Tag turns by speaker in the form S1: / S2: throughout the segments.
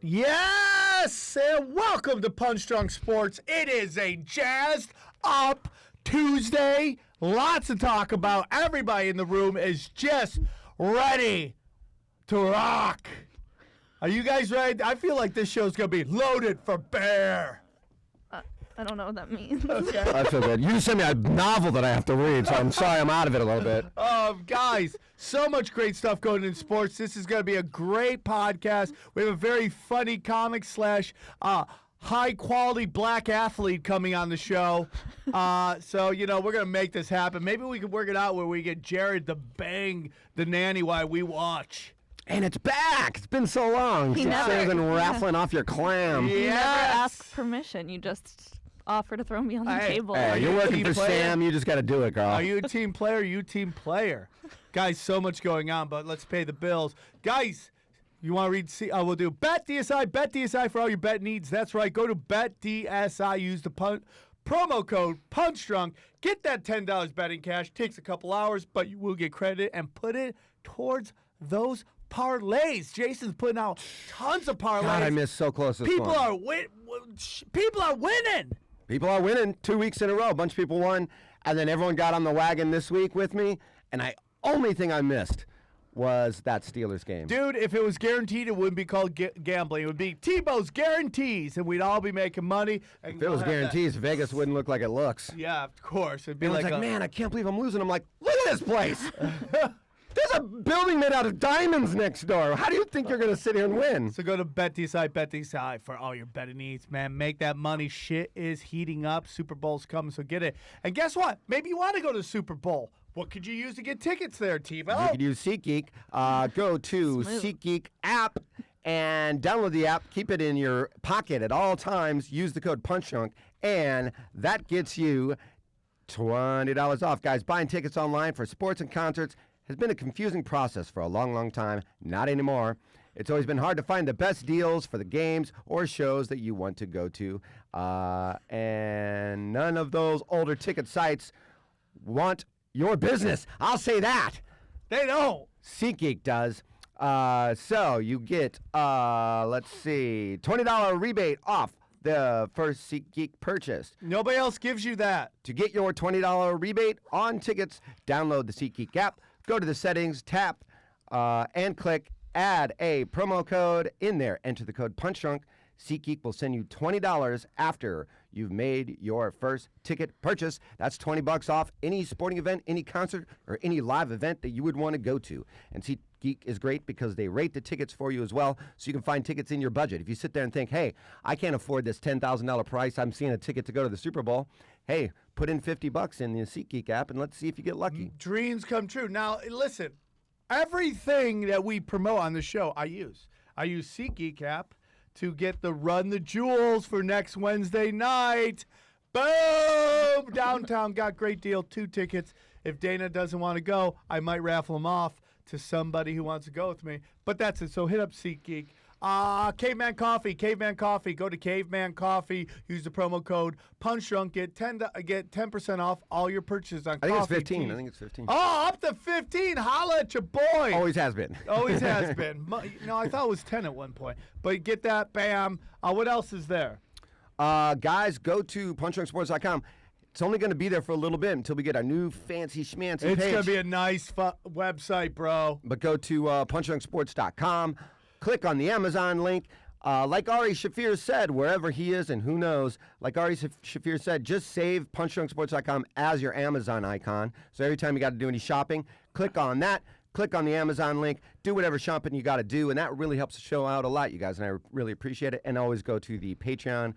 S1: Yes, and welcome to Punch Drunk Sports. It is a jazzed up Tuesday. Lots to talk about. Everybody in the room is just ready to rock. Are you guys ready? I feel like this show's going to be loaded for bear.
S2: I don't know what that means.
S1: Okay.
S3: I feel good. You sent me a novel that I have to read, so I'm sorry I'm out of it a little bit.
S1: Guys, so much great stuff going in sports. This is going to be a great podcast. We have a very funny comic slash high-quality black athlete coming on the show. So, we're going to make this happen. Maybe we can work it out where we get Jared to bang the nanny while we watch.
S3: And it's back. It's been so long.
S2: He
S3: Since
S2: never-
S3: they've been raffling off your clam.
S2: You never
S1: Yes.
S2: ask permission. You just offer to throw me on the
S1: Hey,
S2: table.
S3: Hey,
S1: Are you
S3: you're
S1: a
S3: working
S1: team
S3: for
S1: player?
S3: Sam. You just got to do it, girl.
S1: Are you a team player? You team player. Guys, so much going on, but let's pay the bills. Guys, you want to read? We'll do Bet DSI. Bet DSI for all your bet needs. That's right. Go to Bet DSI. Use the promo code PUNCHDRUNK. Get that $10 betting cash. Takes a couple hours, but you will get credit and put it towards those parlays. Jason's putting out tons of parlays.
S3: God, I missed so close this
S1: People
S3: one.
S1: are people are winning.
S3: People are winning 2 weeks in a row. A bunch of people won, and then everyone got on the wagon this week with me, and only thing I missed was that Steelers game.
S1: Dude, if it was guaranteed, it wouldn't be called gambling. It would be Tebow's Guarantees, and we'd all be making money. And
S3: If it was
S1: we'll have
S3: guarantees, Vegas wouldn't look like it looks.
S1: yeah, of course. It'd be
S3: Everyone's
S1: like,
S3: man, I can't believe I'm losing. I'm like, look at this place. There's a building made out of diamonds next door. How do you think you're going to sit here and win?
S1: So go to Bet DSI for all your betting needs, man. Make that money. Shit is heating up. Super Bowl's coming, so get it. And guess what? Maybe you want to go to the Super Bowl. What could you use to get tickets there, Tebow?
S3: You could use SeatGeek. Go to
S2: Smooth.
S3: SeatGeek app and download the app. Keep it in your pocket at all times. Use the code PUNCHDRUNK, and that gets you $20 off. Guys, buying tickets online for sports and concerts has been a confusing process for a long, long time. Not anymore. It's always been hard to find the best deals for the games or shows that you want to go to. And none of those older ticket sites want your business. I'll say that.
S1: They don't.
S3: SeatGeek does. So you get, let's see, $20 rebate off the first SeatGeek purchase.
S1: Nobody else gives you that.
S3: To get your $20 rebate on tickets, download the SeatGeek app, go to the settings, tap, and click add a promo code in there. Enter the code PUNCHDRUNK. SeatGeek will send you $20 after you've made your first ticket purchase. That's $20 off any sporting event, any concert, or any live event that you would want to go to. And SeatGeek is great because they rate the tickets for you as well, so you can find tickets in your budget. If you sit there and think, hey, I can't afford this $10,000 price, I'm seeing a ticket to go to the Super Bowl, hey, put in $50 in the SeatGeek app and let's see if you get lucky.
S1: Dreams come true. Now, listen, everything that we promote on the show, I use. I use SeatGeek app to get the Run the Jewels for next Wednesday night. Boom! Downtown got great deal, 2 tickets. If Dana doesn't want to go, I might raffle them off to somebody who wants to go with me. But that's it. So hit up SeatGeek. Caveman Coffee. Go to Caveman Coffee. Use the promo code PUNCHDRUNK. Get 10% off all your purchases on
S3: I think
S1: coffee.
S3: it's 15.
S1: teas.
S3: I think it's 15.
S1: Oh, up to 15. Holla at your boy.
S3: Always has been.
S1: Always has been. I thought it was 10 at one point. But get that, bam. What else is there?
S3: Guys, go to punchdrunksports.com. It's only going to be there for a little bit until we get our new fancy schmancy page.
S1: It's going to be a nice website, bro.
S3: But go to punchdrunksports.com. Click on the Amazon link. Like Ari Shafir said, wherever he is and who knows, like Ari Shafir said, just save punchdrunksports.com as your Amazon icon. So every time you got to do any shopping, click on that. Click on the Amazon link. Do whatever shopping you got to do. And that really helps the show out a lot, you guys. And I really appreciate it. And always go to the Patreon.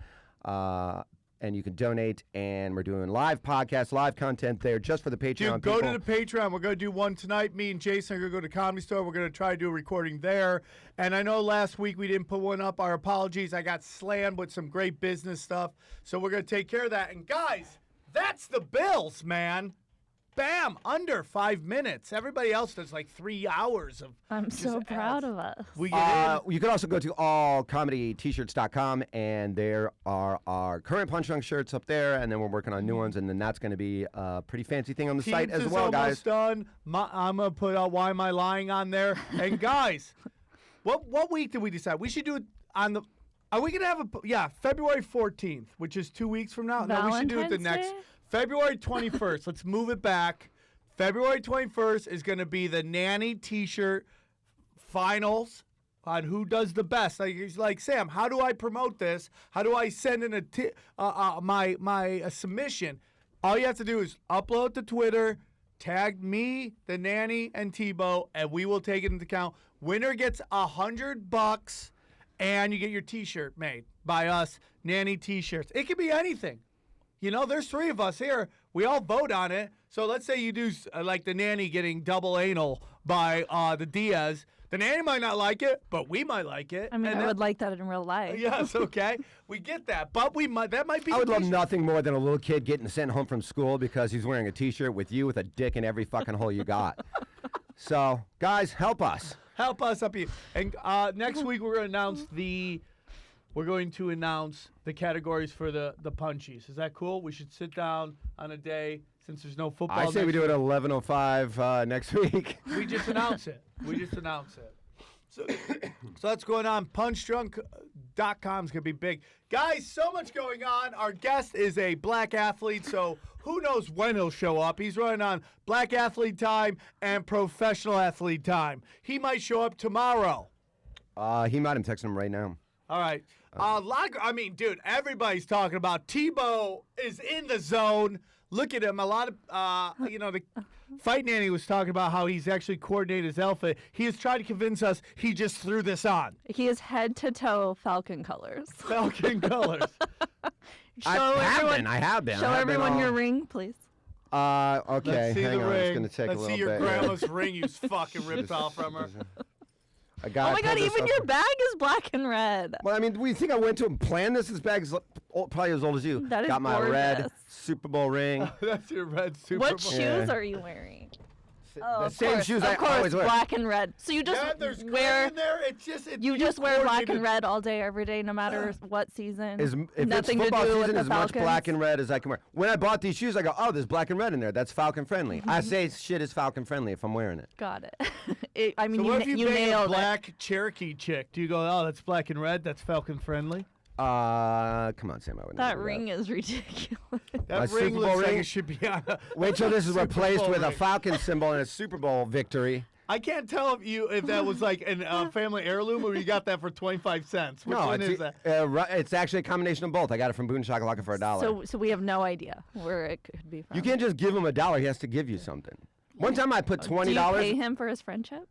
S3: And you can donate, and we're doing live podcasts, live content there just for the Patreon
S1: Dude, go
S3: people.
S1: to the Patreon. We're going to do one tonight. Me and Jason are going to go to Comedy Store. We're going to try to do a recording there. And I know last week we didn't put one up. Our apologies. I got slammed with some great business stuff. So we're going to take care of that. And guys, that's the bills, man. Bam, under 5 minutes. Everybody else does like 3 hours of.
S2: I'm so proud of us.
S1: We get in.
S3: You can also go to allcomedyt-shirts.com, and there are our current Punch Drunk shirts up there, and then we're working on new ones, and then that's going to be a pretty fancy thing on the site
S1: Teams
S3: as
S1: is
S3: well,
S1: almost
S3: guys.
S1: done. I'm going to put Why Am I Lying on there. And guys, what week did we decide? We should do on the. Are we gonna have February 14th, which is 2 weeks from now? No, we should do it the
S2: Valentine's
S1: next
S2: Day?
S1: February 21st. Let's move it back. February 21st is gonna be the Nanny T-shirt finals on who does the best. He's like, Sam, how do I promote this? How do I send in my submission? All you have to do is upload to Twitter, tag me, the Nanny, and Thibault, and we will take it into account. Winner gets $100, and you get your T-shirt made by us, Nanny T-shirts. It could be anything. There's 3 of us here. We all vote on it. So let's say you do like the Nanny getting double anal by the Diaz. The Nanny might not like it, but we might like it.
S2: I mean, I would like that in real life.
S1: Yes, okay. We get that. But that might be
S3: I
S1: the
S3: would love
S1: T-shirt.
S3: nothing more than a little kid getting sent home from school because he's wearing a T-shirt with you with a dick in every fucking hole you got. So, guys, help us.
S1: Help us up here. And next week we're going to announce the categories for the punchies. Is that cool? We should sit down on a day since there's no football.
S3: I say we do it at 11:05 next week.
S1: We just announce it. So that's going on. PunchDrunk.com is going to be big. Guys, so much going on. Our guest is a black athlete, so who knows when he'll show up. He's running on black athlete time and professional athlete time. He might show up tomorrow.
S3: He might. I'm texting him right now.
S1: All right. Dude, everybody's talking about Thibault is in the zone. Look at him. A lot of, the Fight Nanny was talking about how he's actually coordinated his outfit. He has tried to convince us he just threw this on.
S2: He is head to toe Falcon colors.
S1: Falcon colors.
S3: I have been.
S2: Show everyone your ring, please.
S3: Okay.
S1: Let's see
S3: hang
S1: the
S3: on.
S1: ring.
S3: It's going to take
S1: Let's
S3: a little
S1: see your
S3: bit.
S1: grandma's ring you fucking ripped off from her.
S3: I got
S2: Oh my God, even your bag is black and red.
S3: Well, I mean, we think I went to and planned this? This bag's probably as old as you.
S2: That is
S3: got my red
S2: gorgeous.
S3: Super Bowl ring.
S1: That's your red Super
S2: What
S1: Bowl.
S2: shoes are you wearing? Oh,
S3: The
S2: of
S3: same
S2: course,
S3: shoes
S2: of
S3: I
S2: course,
S3: always wear.
S2: black and red. So you just
S1: Yeah, there's gray
S2: wear
S1: in there.
S2: you just wear black and
S1: coordinated.
S2: red all day, every day, no matter what season.
S3: If
S2: Nothing
S3: it's
S2: to
S3: football
S2: do with
S3: season,
S2: the
S3: as much
S2: Falcons.
S3: black and red as I can wear. When I bought these shoes, I go, oh, there's black and red in there. That's Falcon friendly. I say shit is Falcon friendly if I'm wearing it.
S2: Got it. I mean,
S1: So what if
S2: you
S1: you bang a
S2: nailed it.
S1: black Cherokee chick? Do you go, oh, that's black and red? That's Falcon friendly?
S3: Come on, Sam. I would
S2: That
S3: never do
S2: ring is ridiculous.
S1: That
S3: My
S1: ring
S3: Super Bowl
S1: looks like
S3: ring?
S1: it should be on a
S3: Wait till this is
S1: Super
S3: replaced
S1: Bowl
S3: with a
S1: ring.
S3: Falcon symbol and a Super Bowl victory.
S1: I can't tell if that was like a family heirloom or you got that for 25 cents. Which one is that?
S3: It's actually a combination of both. I got it from Boone Shakalaka for $1.
S2: So we have no idea where it could be from.
S3: You can't just give him $1. He has to give you something. One time I put $20.
S2: Do you pay him for his friendship?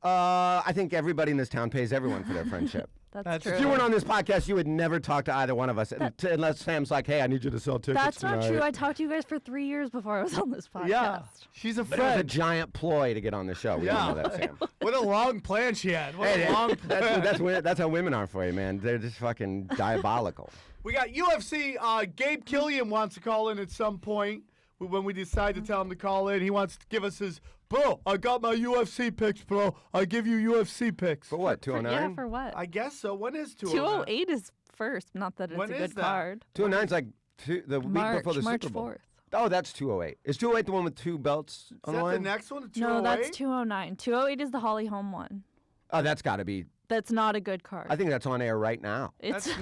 S3: I think everybody in this town pays everyone for their friendship.
S2: That's
S1: true.
S3: If you weren't on this podcast, you would never talk to either one of us unless Sam's like, "Hey, I need you to sell tickets
S2: That's not
S3: tonight."
S2: true. I talked to you guys for 3 years before I was on this podcast.
S1: Yeah. She's a
S3: But it was a
S1: friend.
S3: giant ploy to get on the show. We
S1: Yeah.
S3: all know that, Sam.
S1: What a long plan she had. What a long plan.
S3: That's how women are for you, man. They're just fucking diabolical.
S1: We got UFC. Gabe Killian wants to call in at some point. When we decide to tell him to call in, he wants to give us his, bro, I got my UFC picks, bro. I give you UFC picks.
S3: For what,
S2: For,
S3: 209?
S2: yeah, for what?
S1: I guess so. When is 209?
S2: 208 is first. Not that it's
S1: When
S2: a
S1: is
S2: good
S1: that?
S2: card.
S3: 209's like the week
S2: March,
S3: before the
S2: March
S3: Super Bowl.
S2: 4th.
S3: Oh, that's 208. Is 208 the one with 2 belts
S1: Is
S3: on
S1: that
S3: the
S1: the
S3: line?
S1: next one?
S2: No,
S1: 208?
S2: that's 209. 208 is the Holly Holm one.
S3: Oh, that's got to be.
S2: That's not a good card.
S3: I think that's on air right now.
S2: It's
S1: That's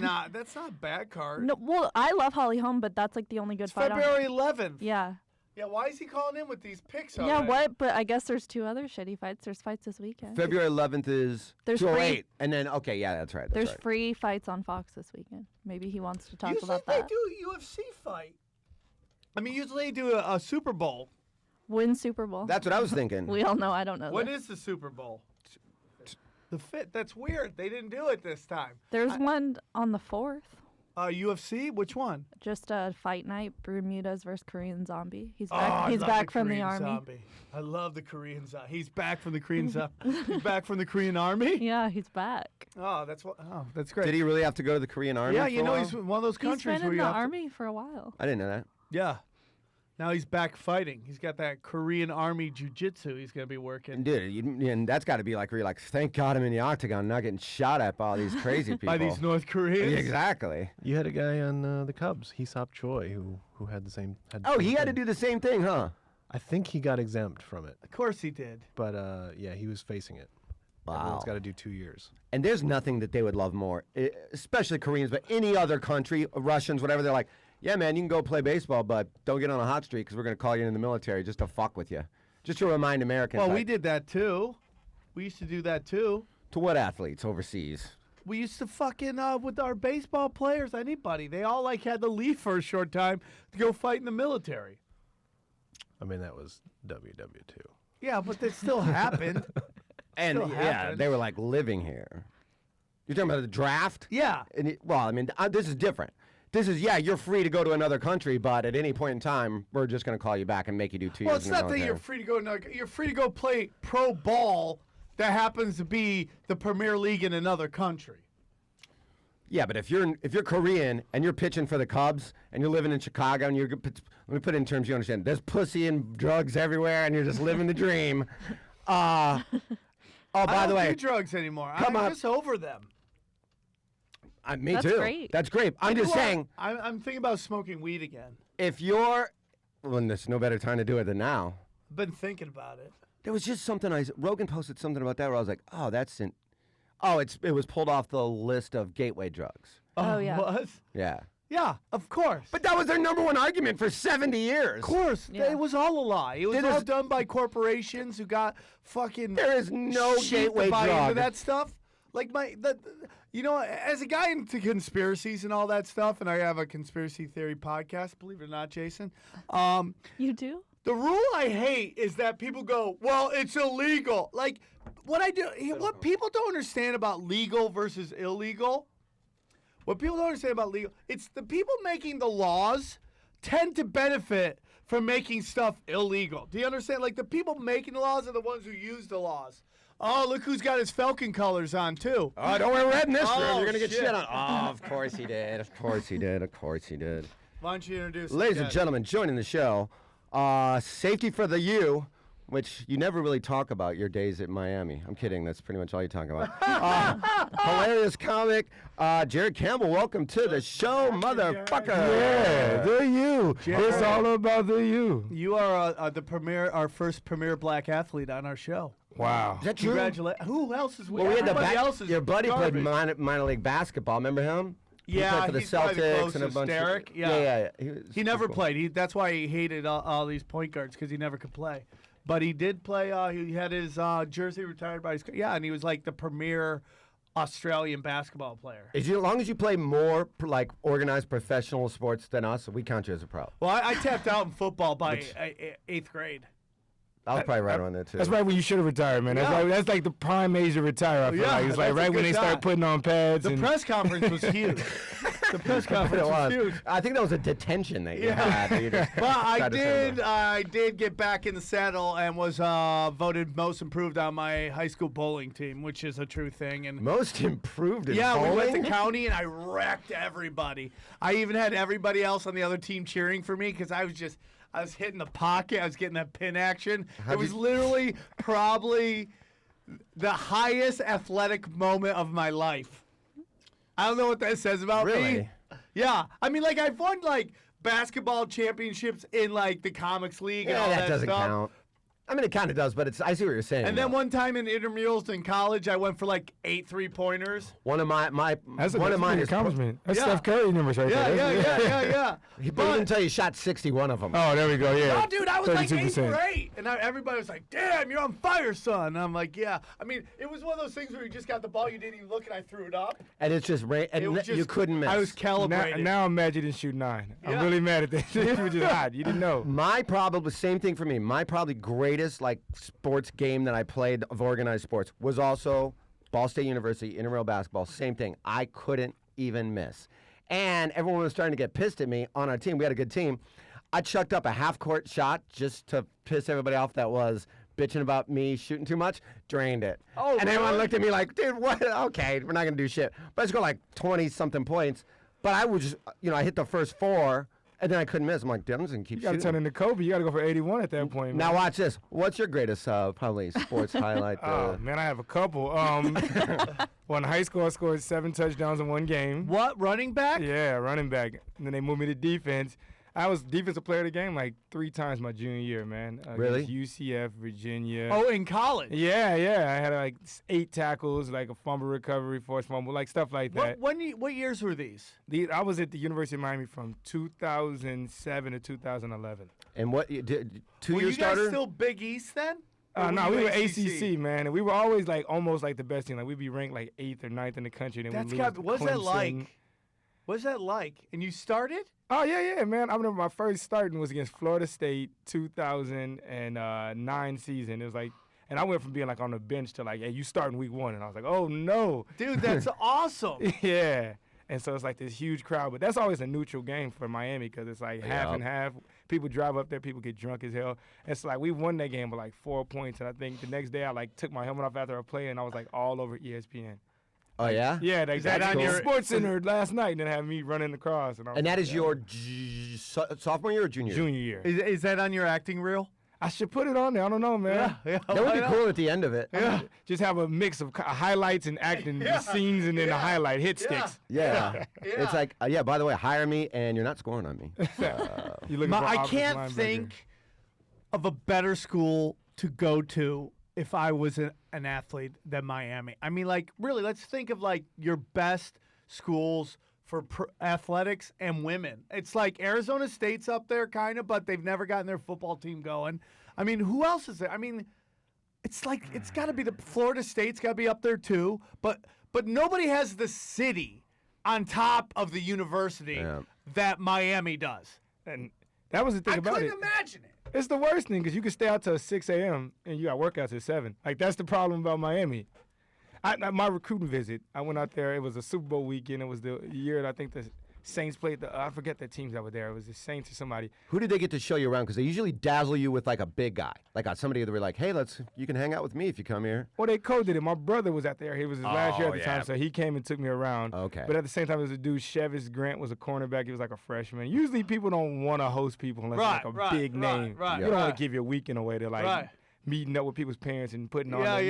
S1: not a bad card.
S2: no. Well, I love Holly Holm, but that's like the only good
S1: It's
S2: fight
S1: February
S2: on.
S1: 11th.
S2: Yeah.
S1: Yeah, why is he calling in with these picks
S2: Yeah.
S1: already?
S2: What? But I guess there's 2 other shitty fights. There's fights this weekend.
S3: February 11th is
S2: There's
S3: 208. And then, okay, yeah, that's right. That's
S2: There's
S3: right.
S2: free fights on Fox this weekend. Maybe he wants to talk
S1: Usually
S2: about
S1: they
S2: that.
S1: do a UFC fight. I mean, usually they do a Super Bowl.
S2: Win Super Bowl.
S3: That's what I was thinking.
S2: We all know I don't know
S1: When
S2: this.
S1: is the Super Bowl? The fit. That's weird. They didn't do it this time.
S2: There's one on the 4th.
S1: UFC? Which one?
S2: Just a fight night. Bermudez versus Korean Zombie. He's
S1: Oh,
S2: back.
S1: I
S2: He's
S1: love
S2: back
S1: the
S2: from the
S1: Korean
S2: army.
S1: Zombie. I love the Korean zombie. He's back from the Korean zombie. He's back from the Korean army?
S2: Yeah, he's back.
S1: Oh, that's great.
S3: Did he really have to go to the Korean Army?
S1: Yeah,
S3: for
S1: you
S3: a
S1: know,
S3: while?
S1: he's one of those
S2: He's
S1: countries
S2: been
S1: where
S2: in
S1: you
S2: the
S1: have to-
S2: army for a while.
S3: I didn't know that.
S1: Yeah. Now he's back fighting. He's got that Korean Army jiu-jitsu he's going to be working.
S3: And dude, and that's got to be like where you're like, thank God I'm in the octagon, not getting shot at by all these crazy people.
S1: By these North Koreans?
S3: Yeah, exactly.
S4: You had a guy on the Cubs, Hesop Choi, who had the same.
S3: Oh, he had to do the same thing, huh?
S4: I think he got exempt from it,
S1: Of course he did.
S4: but yeah, he was facing it.
S3: Wow.
S4: Everyone's got to do 2 years.
S3: And there's nothing that they would love more, especially Koreans, but any other country, Russians, whatever. They're like, yeah, man, you can go play baseball, but don't get on a hot streak because we're going to call you in the military just to fuck with you. Just to remind Americans.
S1: Well,
S3: like,
S1: we did that too. We used to do that too.
S3: To what athletes overseas?
S1: We used to fucking with our baseball players, anybody. They all like had to leave for a short time to go fight in the military.
S4: I mean, that was WW2.
S1: Yeah, but that still happened.
S3: And
S1: Still
S3: yeah,
S1: happened.
S3: they were like living here. You're talking about the draft?
S1: Yeah.
S3: And well, I mean, this is different. This is, yeah, you're free to go to another country, but at any point in time, we're just going to call you back and make you do 2
S1: Well,
S3: years
S1: it's
S3: in the
S1: not that
S3: military.
S1: you're free to go. You're free to go play pro ball that happens to be the Premier League in another country.
S3: Yeah, but if you're Korean and you're pitching for the Cubs and you're living in Chicago and let me put it in terms you understand. There's pussy and drugs everywhere and you're just living the dream. Oh, by
S1: I
S3: the
S1: don't
S3: way,
S1: do drugs anymore.
S3: come
S1: I'm
S3: on.
S1: just over them.
S3: Me
S2: That's
S3: too.
S2: great.
S3: That's great. I'm just saying,
S1: I'm thinking about smoking weed again.
S3: if you're, well, there's no better time to do it than now.
S1: I've been thinking about it.
S3: There was just something Rogan posted something about that where I was like, oh, it was pulled off the list of gateway drugs.
S2: Oh, yeah.
S1: Was?
S3: Yeah.
S1: Yeah, of course.
S3: But that was their number one argument for 70 years.
S1: Of course,
S2: Yeah.
S1: it was all a lie. It was
S3: There
S1: all
S3: is-
S1: done by corporations who got fucking.
S3: There is no
S1: sheep
S3: gateway
S1: to buy into
S3: drug.
S1: that stuff. Like as a guy into conspiracies and all that stuff, and I have a conspiracy theory podcast. Believe it or not, Jason.
S2: You do?
S1: The rule I hate is that people go, well, it's illegal. Like, what people don't understand about legal versus illegal, what people don't understand about legal, it's the people making the laws tend to benefit from making stuff illegal. Do you understand? Like, the people making the laws are the ones who use the laws. Oh, look who's got his Falcon colors on, too.
S3: Oh, don't wear red in this room.
S1: Oh,
S3: You're going to get
S1: shit.
S3: shit on. Oh, of course he did. Of course he did. Of course he did.
S1: Why don't you introduce us
S3: Ladies and
S1: again?
S3: gentlemen, joining the show, Safety for the U, which you never really talk about your days at Miami. I'm kidding. That's pretty much all you talk about. Hilarious comic, Jared Campbell. Welcome to the show, motherfucker.
S4: Yeah, the U.
S1: Jared.
S4: It's all about the U.
S1: You are our first premier black athlete on our show.
S4: Wow.
S3: Is that true?
S1: Congratulations. Who else is
S3: Well, we had
S1: everybody else is
S3: your buddy
S1: garbage.
S3: played minor league basketball. Remember him? He
S1: Yeah,
S3: played for the
S1: he's probably the
S3: Celtics and a
S1: closest,
S3: bunch
S1: Derek.
S3: of
S1: Yeah.
S3: He
S1: He never played. That's why he hated all these point guards because he never could play. But he did play. He had his jersey retired by his. Yeah, and he was like the premier Australian basketball player.
S3: As long as you play more like organized professional sports than us, we count you as a pro.
S1: Well, I tapped out in football by 8th grade.
S3: I was probably right on there too.
S4: That's right when you should have retired, man. That's like the prime age to retire. I feel
S1: Yeah,
S4: like it's like
S1: that's a
S4: right when
S1: good
S4: they
S1: time.
S4: start putting on pads.
S1: The
S4: and
S1: press conference was huge. The press conference was huge.
S3: I think that was a detention that you
S1: Yeah.
S3: had. You just
S1: But I
S3: decided to say
S1: did.
S3: that.
S1: I did get back in the saddle and was voted most improved on my high school bowling team, which is a true thing. And
S3: Most improved in
S1: yeah, we
S3: bowling?
S1: went to county and I wrecked everybody. I even had everybody else on the other team cheering for me because I was hitting the pocket. I was getting that pin action. It was literally probably the highest athletic moment of my life. I don't know what that says about me.
S3: Really?
S1: Yeah. I mean, like, I've won, like, basketball championships in, like, the comics league and
S3: Yeah,
S1: all
S3: that
S1: that
S3: doesn't
S1: stuff.
S3: count. I mean, it kind of does, but I see what you're saying.
S1: And then
S3: though.
S1: one time in intramurals in college, I went for, like, 8 3-pointers.
S3: one of my
S4: That's
S3: one
S4: a
S3: of mine
S4: big
S3: is
S4: accomplishment. That's
S1: Yeah.
S4: Steph Curry numbers right
S1: Yeah,
S4: there.
S1: yeah.
S3: He didn't tell you shot 61 of them.
S4: Oh, there we go. Yeah.
S1: Oh, dude, I was like 8
S4: 32%.
S1: for 8. And everybody was like, damn, you're on fire, son. And I'm like, yeah. I mean, it was one of those things where you just got the ball, you didn't even look, and I threw it up.
S3: And it's just and
S1: It was
S3: you
S1: just,
S3: couldn't miss.
S1: I was calibrated.
S4: Now I'm mad you didn't shoot 9.
S1: Yeah.
S4: I'm really mad at that. You were just hot. You didn't know.
S3: My probably same thing for me. My probably greatest like sports game that I played of organized sports was also Ball State University intramural basketball. Same thing. I couldn't even miss, and everyone was starting to get pissed at me on our team. We had a good team. I chucked up a half-court shot just to piss everybody off that was bitching about me shooting too much. Drained it.
S1: Oh,
S3: and everyone
S1: really?
S3: looked at me like, dude, what? Okay, we're not gonna do shit. But I scored like 20-something points. But I was just, I hit the first 4. And then I couldn't miss. I'm like, dude, I'm just going to keep
S4: You got to
S3: shooting.
S4: turn into Kobe. You got to go for 81 at that point.
S3: Now
S4: man.
S3: watch this. What's your greatest probably sports highlight?
S4: Oh, man, I have a couple. Well, in high school, I scored 7 touchdowns in one game.
S1: What, running back?
S4: Yeah, running back. And then they moved me to defense.
S5: I was defensive player of the game like 3 times my junior year, man.
S3: Really?
S5: Against UCF, Virginia.
S1: Oh, in college.
S5: Yeah. I had like 8 tackles, like a fumble recovery, forced fumble, like stuff like that.
S1: What years were these?
S5: I was at the University of Miami from 2007 to 2011.
S3: And what, 2
S1: Were
S3: year
S1: you guys
S3: starter?
S1: still Big East then? Or
S5: No,
S1: you
S5: we were ACC, man, and we were always like almost like the best team. Like we'd be ranked like 8th or 9th in the country. And then
S1: That's
S5: we'd
S1: got.
S5: lose
S1: What's
S5: to
S1: that
S5: Clemson.
S1: like? What's that like? And you started?
S5: Oh, yeah, man. I remember my first starting was against Florida State, 2009 season. It was like, and I went from being like on the bench to like, hey, you starting week 1. And I was like, oh, no.
S1: Dude, that's awesome.
S5: Yeah. And so it's like this huge crowd. But that's always a neutral game for Miami because it's like half and half. People drive up there. People get drunk as hell. And so like we won that game by like 4 points. And I think the next day I like took my helmet off after I played and I was like all over ESPN.
S3: Oh, yeah?
S5: Yeah, they
S1: that
S5: got
S1: on
S5: on
S1: your-
S5: Sports Center last night and then had me running across. And, I was
S3: And that
S5: like,
S3: is your sophomore year or junior?
S5: junior year.
S1: Is that on your acting reel?
S5: I should put it on there. I don't know, man.
S1: Yeah.
S3: That would
S1: why
S3: be
S1: not?
S3: cool at the end of it.
S1: Yeah.
S5: Just have a mix of highlights and acting, the scenes, and then the highlight hit sticks.
S3: Yeah. It's like, by the way, hire me and you're not scoring on me.
S5: You looking for
S1: I
S5: offensive
S1: can't
S5: linebacker.
S1: think of a better school to go to if I was an athlete than Miami. I mean, like, really, let's think of like your best schools for athletics and women. It's like Arizona State's up there, kind of, but they've never gotten their football team going. I mean, who else is there? I mean, it's like it's got to be the Florida State's got to be up there too. But nobody has the city on top of the university that Miami does.
S5: And that was the thing
S1: I
S5: about
S1: couldn't
S5: it.
S1: imagine it.
S5: It's the worst thing because you can stay out till 6 a.m. and you got workouts at 7. Like, that's the problem about Miami. My recruiting visit, I went out there. It was a Super Bowl weekend. It was the year that I think the Saints played. I forget the teams that were there. It was the Saints or somebody.
S3: Who did they get to show you around? Because they usually dazzle you with like a big guy, like somebody that were like, "Hey, you can hang out with me if you come here."
S5: Well, they coded it. My brother was out there. He was his last year at the
S3: yeah.
S5: time, so he came and took me around.
S3: Okay.
S5: But at the same time, there was a dude, Chevis Grant, was a cornerback. He was like a freshman. Usually, people don't want to host people unless
S1: Right,
S5: it's like a
S1: right,
S5: big
S1: right,
S5: name.
S1: right,
S5: you don't want
S1: right.
S5: to give your weekend away to like
S1: Right.
S5: meeting up with people's parents and putting on.
S1: Yeah,
S5: the,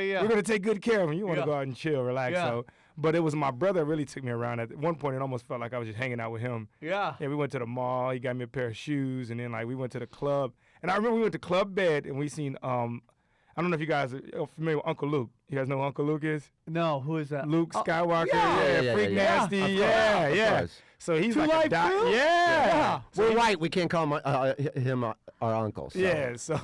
S1: yeah.
S5: We're gonna take good care of them. You want to
S1: Yeah.
S5: go out and chill, relax.
S1: Yeah.
S5: So, but it was my brother that really took me around. At one point, it almost felt like I was just hanging out with him.
S1: Yeah.
S5: Yeah, we went to the mall. He got me a pair of shoes, and then like we went to the club. And I remember we went to Club Bed, and we seen I don't know if you guys are familiar with Uncle Luke. You guys know who Uncle Luke is?
S1: No, who is that?
S5: Luke Skywalker.
S3: yeah,
S5: Freak
S3: yeah.
S5: Nasty.
S3: Of course,
S5: Yeah,
S3: of
S5: yeah.
S3: course.
S5: So he's
S1: Two
S5: like
S1: Live
S5: a doc.
S1: Crew?
S5: Yeah.
S3: We're white. We can't call him our uncle. So.
S5: Yeah, so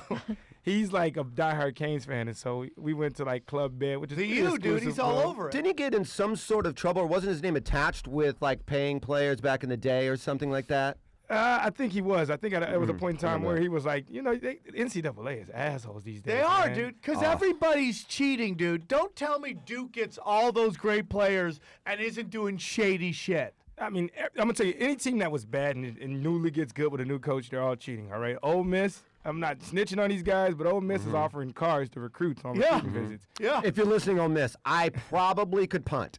S5: he's like a diehard Canes fan, and so we went to like Club Bed, which is
S1: The
S5: pretty
S1: you, dude. He's
S5: exclusive
S1: all
S5: club.
S1: over it.
S3: Didn't he get in some sort of trouble, or wasn't his name attached with like paying players back in the day or something like that?
S5: I think he was. I think it was a point in time
S3: remember
S5: where
S3: that.
S5: he was like, NCAA is assholes these days.
S1: They are,
S5: man.
S1: dude, because everybody's cheating, dude. Don't tell me Duke gets all those great players and isn't doing shady shit.
S5: I mean, I'm gonna tell you, any team that was bad and newly gets good with a new coach, they're all cheating. All right, Ole Miss. I'm not snitching on these guys, but Ole Miss is offering cars to recruits on
S1: Yeah.
S5: recruiting visits.
S1: Yeah.
S3: If you're listening on this, I probably could punt.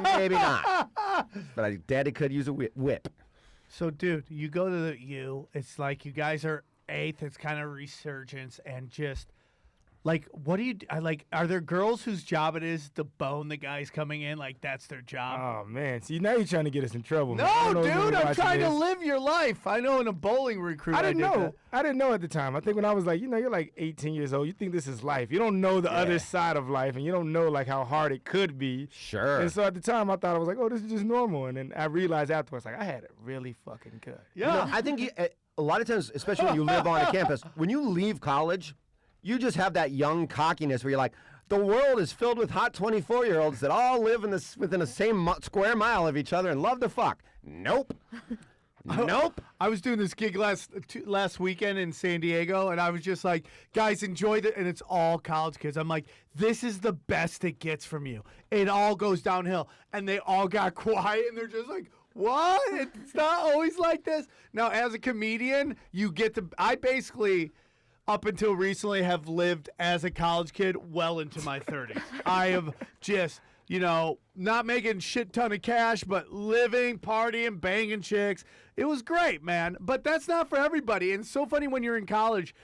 S3: Maybe not. But Daddy could use a whip.
S1: So, dude, you go to the U. It's like you guys are 8th. It's kind of resurgence and just like, what do you? Are there girls whose job it is to bone the guys coming in? Like that's their job.
S5: Oh man, see now you're trying to get us in trouble. man. I
S1: No,
S5: don't know if
S1: dude,
S5: you're
S1: I'm
S5: watching
S1: trying to
S5: this.
S1: live your life. I know in a bowling recruit.
S5: I didn't
S1: did
S5: know.
S1: that.
S5: I didn't know at the time. I think when I was like, you're like 18 years old. You think this is life. You don't know the other side of life, and you don't know like how hard it could be.
S3: Sure.
S5: And so at the time, I thought I was like, oh, this is just normal. And then I realized afterwards, like, I had it really fucking good.
S3: You know, I think a lot of times, especially when you live on a campus, when you leave college, you just have that young cockiness where you're like, the world is filled with hot 24-year-olds that all live within the same square mile of each other and love to fuck. Nope. Nope.
S1: I was doing this gig last weekend in San Diego, and I was just like, guys, enjoy it. And it's all college kids. I'm like, this is the best it gets from you. It all goes downhill. And they all got quiet, and they're just like, what? It's not always like this. Now, as a comedian, you get to, I basically, up until recently, have lived as a college kid well into my 30s. I have just, not making shit ton of cash, but living, partying, banging chicks. It was great, man. But that's not for everybody. And it's so funny when you're in college,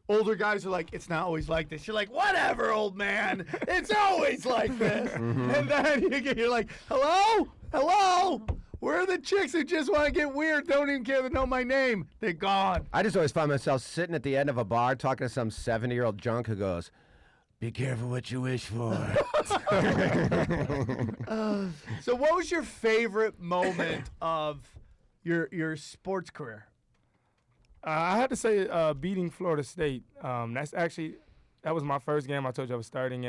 S1: older guys are like, it's not always like this. You're like, whatever, old man. It's always like this. And then you're like, hello? Where are the chicks who just want to get weird, don't even care to know my name? They're gone.
S3: I just always find myself sitting at the end of a bar talking to some 70-year-old drunk who goes, "Be careful what you wish for."
S1: So what was your favorite moment of your sports career?
S5: I had to say beating Florida State. That was my first game. I told you I was starting,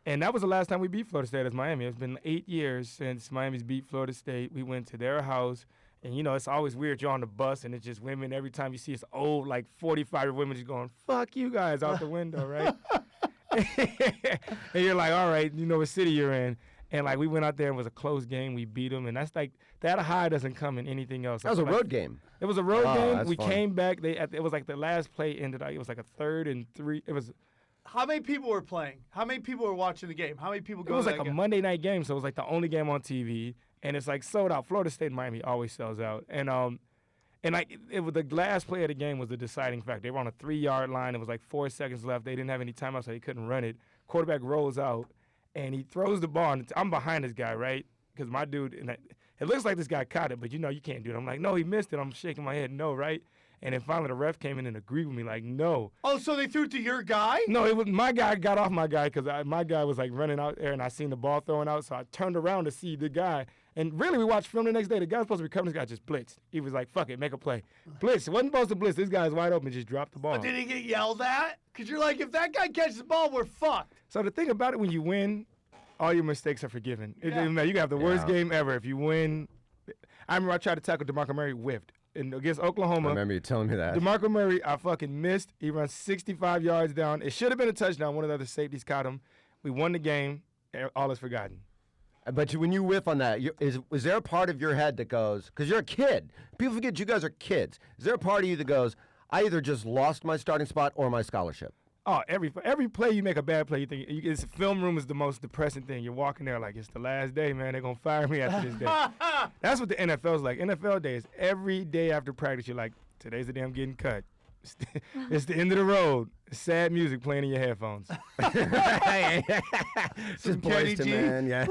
S5: and that was the last time we beat Florida State as Miami. It's been 8 years since Miami's beat Florida State. We went to their house, and it's always weird. You're on the bus, and it's just women. Every time you see it's old, like 45-year women just going, "Fuck you guys" out the window, right? And you're like, all right, what city you're in. And, we went out there and it was a close game. We beat them. And that's that high doesn't come in anything else.
S3: That was a road game.
S5: It was a road game.
S3: That's
S5: We
S3: fun.
S5: came back. It was the last play ended. It was a 3rd and 3. It was
S1: How many people were playing? How many people were watching the game? How many people
S5: It
S1: go
S5: was
S1: to
S5: like
S1: that
S5: a
S1: game?
S5: Monday night game, so it was the only game on TV, and it's sold out. Florida State and Miami always sells out, and it was the last play of the game was the deciding factor. They were on a 3-yard line. It was 4 seconds left. They didn't have any timeouts, so they couldn't run it. Quarterback rolls out, and he throws the ball. And I'm behind this guy, right? Because my dude, it looks like this guy caught it, but you can't do it. I'm like, no, he missed it. I'm shaking my head, no, right? And then finally the ref came in and agreed with me, no.
S1: Oh, so they threw it to your guy?
S5: No, it was my guy got off my guy because my guy was running out there and I seen the ball throwing out, so I turned around to see the guy. And really, we watched film the next day. The guy was supposed to be covering this guy just blitzed. He was like, fuck it, make a play. Blitz. It wasn't supposed to blitz. This guy's wide open, just dropped the ball.
S1: But did he get yelled at? Because you're like, if that guy catches the ball, we're fucked.
S5: So the thing about it, when you win, all your mistakes are forgiven. It doesn't matter. You can have the worst
S3: Yeah.
S5: game ever. If you win, I remember I tried to tackle DeMarco Murray, whiffed. And against Oklahoma,
S3: I remember you telling me that.
S5: DeMarco Murray, I fucking missed. He runs 65 yards down. It should have been a touchdown. One of the other safeties caught him. We won the game. All is forgotten.
S3: But when you whiff on that, is there a part of your head that goes, because you're a kid. People forget you guys are kids. Is there a part of you that goes, I either just lost my starting spot or my scholarship?
S5: Oh, every play you make a bad play, you think it's film room is the most depressing thing. You're walking there like it's the last day, man. They're gonna fire me after this day. That's what the NFL's like. NFL days, every day after practice, you're like, today's the day I'm getting cut. It's the end of the road. Sad music playing in your headphones.
S3: Just
S1: Kenny
S3: Boys to
S1: G.
S3: Man. Yeah.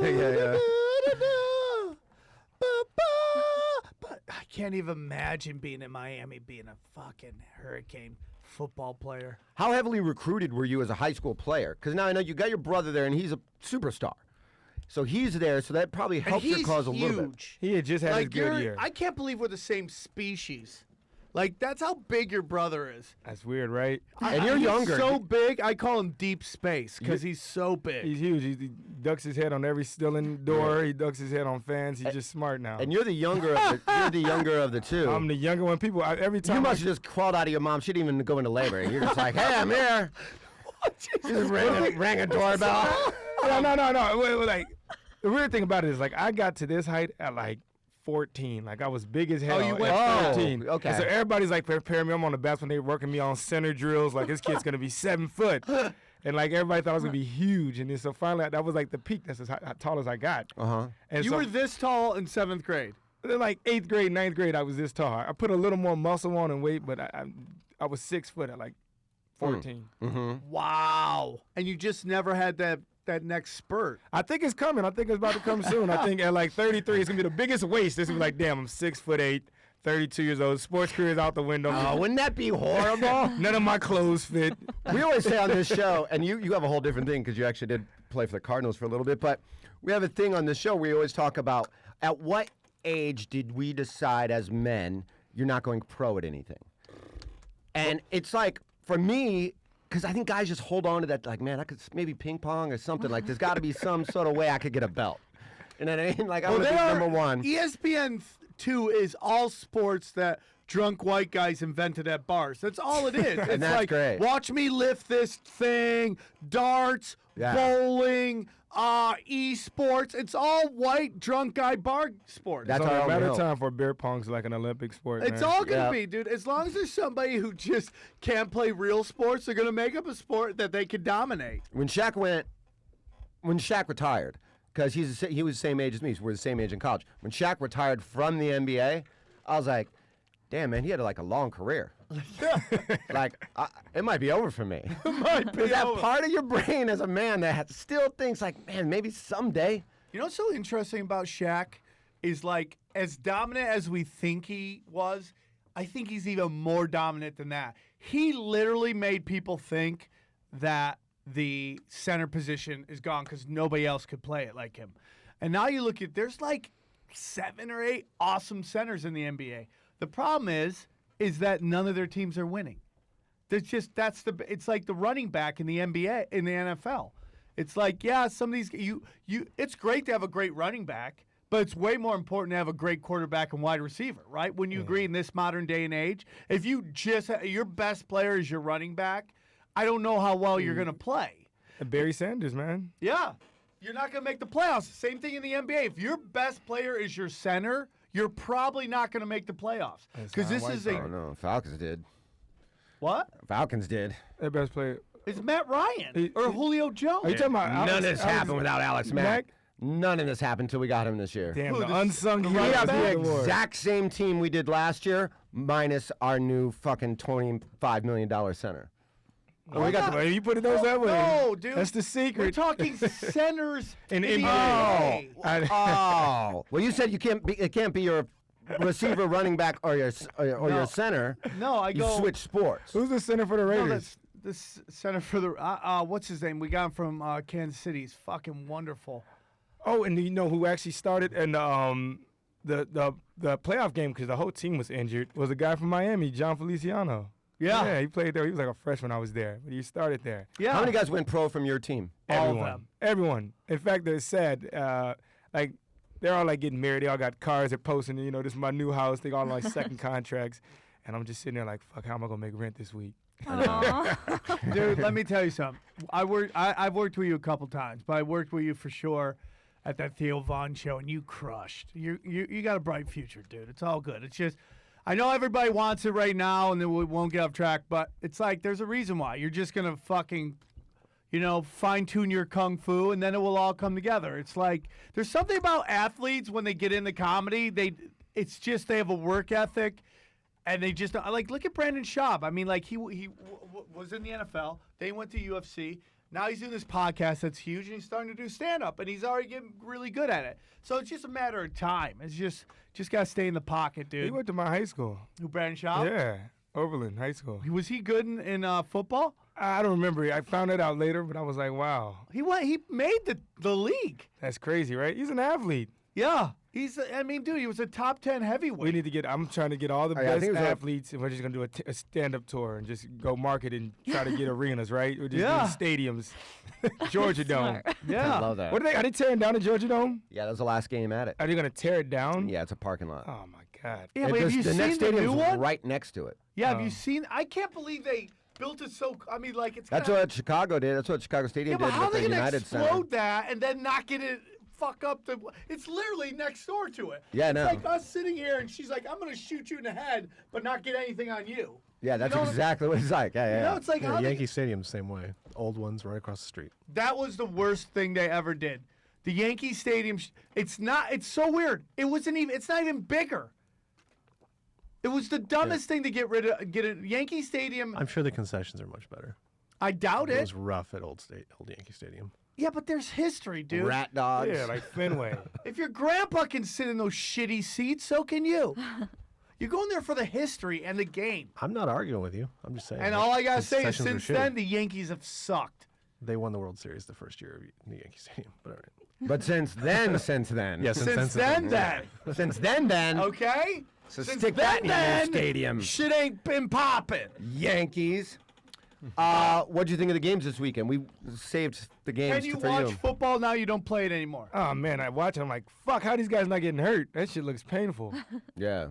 S1: But I can't even imagine being in Miami, being a fucking Hurricane football player.
S3: How heavily recruited were you as a high school player? Because now I know you got your brother there, and he's a superstar. So he's there, so that probably
S1: And
S3: helped your
S1: he's
S3: cause a little bit.
S1: huge.
S5: He had just had his
S1: Like
S5: good year.
S1: I can't believe we're the same species. Like that's how big your brother is.
S5: That's weird, right?
S3: And you're
S1: He's
S3: younger.
S1: so big. I call him Deep Space because he's so big.
S5: He's huge. He ducks his head on every stealing door. He ducks his head on fans. He's just smart now.
S3: And you're the younger of the two.
S5: I'm the younger one. People, every time
S3: You
S5: I-
S3: must have just crawled out of your mom. She didn't even go into labor. You're just like, hey, I'm here. Just rang a doorbell.
S5: No. Wait, the weird thing about it is I got to this height at 14. I was big as hell.
S1: you
S5: at
S1: went-
S5: 13.
S3: okay.
S5: And so everybody's preparing me. I'm on the basketball. They working me on center drills. This kid's gonna be 7 foot. And everybody thought I was gonna be huge. And then so finally that was the peak. That's as tall as I got.
S3: Uh-huh.
S5: And
S1: You
S5: so
S1: were this tall in 7th grade.
S5: then 8th grade, 9th grade, I was this tall. I put a little more muscle on and weight, but I was 6 foot at 14.
S3: Mm-hmm.
S1: Wow. And you just never had that next spurt.
S5: I think it's coming. I think it's about to come soon. I think at 33, it's gonna be the biggest waist. It's gonna be damn, I'm 6'8", 32 years old. Sports career is out the window.
S3: Wouldn't that be horrible?
S5: None of my clothes fit.
S3: We always say on this show, and you have a whole different thing because you actually did play for the Cardinals for a little bit, but we have a thing on this show where we always talk about at what age did we decide as men you're not going pro at anything? And it's for me, because I think guys just hold on to that, man, I could maybe ping pong or something. There's got to be some sort of way I could get a belt. You know what I mean? I want to be number one.
S1: ESPN2 is all sports that drunk white guys invented at bars. That's all it is. It's
S3: that's great.
S1: Watch me lift this thing, darts,
S3: Yeah.
S1: bowling, esports. It's all white drunk guy bar sports.
S3: That's
S5: It's only
S3: our
S5: a matter
S3: only
S5: of
S3: hope.
S5: time for beer pong's an Olympic sport.
S1: It's
S5: man.
S1: all gonna
S3: Yeah.
S1: be, dude. As long as there's somebody who just can't play real sports, they're gonna make up a sport that they could dominate.
S3: When Shaq retired, because he was the same age as me, so we're the same age in college. When Shaq retired from the NBA, I was like, damn, man, he had a long career. It might be over for me. Is that part of your brain as a man that still thinks man, maybe someday?
S1: You know what's so interesting about Shaq is like as dominant as we think he was. I think he's even more dominant than that. He literally made people think that the center position is gone because nobody else could play it like him. And now you look at there's like 7 or 8 awesome centers in the NBA. The problem is that none of their teams are winning. It's like the running back in the NBA in the NFL. It's like, yeah, some of these it's great to have a great running back, but it's way more important to have a great quarterback and wide receiver, right? When you agree in this modern day and age, if you just your best player is your running back, I don't know how well you're going to play.
S5: Barry Sanders, man.
S1: Yeah. You're not going to make the playoffs. Same thing in the NBA. If your best player is your center, you're probably not going to make the playoffs. Because this is
S3: Oh, no. Falcons did.
S1: What?
S3: Falcons did.
S5: Their best player.
S1: It's Matt Ryan or Julio Jones.
S5: Are you talking about
S3: None of
S5: Alex-
S3: this happened without Alex Mack. None of this happened until we got him this year.
S5: Damn,
S1: Who,
S5: the
S1: the
S5: unsung
S1: the
S5: hero.
S3: We
S1: running
S3: have
S1: back?
S3: the exact same team we did last year, minus our new fucking $25 million center.
S5: Oh, we got the, you put it those that way.
S1: No, dude.
S5: That's the
S1: We're
S5: secret.
S1: talking centers
S5: In
S1: in the
S5: NBA.
S1: NBA.
S3: Oh, well, you said it can't be your receiver, running back, or your
S1: No.
S3: center.
S1: No, I
S3: You
S1: go.
S3: switch sports.
S5: Who's the center for the
S1: No,
S5: Raiders?
S1: that's this center for the. What's his name? We got him from Kansas City. He's fucking wonderful.
S5: Oh, and you know who actually started in the playoff game because the whole team was injured was a guy from Miami, John Feliciano.
S1: Yeah.
S5: He played there. He was like a freshman. I was there, but he started there.
S1: Yeah.
S3: How many guys went pro from your team?
S1: All of
S5: Everyone.
S1: them.
S5: Everyone. In fact, they're sad. Like they're all like getting married. They all got cars. They're posting. This is my new house. They got on like second contracts, and I'm just sitting there like, fuck, how am I gonna make rent this week?
S2: Aw.
S1: Dude, let me tell you something. I've worked with you a couple times, but I worked with you for sure at that Theo Vaughn show, and you crushed. You got a bright future, dude. It's all good. It's just, I know everybody wants it right now, and then we won't get off track, but it's like there's a reason why. You're just gonna fucking, fine tune your kung fu, and then it will all come together. It's like there's something about athletes when they get into comedy. They have a work ethic. And they just like look at Brandon Schaub. I mean, like he was in the NFL. They went to UFC. Now he's doing this podcast that's huge, and he's starting to do stand up, and he's already getting really good at it. So it's just a matter of time. It's just gotta stay in the pocket, dude.
S5: He went to my high school.
S1: Who, Brandon Schaub?
S5: Yeah, Oberlin High School.
S1: Was he good in football?
S5: I don't remember. I found it out later, but I was like, wow,
S1: He made the league.
S5: that's crazy, right? He's an athlete.
S1: Yeah. Dude, he was a top 10 heavyweight.
S5: We need to I'm trying to get all the
S3: Oh, yeah, I
S5: best
S3: think it was
S5: athletes, and we're just going to do a stand-up tour and just go market and try to get arenas, right? We're just
S1: Yeah.
S5: doing stadiums. Georgia Dome.
S2: Smart.
S1: Yeah.
S3: I love that.
S5: What are they tearing down the Georgia Dome?
S3: Yeah, that was the last game at it.
S5: Are they going to tear it down?
S3: Yeah, it's a parking lot.
S5: Oh, my God.
S1: Yeah,
S3: It
S1: but have
S3: just-
S1: you
S3: the
S1: seen
S3: next
S1: the new
S3: stadium's
S1: one?
S3: right next to it.
S1: Yeah, have you seen? I can't believe they built it so. I mean, like it's.
S3: That's
S1: kinda-
S3: what Chicago did. That's what Chicago Stadium
S1: Yeah, but
S3: did
S1: how are
S3: with
S1: they
S3: the
S1: gonna
S3: United Center.
S1: explode that and then not get it? Fuck up the. It's literally next door to it.
S3: Yeah, I
S1: it's
S3: know.
S1: like us sitting here and she's like, "I'm gonna shoot you in the head, but not get anything on you."
S3: Yeah, that's
S1: know what I mean?
S3: exactly what it's like. Yeah, yeah.
S1: It's like
S4: Yeah,
S1: how they-
S4: Yankee Stadium, same way. Old ones right across the street.
S1: that was the worst thing they ever did. The Yankee Stadium. It's not. It's so weird. It wasn't even. It's not even bigger. It was the dumbest thing to get rid of. Get a Yankee Stadium.
S4: I'm sure the concessions are much better.
S1: I doubt
S4: It
S1: it.
S4: was rough at Old Yankee Stadium.
S1: Yeah, but there's history, dude.
S3: Rat dogs.
S5: Yeah, like Fenway.
S1: If your grandpa can sit in those shitty seats, so can you. You're going there for the history and the game.
S4: I'm not arguing with you. I'm just saying.
S1: And
S4: like,
S1: all I gotta say is,
S4: concessions are
S1: since
S4: shitty.
S1: then, the Yankees have sucked.
S4: They won the World Series the first year of the Yankee Stadium. But all right.
S3: But since then.
S4: Yeah,
S1: Since then,
S3: Since then.
S1: okay.
S3: So
S1: Since
S3: stick that in your
S1: then,
S3: stadium.
S1: shit ain't been popping.
S3: Yankees. What'd you think of the games this weekend? We saved the games
S1: Can you
S3: for
S1: watch
S3: you.
S1: football now? You don't play it anymore.
S5: Oh, man, I watch it. I'm like, fuck, how these guys not getting hurt? That shit looks painful.
S3: Yeah.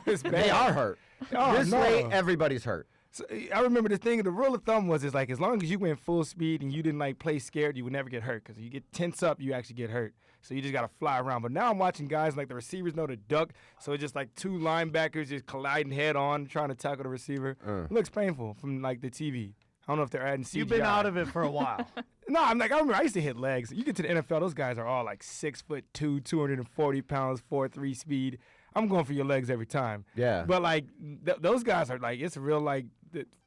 S5: It's bad.
S3: They are hurt.
S5: Oh,
S3: This
S5: no.
S3: late, everybody's hurt.
S5: So, I remember the rule of thumb was, is like, as long as you went full speed and you didn't like play scared, you would never get hurt. Because you get tense up, you actually get hurt. So you just got to fly around. But now I'm watching guys like the receivers know to duck. So it's just like two linebackers just colliding head on, trying to tackle the receiver. It looks painful from like the TV. I don't know if they're adding CGI.
S1: You've been out of it for a while.
S5: No, I remember I used to hit legs. You get to the NFL, those guys are all like 6'2", 240 pounds, 4.3 speed. I'm going for your legs every time.
S3: Yeah.
S5: But like those guys are like, it's real like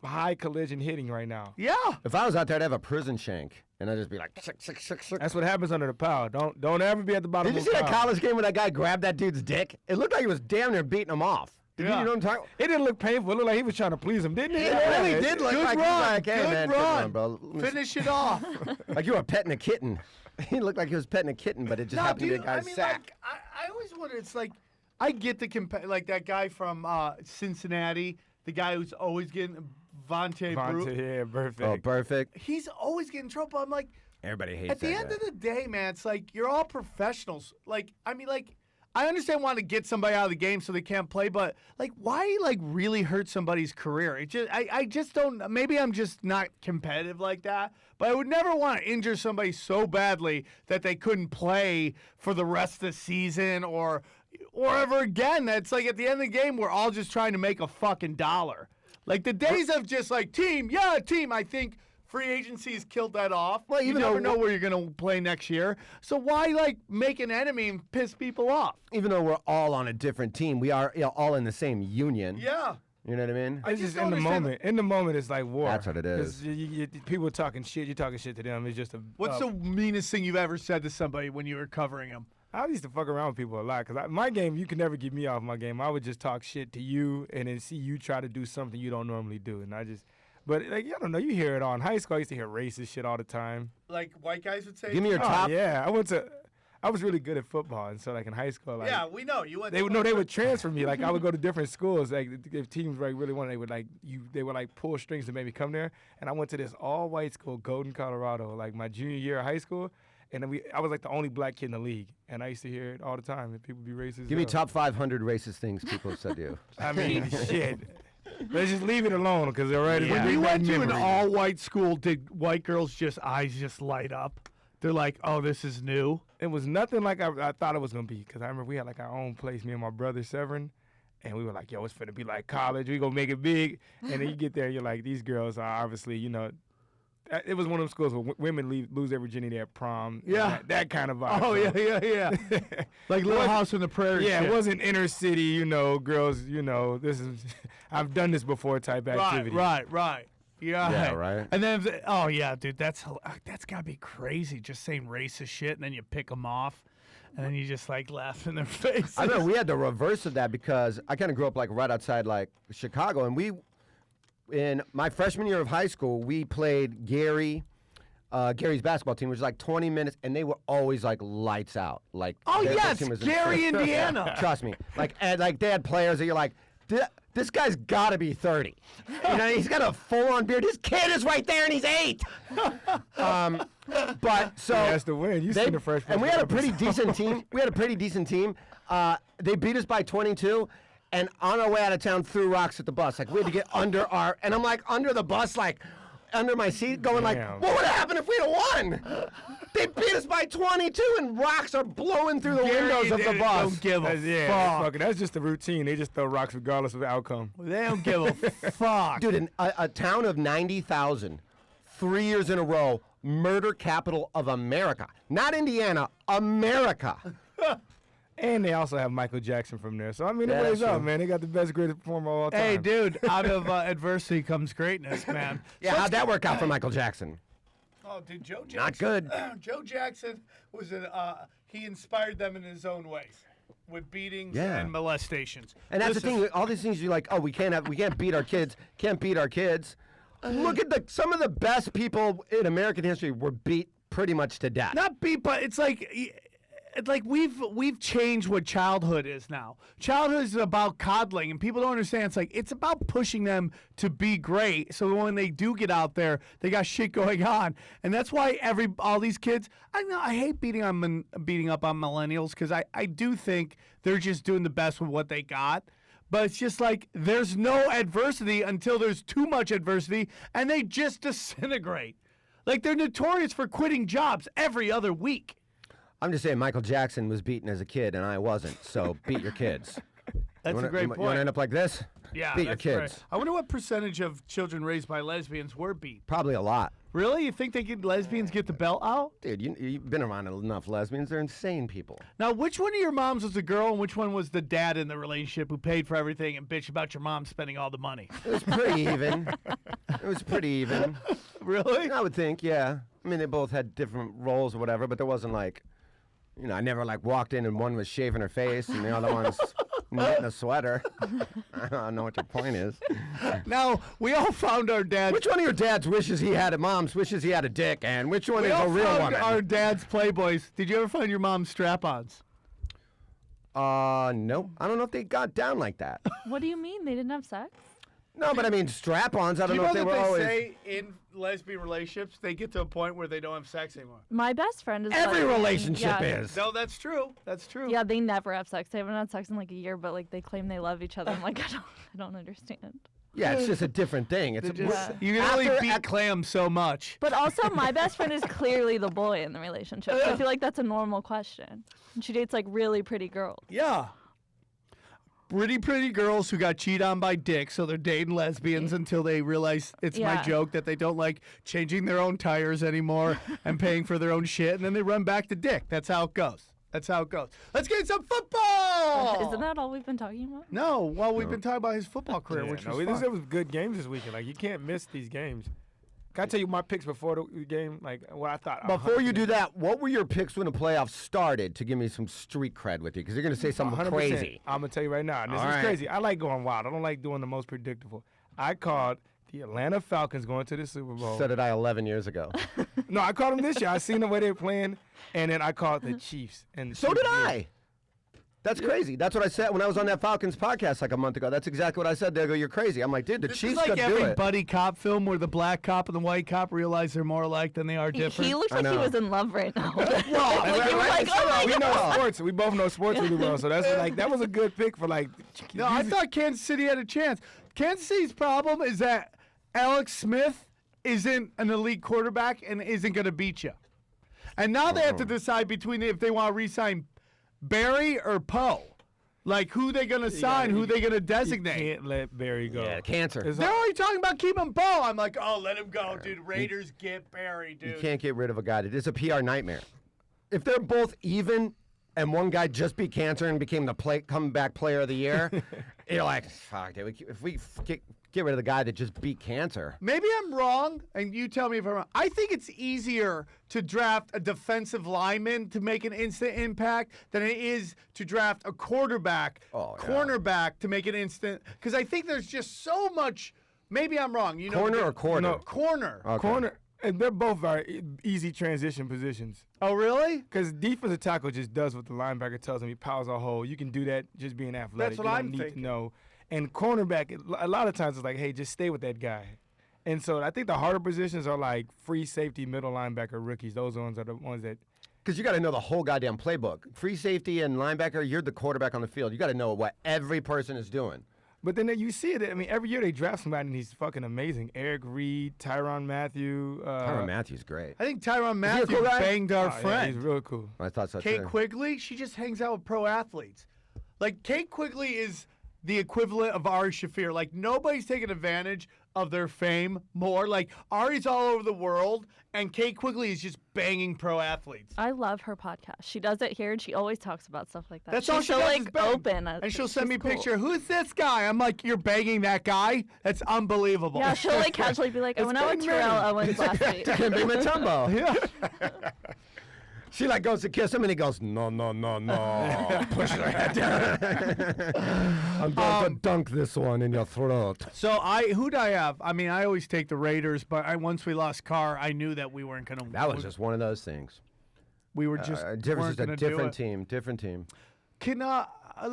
S5: high collision hitting right now.
S1: Yeah.
S3: If I was out there, I'd have a prison shank. And I'd just be like, shick, shick, shick, shick.
S5: That's what happens under the power. Don't ever be at the bottom
S3: Did you
S5: of
S3: see
S5: the
S3: that
S5: pile.
S3: college game where that guy grabbed that dude's dick? It looked like he was damn near beating him off. Did
S1: Yeah.
S3: you know what I'm talking about?
S5: It didn't look painful. It looked like he was trying to please him, didn't it?
S3: It really did look
S1: Good
S3: like
S1: run.
S3: he was like, hey,
S1: Good
S3: man,
S1: run.
S3: come on, bro.
S1: Finish it off.
S3: Like you were petting a kitten. He looked like he was petting a kitten, but it just happened to be a guy's sack.
S1: Like, I always wonder. It's like I get the like that guy from Cincinnati, the guy who's always getting Vontae.
S5: Yeah, perfect.
S3: Oh, perfect.
S1: He's always getting in trouble. I'm like,
S3: Everybody hates
S1: at the
S3: that
S1: end
S3: guy.
S1: of the day, man, it's like you're all professionals. Like, I mean, like, I understand wanting to get somebody out of the game so they can't play, but like, why like really hurt somebody's career? It just, I just don't. Maybe I'm just not competitive like that. But I would never want to injure somebody so badly that they couldn't play for the rest of the season or ever again. That's like at the end of the game, we're all just trying to make a fucking dollar. Like the days of just like team, I think free agency has killed that off.
S3: Well,
S1: You
S3: even
S1: never
S3: though-
S1: know where you're going to play next year. So why like make an enemy and piss people off?
S3: Even though we're all on a different team, we are all in the same union.
S1: Yeah.
S3: You know what I mean?
S5: It's
S1: just
S5: just in
S1: don't
S5: the
S1: understand
S5: moment. In the moment, it's like war.
S3: That's what it is.
S5: 'Cause people talking shit. You're talking shit to them. It's just a.
S1: What's the meanest thing you've ever said to somebody when you were covering them?
S5: I used to fuck around with people a lot because my game, you can never get me off my game. I would just talk shit to you and then see you try to do something you don't normally do, and I just. But like I don't know, you hear it all. In high school, I used to hear racist shit all the time.
S1: Like white guys would say.
S3: Give me your top.
S5: Oh, yeah, I was really good at football, and so like in high school, like
S1: Yeah, we know you went.
S5: they would transfer me. Like I would go to different schools. Like if teams like really wanted, they would like pull strings to make me come there. And I went to this all white school, Golden, Colorado, like my junior year of high school. And then I was like the only black kid in the league, and I used to hear it all the time. And people be racist.
S3: Give me top 500 racist things people have said to you.
S5: I mean, shit. Let's just leave it alone because already.
S1: When
S5: bring
S1: you
S5: back
S1: went to an
S5: memories.
S1: all-white school, did white girls' eyes just light up? They're like, "Oh, this is new."
S5: It was nothing like I thought it was gonna be because I remember we had like our own place, me and my brother Severin, and we were like, "Yo, it's finna be like college. We gonna make it big." And then you get there, you're like, "These girls are obviously, you know." It was one of them schools where women lose their virginity at prom.
S1: Yeah.
S5: that kind of vibe.
S1: Oh yeah. Like Little
S5: What?
S1: House on the Prairie.
S5: Yeah,
S1: shit.
S5: it wasn't inner city, you know, girls, you know, this is, I've done this before type activity.
S1: Right. Yeah.
S3: Yeah, right.
S1: And then, oh yeah, dude, that's gotta be crazy. Just saying racist shit, and then you pick them off, and then you just like laugh in their face.
S3: I know we had the reverse of that because I kind of grew up like right outside like Chicago, and in my freshman year of high school, we played Gary's basketball team, which was like 20 minutes, and they were always like lights out. Like
S1: Oh
S3: their
S1: yes,
S3: team was
S1: Gary,
S3: insane.
S1: Indiana.
S3: Trust me, like they had players that you're like, this guy's got to be 30. You know, he's got a full-on beard. His kid is right there, and he's 8. But so
S5: He has to win. You seen the freshman.
S3: and we had a pretty decent team. They beat us by 22. And on our way out of town, threw rocks at the bus. Like, we had to get and I'm like, under the bus, like, under my seat, going like,
S5: Damn.
S3: what would have happened if we'd have won? They beat us by 22, and rocks are blowing through the windows of the bus.
S1: Don't give a fuck.
S5: That's just the routine. They just throw rocks regardless of the outcome.
S1: They don't give a fuck.
S3: Dude, in a town of 90,000, 3 years in a row, murder capital of America. Not Indiana, America.
S5: And they also have Michael Jackson from there. So, I mean,
S3: Yeah,
S5: it weighs
S3: that's
S5: up,
S3: true.
S5: man. They got the best greatest performer of all time.
S1: Hey, dude, out of adversity comes greatness, man.
S3: Yeah, how'd that work out for Michael Jackson?
S1: Oh, dude, Joe Jackson.
S3: Not good.
S1: Joe Jackson was he inspired them in his own ways with beatings
S3: Yeah.
S1: and molestations.
S3: And that's
S1: Listen,
S3: the thing. All these things you're like, oh, we can't beat our kids. Can't beat our kids. Look at some of the best people in American history were beat pretty much to death.
S1: Not beat, but it's like we've changed what childhood is now. Childhood is about coddling, and people don't understand. It's about pushing them to be great. So when they do get out there, they got shit going on, and that's why all these kids. I hate beating up on millennials because I do think they're just doing the best with what they got. But it's just like there's no adversity until there's too much adversity, and they just disintegrate. Like they're notorious for quitting jobs every other week.
S3: I'm just saying Michael Jackson was beaten as a kid and I wasn't, so beat your kids.
S1: That's a great
S3: You want
S1: point.
S3: to end up like this?
S1: Yeah,
S3: Beat your
S1: that's right.
S3: kids.
S1: I wonder what percentage of children raised by lesbians were beat.
S3: Probably a lot.
S1: Really? You think lesbians get the belt out?
S3: Dude, you've been around enough lesbians. They're insane people.
S1: Now, which one of your moms was the girl and which one was the dad in the relationship who paid for everything and bitched about your mom spending all the money?
S3: It was pretty even. It was pretty even.
S1: Really?
S3: I would think, yeah. I mean, they both had different roles or whatever, but there wasn't like, I never like walked in and one was shaving her face and the other one's knitting a sweater. I don't know what your point is.
S1: Now, we all found our dads.
S3: Which one of your dads wishes he had a mom's wishes he had a dick, and which one
S1: We
S3: is
S1: all
S3: a real
S1: found
S3: woman?
S1: our dad's Playboys. Did you ever find your mom's strap-ons?
S3: No. I don't know if they got down like that.
S2: What do you mean? They didn't have sex?
S3: No, but I mean strap-ons. I
S1: Do
S3: don't
S1: you
S3: know
S1: know
S3: if they
S1: that
S3: were
S1: they
S3: always.
S1: say in lesbian relationships they get to a point where they don't have sex anymore?
S2: My best friend is
S3: Every
S2: lesbian.
S3: relationship
S2: Yeah.
S3: is.
S1: No, that's true. That's true.
S2: Yeah, they never have sex. They haven't had sex in like a year, but like they claim they love each other. I'm like, I don't understand.
S3: Yeah, it's just a different thing. It's
S1: They're just-
S2: Yeah.
S1: You can only
S3: After-
S1: beat Clam so much.
S2: But also, my best friend is clearly the boy in the relationship. So I feel like that's a normal question. And she dates like really pretty girls.
S1: Yeah. Pretty girls who got cheated on by dicks, so they're dating lesbians until they realize it's my
S2: Yeah.
S1: joke that they don't like changing their own tires anymore and paying for their own shit, and then they run back to dick. That's how it goes. That's how it goes. Let's get some football!
S2: Isn't that all we've been talking about?
S1: No, well, we've been talking about his football career,
S5: Yeah,
S1: which
S5: no,
S1: was
S5: this
S1: fun.
S5: was good games this weekend. Like you can't miss these games. Can I tell you my picks before the game? Like what I thought.
S3: Before you do that, what were your picks when the playoffs started to give me some street cred with you? Because you're going to say something
S5: 100%.
S3: crazy.
S5: I'm gonna tell you right now. And this
S3: All
S5: is
S3: right.
S5: crazy. I like going wild. I don't like doing the most predictable. I called the Atlanta Falcons going to the Super Bowl.
S3: So did I 11 years ago.
S5: No, I called them this year. I seen the way they were playing, and then I called the Chiefs. And the
S3: So
S5: Chiefs
S3: did
S5: won.
S3: I. That's crazy. That's what I said when I was on that Falcons podcast like a month ago. That's exactly what I said. They go, you're crazy. I'm like, dude, the
S1: This
S3: Chiefs
S1: is like
S3: could do
S1: every
S3: it.
S1: buddy cop film where the black cop and the white cop realize they're more alike than they are different.
S2: He looked
S3: I
S2: like he
S3: know.
S2: was in love right now.
S3: Well,
S2: Like, you were like, oh my
S5: we
S2: God.
S5: know sports. We both know sports really well. So that's like that was a good pick for like.
S1: No, I thought Kansas City had a chance. Kansas City's problem is that Alex Smith isn't an elite quarterback and isn't going to beat you. And now they have to decide between if they want to re-sign Barry or Poe. Like, who they going to sign, who they going to
S5: You
S1: designate.
S5: can't let Barry go.
S3: Yeah, cancer.
S5: It's
S1: They're already talking about keeping Poe. I'm like, oh, let him go, dude. Raiders get Barry,
S3: You
S1: dude.
S3: can't get rid of a guy. It is a PR nightmare. If they're both even and one guy just beat cancer and became the comeback player of the year, you're like, fuck, dude, if we get rid of the guy that just beat cancer.
S1: Maybe I'm wrong, and you tell me if I'm wrong. I think it's easier to draft a defensive lineman to make an instant impact than it is to draft a quarterback,
S3: Oh, yeah.
S1: cornerback to make an instant. Because I think there's just so much. Maybe I'm wrong. You know,
S3: Corner or quarter?
S5: No.
S1: corner.
S3: Okay.
S5: Corner, and they're both very easy transition positions.
S1: Oh, really?
S5: Because defensive tackle just does what the linebacker tells him. He powers a hole. You can do that just being athletic.
S1: That's what
S5: you don't
S1: I'm
S5: need
S1: thinking.
S5: to know. And cornerback, a lot of times it's like, hey, just stay with that guy. And so I think the harder positions are like free safety, middle linebacker, rookies. Those ones are the ones that.
S3: Because you got to know the whole goddamn playbook. Free safety and linebacker, you're the quarterback on the field. You got to know what every person is doing.
S5: But then you see it. I mean, every year they draft somebody and he's fucking amazing. Eric Reed, Tyrann Matthew.
S3: Tyrann Matthew's great.
S1: I think Tyrann
S3: he a
S1: Matthew
S3: cool guy?
S1: banged our
S5: oh, yeah,
S1: friend.
S5: he's real cool.
S3: I thought so
S1: Kate
S3: too.
S1: Quigley, she just hangs out with pro athletes. Like, Kate Quigley is the equivalent of Ari Shafir. Like, nobody's taking advantage of their fame more. Like, Ari's all over the world, and Kate Quigley is just banging pro athletes.
S2: I love her podcast. She does it here, and she always talks about stuff like that.
S1: That's
S2: she's
S1: all she
S2: so
S1: does
S2: like
S1: is bang.
S2: open.
S1: And she'll send me a
S2: She's cool.
S1: picture. Who's this guy? I'm like, you're banging that guy? That's unbelievable.
S2: Yeah, she'll like casually be like, I
S1: It's
S2: went out with
S1: Big
S2: Terrell
S1: Man.
S2: Owens last week.
S3: Big Matumbo.
S1: Yeah.
S3: She like goes to kiss him and he goes, no, no, no, no. Pushes her head down. I'm going to dunk this one in your throat.
S1: So who'd I have? I mean, I always take the Raiders, but once we lost Carr, I knew that we weren't going to.
S3: That was just one of those things.
S1: We were just
S3: Just
S1: weren't
S3: a
S1: going to do
S3: different
S1: it.
S3: team. Different team.
S1: Can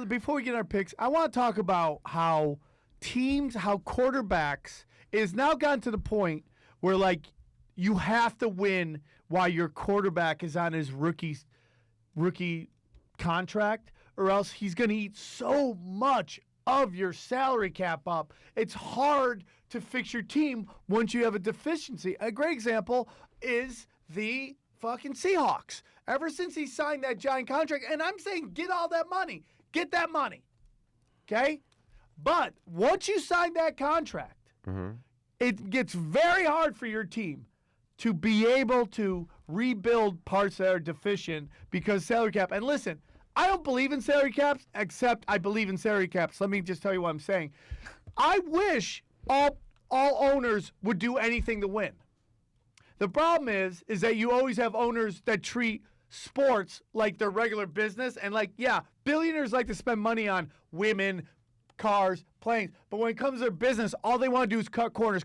S1: before we get our picks, I want to talk about how quarterbacks is now gotten to the point where like you have to win while your quarterback is on his rookie contract, or else he's going to eat so much of your salary cap up. It's hard to fix your team once you have a deficiency. A great example is the fucking Seahawks. Ever since he signed that giant contract, and I'm saying get all that money. Get that money. Okay? But once you sign that contract, it gets very hard for your team to be able to rebuild parts that are deficient because salary cap. And listen, I don't believe in salary caps, except I believe in salary caps. Let me just tell you what I'm saying. I wish all owners would do anything to win. The problem is that you always have owners that treat sports like their regular business. And billionaires like to spend money on women, cars, planes. But when it comes to their business, all they want to do is cut corners.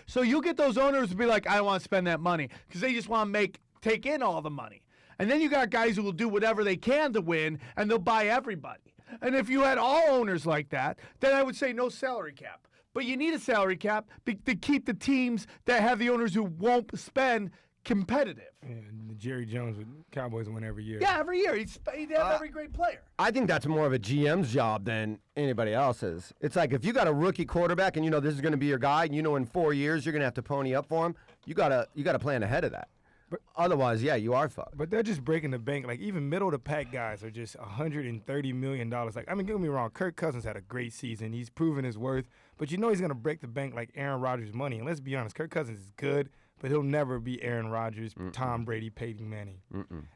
S1: So you get those owners to be like, I don't want to spend that money because they just want to take in all the money. And then you got guys who will do whatever they can to win, and they'll buy everybody. And if you had all owners like that, then I would say no salary cap. But you need a salary cap to keep the teams that have the owners who won't spend competitive.
S5: Yeah, Jerry Jones with Cowboys win every year.
S1: Yeah, every year. He'd have every great player.
S3: I think that's more of a GM's job than anybody else's. It's like if you got a rookie quarterback and you know this is going to be your guy, and you know in 4 years you're going to have to pony up for him, you gotta plan ahead of that. But otherwise, yeah, you are fucked.
S5: But they're just breaking the bank. Like, even middle-of-the-pack guys are just $130 million. Like, I mean, don't get me wrong. Kirk Cousins had a great season. He's proven his worth. But you know he's going to break the bank like Aaron Rodgers' money. And let's be honest, Kirk Cousins is good, but he'll never be Aaron Rodgers, Tom Brady, Peyton Manning.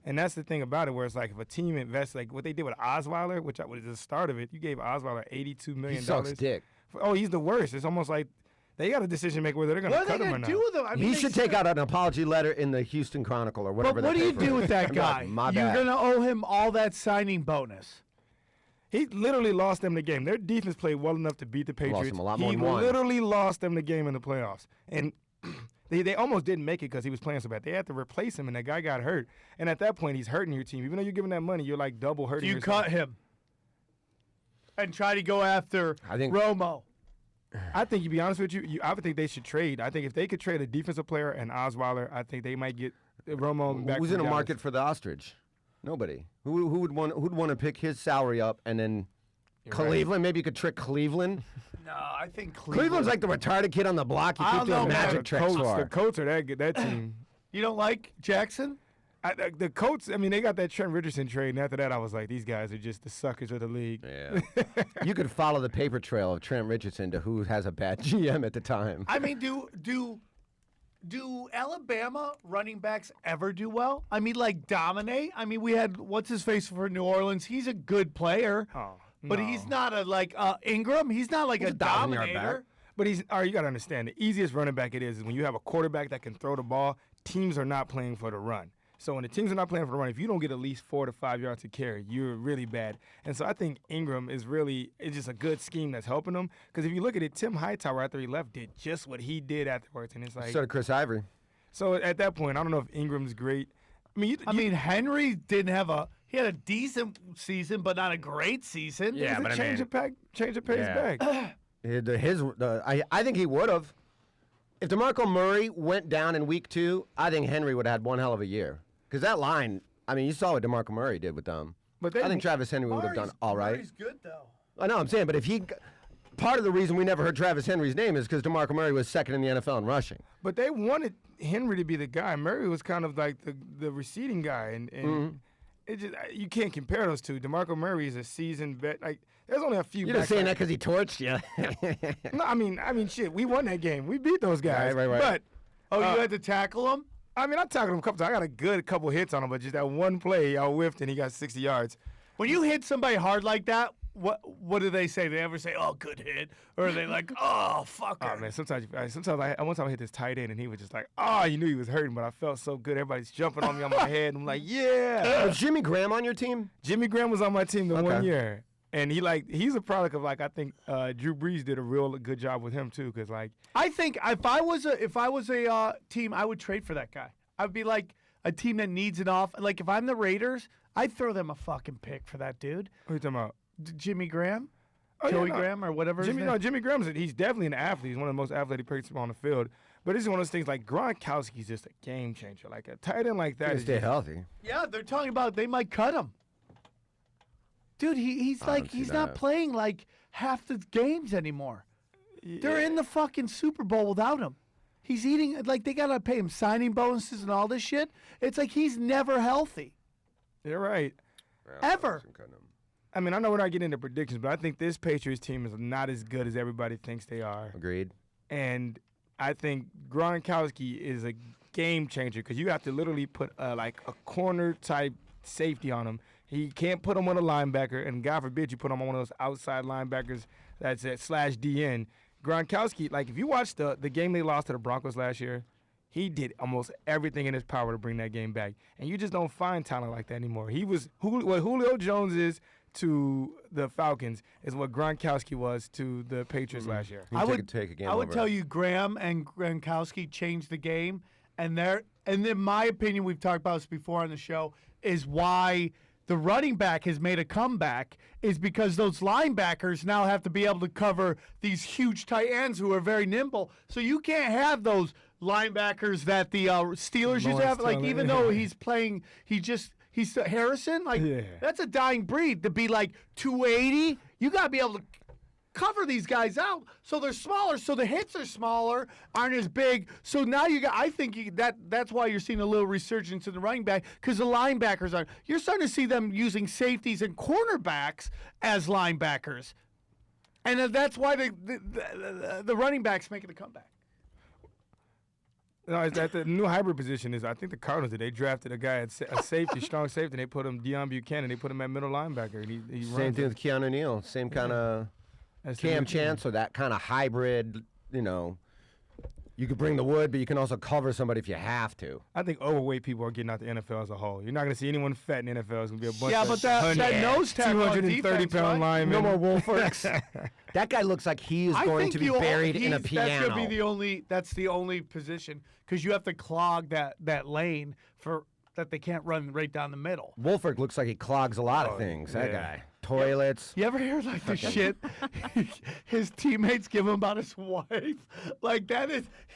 S5: And that's the thing about it, where it's like if a team invests, like what they did with Osweiler, which was the start of it, you gave Osweiler $82 million.
S3: He sucks dick.
S5: Oh, he's the worst. It's almost like they got a decision maker whether they're going to cut him or not.
S1: What are they going to do with him? I mean,
S3: he should take out an apology letter in the Houston Chronicle or whatever.
S1: But what do you do with that
S3: I'm
S1: guy?
S3: like, my
S1: You're
S3: bad.
S1: going to owe him all that signing bonus.
S5: He literally lost them the game. Their defense played well enough to beat the Patriots.
S3: them a lot more
S5: He
S3: than one.
S5: literally lost them the game in the playoffs. And they almost didn't make it because he was playing so bad. They had to replace him, and that guy got hurt. And at that point, he's hurting your team. Even though you're giving that money, you're like double hurting
S1: Do you
S5: yourself.
S1: cut him and try to go after Romo?
S5: I think, to be honest with you, I would think they should trade. I think if they could trade a defensive player and Osweiler, I think they might get Romo back.
S3: Who's
S5: from
S3: in a
S5: Dallas.
S3: market for the ostrich? Nobody. Who'd want to pick his salary up and then Cleveland? Right. Maybe you could trick Cleveland.
S1: No, I think
S3: Cleveland's like the retarded kid on the block. You
S1: I
S3: keep
S1: don't
S3: doing
S1: know, man.
S3: magic tricks for.
S5: The Colts are that team.
S1: You don't like Jackson?
S5: The Colts, I mean, they got that Trent Richardson trade, and after that, I was like, these guys are just the suckers of the league.
S3: Yeah. You could follow the paper trail of Trent Richardson to who has a bad GM at the time.
S1: I mean, do Alabama running backs ever do well? I mean, like dominate? I mean, we had what's his face for New Orleans. He's a good player, but
S5: no.
S1: he's not Ingram. He's not like a
S3: 1,000-yard
S1: dominator.
S3: back.
S5: But you got to understand, the easiest running back it is when you have a quarterback that can throw the ball, teams are not playing for the run. So when the teams are not playing for the run, if you don't get at least 4 to 5 yards to carry, you're really bad. And so I think Ingram is just a good scheme that's helping them. Because if you look at it, Tim Hightower after he left did just what he did afterwards, and it's like.
S3: So did Chris Ivory.
S5: So at that point, I don't know if Ingram's great. I mean,
S1: Henry didn't have he had a decent season, but not a great season.
S5: Yeah, but change of pace back.
S3: I think he would have. If DeMarco Murray went down in week 2, I think Henry would have had one hell of a year. Because that line, I mean, you saw what DeMarco Murray did with them.
S5: But
S3: I think Travis Henry would have done all right.
S1: Murray's good though.
S3: I know, I'm saying, but if part of the reason we never heard Travis Henry's name is because DeMarco Murray was second in the NFL in rushing.
S5: But they wanted Henry to be the guy. Murray was kind of like the receding guy, and it just you can't compare those two. DeMarco Murray is a seasoned vet. Like there's only a few.
S3: You're just saying that because he torched you.
S5: No, I mean, shit. We won that game. We beat those guys.
S3: Right.
S5: But
S1: you had to tackle him.
S5: I mean, I tackled him a couple times. I got a good couple hits on him, but just that one play, I whiffed and he got 60 yards.
S1: When you hit somebody hard like that, what do they say? They ever say, "Oh, good hit," or are they like, "Oh, fucker"?
S5: Oh man, sometimes one time I hit this tight end and he was just like, "Oh," you knew he was hurting, but I felt so good. Everybody's jumping on me on my head. And I'm like, "Yeah."
S3: Was Jimmy Graham on your team?
S5: Jimmy Graham was on my team the 1 year, and he's a product of I think Drew Brees did a real good job with him too, because
S1: I think if I was a team, I would trade for that guy. I'd be like a team that needs it off. Like if I'm the Raiders, I'd throw them a fucking pick for that dude.
S5: Who are you talking about?
S1: Jimmy Graham,
S5: Oh,
S1: Joey
S5: yeah, no.
S1: Graham, or whatever.
S5: Jimmy Graham's he's definitely an athlete. He's one of the most athletic people on the field. But it's one of those things like Gronkowski's just a game changer. Like a tight end like that
S3: To
S5: is
S3: stay healthy.
S1: Yeah, they're talking about they might cut him. Dude, he's not playing like half the games anymore.
S5: Yeah.
S1: They're in the fucking Super Bowl without him. He's eating like they gotta pay him signing bonuses and all this shit. It's like he's never healthy.
S5: You're right.
S1: Ever.
S5: I mean, I know we're not getting into predictions, but I think this Patriots team is not as good as everybody thinks they are.
S3: Agreed.
S5: And I think Gronkowski is a game changer because you have to literally put like a corner type safety on him. He can't put him on a linebacker, and God forbid you put him on one of those outside linebackers that's at /DN. Gronkowski, like if you watch the game they lost to the Broncos last year, he did almost everything in his power to bring that game back. And you just don't find talent like that anymore. He was what Julio Jones is to the Falcons is what Gronkowski was to the Patriots last year.
S3: He took a game
S1: I would
S3: over.
S1: tell you Graham and Gronkowski changed the game, and in my opinion, we've talked about this before on the show, is why the running back has made a comeback is because those linebackers now have to be able to cover these huge tight ends who are very nimble. So you can't have those linebackers that the Steelers used to have. Like, even though he's playing, he's Harrison. Like, that's a dying breed to be like 280. You got to be able to cover these guys out so they're smaller, so the hits are smaller, aren't as big. So now I think that's why you're seeing a little resurgence in the running back, because the linebackers are. You're starting to see them using safeties and cornerbacks as linebackers, and that's why the running backs making a comeback.
S5: No, it's that the new hybrid position is. I think the Cardinals did. They drafted a guy at a safety, strong safety. And they put him Deion Buchanan. They put him at middle linebacker. And he
S3: Same
S5: runs
S3: thing
S5: it.
S3: with Keanu Neal. Same kind of
S5: That's the
S3: Cam
S5: new team.
S3: Chance, or that kind of hybrid. You could bring the wood, but you can also cover somebody if you have to.
S5: I think overweight people are getting out the NFL as a whole. You're not going to see anyone fat in the NFL. It's going to be a bunch
S1: Yeah,
S5: of
S1: but that nose tackle on
S5: 230
S1: defense,
S5: pound
S1: right?
S5: linemen.
S3: No more Wolforks. That guy looks like he is
S1: I
S3: going
S1: think
S3: to be buried in a
S1: That's
S3: piano.
S1: gonna be that's the only position, because you have to clog that lane for that they can't run right down the middle.
S3: Wolfork looks like he clogs a lot of things. That
S5: yeah.
S3: guy. Toilets.
S1: You ever hear like the shit his teammates give him about his wife? Like,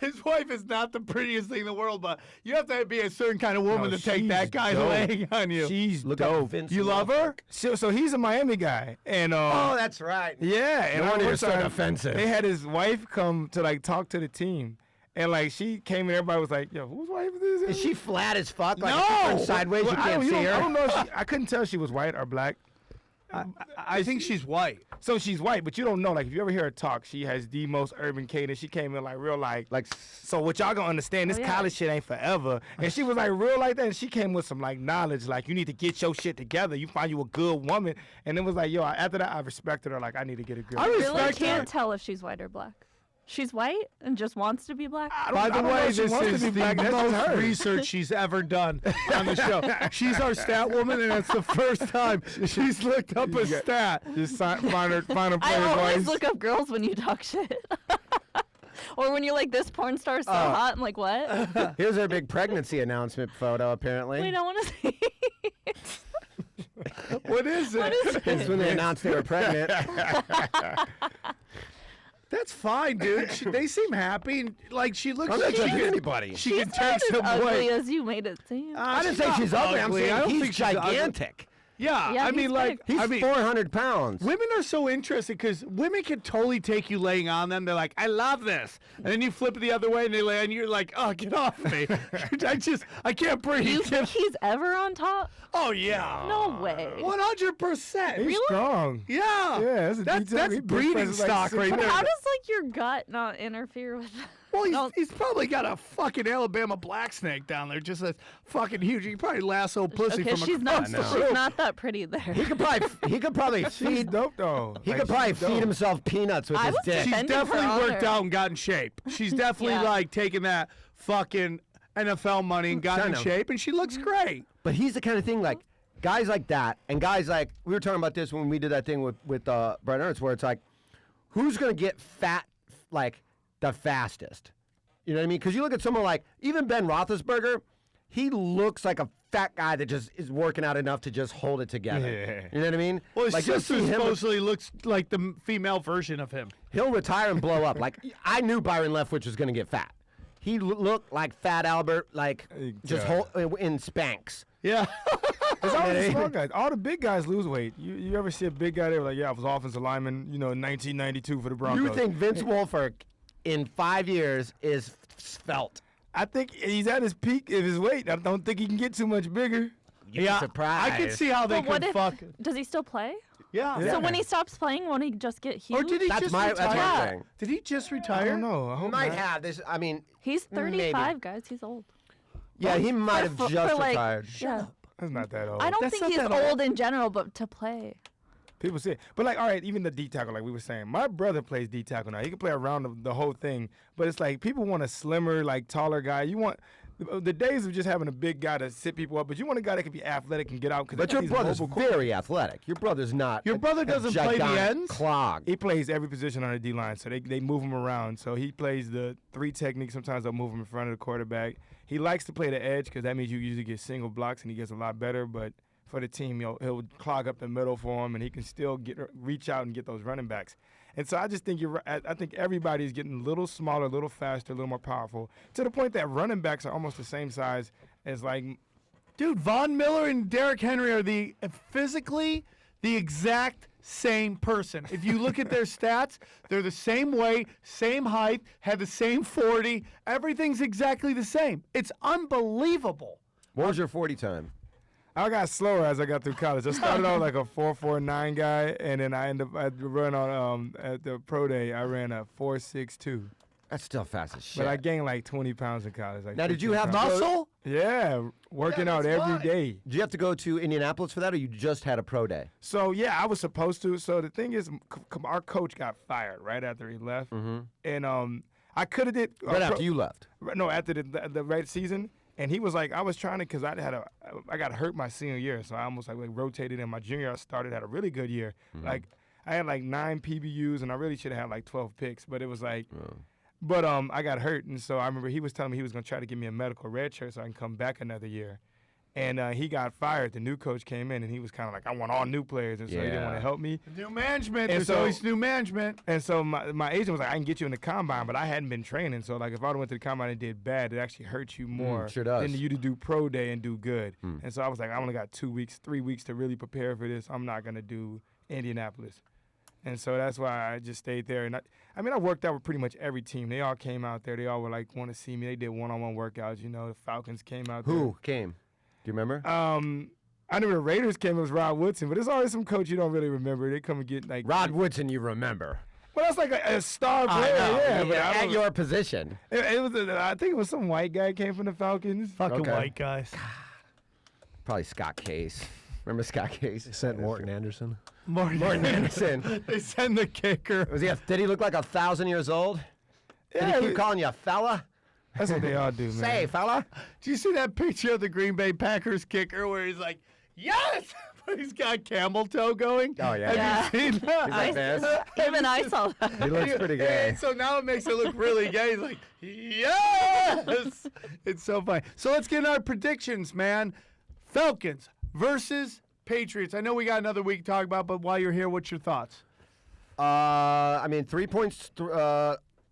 S1: his wife is not the prettiest thing in the world, but you have to be a certain kind of woman to take
S5: she's
S1: that guy
S5: dope.
S1: laying on you.
S5: She's
S3: Look
S5: dope.
S3: up Vince
S1: You love her?
S5: So he's a Miami guy, and
S3: Oh, that's right.
S5: yeah, and
S3: No wonder
S5: one
S3: you're so
S5: time,
S3: defensive.
S5: They had his wife come to like talk to the team, and like she came and everybody was like, "Yo, whose wife is this?"
S3: Is she flat as fuck? Like
S1: No!
S3: if you turn sideways,
S5: Well,
S3: you can't see her.
S5: I don't know. If I couldn't tell if she was white or black.
S1: I think she's white.
S5: So she's white, but you don't know. Like if you ever hear her talk, she has the most urban cadence. She came in like real like. So what y'all gonna understand? This
S2: Oh, yeah.
S5: college shit ain't forever. And she was like real like that. And she came with some like knowledge. Like you need to get your shit together. You find you a good woman. And it was like, yo. After that, I respected her. Like I need to get a good.
S1: I
S2: Really
S1: respect her.
S2: can't tell if she's white or black. She's white and just wants to be black.
S1: By the way, this is the
S5: That's just
S1: most
S5: her.
S1: research she's ever done on the show. She's our stat woman, and it's the first time she's looked up a stat.
S5: Just find her
S2: I
S5: player
S2: always
S5: voice.
S2: look up girls when you talk shit. Or when you're like, this porn star is so hot. I'm like, what?
S3: Here's her big pregnancy announcement photo, apparently.
S2: Wait, I want to see.
S1: What is it?
S2: What is
S3: It's when they announced they were pregnant.
S1: That's fine, dude. They seem happy. And, like, she looks
S3: I'm
S1: like
S3: not
S1: she
S3: judging
S1: can,
S3: anybody.
S1: she
S2: She's
S1: can
S2: not
S1: take
S2: as
S1: some
S2: ugly
S1: weight.
S2: as you made it seem.
S3: I didn't say she's ugly. I'm
S1: I
S3: saying
S1: don't
S3: he's
S1: think she's ugly.
S3: gigantic.
S1: Yeah,
S2: Yeah,
S1: I mean,
S2: he's
S1: like,
S2: big.
S3: He's 400 pounds.
S1: women are so interesting because women can totally take you laying on them. They're like, I love this. And then you flip it the other way and they lay on you. You're like, oh, get off me. I can't breathe.
S2: You think he's ever on top?
S1: Oh, yeah.
S2: No way.
S1: 100%.
S5: He's strong.
S1: Yeah.
S5: Yeah, that's a
S1: that's
S5: detail. He
S1: breeding
S5: presses like
S1: stock
S5: 6
S1: right
S2: But
S1: there.
S2: how does like your gut not interfere with that?
S1: Well, he's probably got a fucking Alabama black snake down there, just a fucking huge. You probably lasso pussy
S2: Okay,
S1: from
S2: she's not.
S1: across the
S2: She's
S1: room.
S2: not that pretty there.
S3: He could probably
S5: She's
S3: feed.
S5: dope though.
S3: He
S5: Like,
S3: could probably
S5: she's dope.
S3: feed himself peanuts with
S2: I
S3: his
S2: was
S3: dick.
S1: She's
S2: defending her
S1: definitely worked
S2: honor.
S1: out and got in shape. She's definitely
S2: Yeah.
S1: like taking that fucking NFL money and got
S3: I
S1: in
S3: know.
S1: shape, and she looks great.
S3: But he's the kind of thing like guys like that, and guys like we were talking about this when we did that thing with Brett Ernst, where it's like, who's gonna get fat like the fastest? You know what I mean? Because you look at someone like even Ben Roethlisberger, he looks like a fat guy that just is working out enough to just hold it together.
S5: Yeah.
S3: You know what I mean?
S1: Well, his
S3: like you'll
S1: sister
S3: see him,
S1: supposedly looks like the female version of him.
S3: he'll retire and blow up. Like I knew Byron Leftwich was gonna get fat. He looked like Fat Albert, like just hold, in Spanx.
S1: Yeah.
S5: It's all the small guys. All the big guys lose weight. You ever see a big guy there like, yeah, I was offensive lineman, in 1992 for the Broncos.
S3: You think Vince Wolfork in 5 years is svelte?
S5: I think he's at his peak of his weight. I don't think he can get too much bigger.
S3: You'd be surprised.
S1: I could see how they
S2: But what
S1: could
S2: if?
S1: fuck.
S2: Does he still play?
S1: Yeah.
S2: So when he stops playing, won't he just get huge?
S1: Or did he
S3: That's
S1: just
S3: my
S1: retire?
S3: thing.
S1: Did he just
S5: I
S1: retire?
S5: don't know. I
S3: He
S5: hope
S3: might
S5: not.
S3: have this. I mean,
S2: He's 35,
S3: maybe.
S2: guys. He's old.
S3: Yeah, he might have
S2: For,
S3: just
S2: like,
S3: retired.
S2: Yeah.
S5: That's not that old.
S2: I don't
S1: That's
S2: think
S1: not
S2: he's
S1: that old.
S2: old in general, but to play.
S5: People say it. But, like, all right, even the D tackle, like we were saying, my brother plays D tackle now. He can play around the whole thing. But it's like people want a slimmer, like, taller guy. You want the days of just having a big guy to sit people up, but you want a guy that can be athletic and get out.
S3: But your brother's very athletic. Your brother's not.
S1: Your brother doesn't play the
S3: gigantic
S1: ends?
S3: Clog.
S5: He plays every position on the D line, so they move him around. So he plays the 3 technique. Sometimes they'll move him in front of the quarterback. He likes to play the edge because that means you usually get single blocks and he gets a lot better. But for the team, he'll clog up the middle for him, and he can still reach out and get those running backs. And so I just think I think everybody's getting a little smaller, a little faster, a little more powerful, to the point that running backs are almost the same size as, like,
S1: Dude, Von Miller and Derrick Henry are physically the exact same person. If you look at their stats, they're the same weight, same height, have the same 40. Everything's exactly the same. It's unbelievable.
S3: What was your 40 time?
S5: I got slower as I got through college. I started out like a 4.49 guy, and then I ended up at the pro day. I ran a 4.62.
S3: That's still fast as shit.
S5: But I gained like 20 pounds in college. Like
S3: Now, did you
S5: 15
S3: have
S5: pounds.
S1: Muscle?
S5: Yeah, working out
S1: that's
S5: every
S1: fine.
S5: day.
S3: Did you have to go to Indianapolis for that, or you just had a pro day?
S5: So yeah, I was supposed to. So the thing is, our coach got fired right after he left, and I could have did
S3: Right after you left.
S5: No, after the right season. And he was like, I was trying to, because I got hurt my senior year, so I almost like rotated. In my junior year, I started, had a really good year. Like I had like 9 PBUs, and I really should have had like 12 picks, but it was like, but I got hurt, and so I remember he was telling me he was gonna try to give me a medical red shirt so I can come back another year. And he got fired. The new coach came in, and he was kind of like, I want all new players, and so he didn't want
S3: Yeah.
S5: to help me.
S1: New management.
S5: And
S1: There's
S5: so-
S1: always new management.
S5: And so my agent was like, I can get you in the combine, but I hadn't been training. So like if I went to the combine and did bad, it actually hurts you more
S3: sure does.
S5: than you to do pro day and do good. And so I was like, I only got 2 weeks, 3 weeks to really prepare for this. I'm not gonna do Indianapolis. And so that's why I just stayed there. And I mean, I worked out with pretty much every team. They all came out there. They all were like, want to see me. They did one-on-one workouts. You know, the Falcons came out there.
S3: Who came? Do you remember?
S5: I knew the Raiders came. It was Rod Woodson, but there's always some coach you don't really remember. They come and get like
S3: Rod Woodson, you remember.
S5: Well, that's like a star
S3: I
S5: player.
S3: know.
S5: Yeah, but I
S3: at
S5: don't-
S3: your position.
S5: It was. I think it was some white guy came from the Falcons.
S1: Fucking
S3: Okay.
S1: white guys.
S3: Probably Scott Case. Remember Scott Case?
S4: Sent Morton Anderson.
S3: Morton Anderson.
S1: They send the kicker.
S3: Did he look like 1,000 years old? Did
S5: Yeah,
S3: he keep calling you fella?
S5: That's what they all do, man.
S3: Say, fella.
S1: Do you see that picture of the Green Bay Packers kicker where he's like, yes, but he's got camel toe going?
S3: Oh, yeah.
S1: Have you seen that?
S3: He's like this.
S2: Even I saw that.
S3: He looks pretty gay.
S1: And so now it makes it look really gay. He's like, yes! It's so funny. So let's get in our predictions, man. Falcons versus Patriots. I know we got another week to talk about, but while you're here, what's your thoughts?
S3: I mean, 3 points.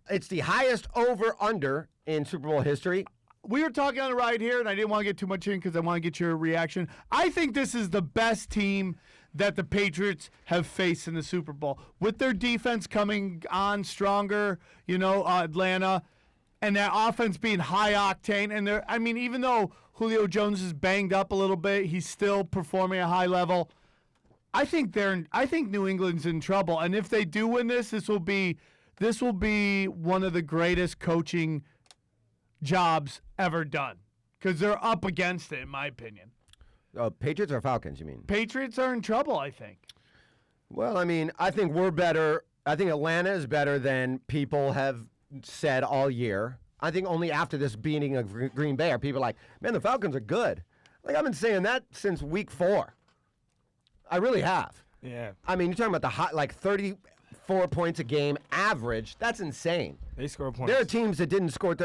S3: It's the highest over-under in Super Bowl history.
S1: We were talking on the ride here, and I didn't want to get too much in because I want to get your reaction. I think this is the best team that the Patriots have faced in the Super Bowl. With their defense coming on stronger, Atlanta, and their offense being high octane. And even though Julio Jones is banged up a little bit, he's still performing at a high level. I think New England's in trouble. And if they do win this, this will be one of the greatest coaching jobs ever done because they're up against it, in my opinion.
S3: Patriots or Falcons, you mean?
S1: Patriots are in trouble, I think.
S3: Well, I mean, I think we're better. I think Atlanta is better than people have said all year. I think only after this beating of Green Bay are people like, man, the Falcons are good. Like, I've been saying that since week 4. I really have.
S5: Yeah,
S3: I mean, you're talking about the 34 points a game average. That's insane.
S5: they score points.
S3: There are teams that didn't score.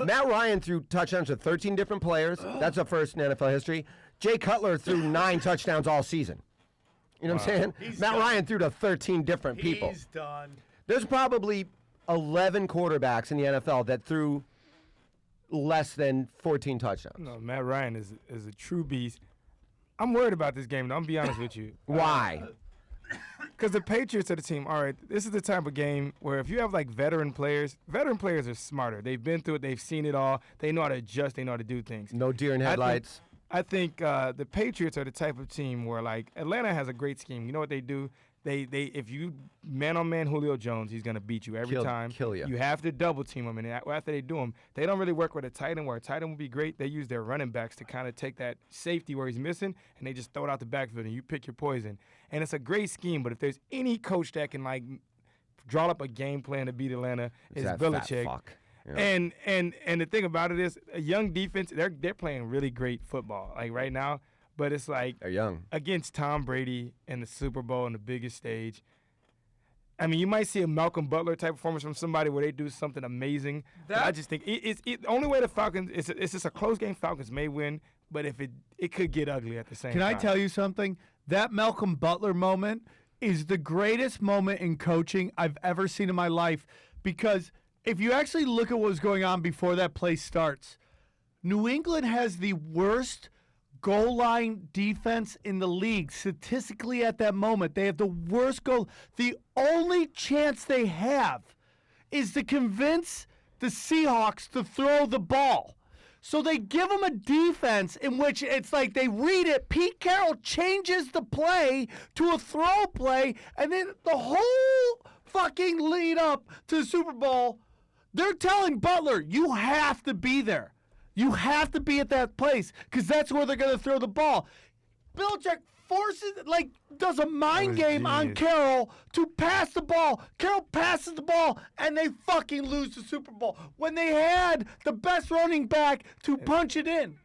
S3: Matt Ryan threw touchdowns to 13 different players. That's a first in NFL history. Jay Cutler threw 9 touchdowns all season. You know what I'm saying?
S1: He's
S3: Matt
S1: done.
S3: Ryan threw to 13 different people.
S1: He's done.
S3: There's probably 11 quarterbacks in the NFL that threw less than 14 touchdowns.
S5: No, Matt Ryan is a true beast. I'm worried about this game, though. I'm gonna be honest with you.
S3: Why?
S5: Because the Patriots are the team. All right, this is the type of game where if you have like veteran players are smarter. They've been through it. They've seen it all. They know how to adjust. They know how to do things.
S3: No deer in headlights.
S5: I think the Patriots are the type of team where, like, Atlanta has a great scheme. You know what they do? They if you man-on-man Julio Jones, he's going to beat you every time.
S3: Kill you.
S5: You have to double-team him. And after they do him, they don't really work with a tight end where a tight end would be great. They use their running backs to kind of take that safety where he's missing, and they just throw it out the backfield, and you pick your poison. And it's a great scheme, but if there's any coach that can, like, draw up a game plan to beat Atlanta, it's
S3: that
S5: Belichick.
S3: fat fuck. Yeah.
S5: And the thing about it is, a young defense, they're playing really great football, like, right now. But it's like
S3: They're young.
S5: against Tom Brady in the Super Bowl on the biggest stage. I mean, you might see a Malcolm Butler type performance from somebody where they do something amazing. But I just think the only way the Falcons, it's just a close game. Falcons may win, but if it could get ugly at the same
S1: Can
S5: time.
S1: I tell you something? That Malcolm Butler moment is the greatest moment in coaching I've ever seen in my life, because if you actually look at what was going on before that play starts, New England has the worst goal line defense in the league statistically at that moment. They have the worst goal. The only chance they have is to convince the Seahawks to throw the ball. So they give them a defense in which it's like they read it. Pete Carroll changes the play to a throw play, and then the whole fucking lead up to the Super Bowl, they're telling Butler, you have to be there. You have to be at that place because that's where they're going to throw the ball. Belichick does a mind game on
S5: genius.
S1: Carroll to pass the ball. Carroll passes the ball, and they fucking lose the Super Bowl when they had the best running back to punch it in.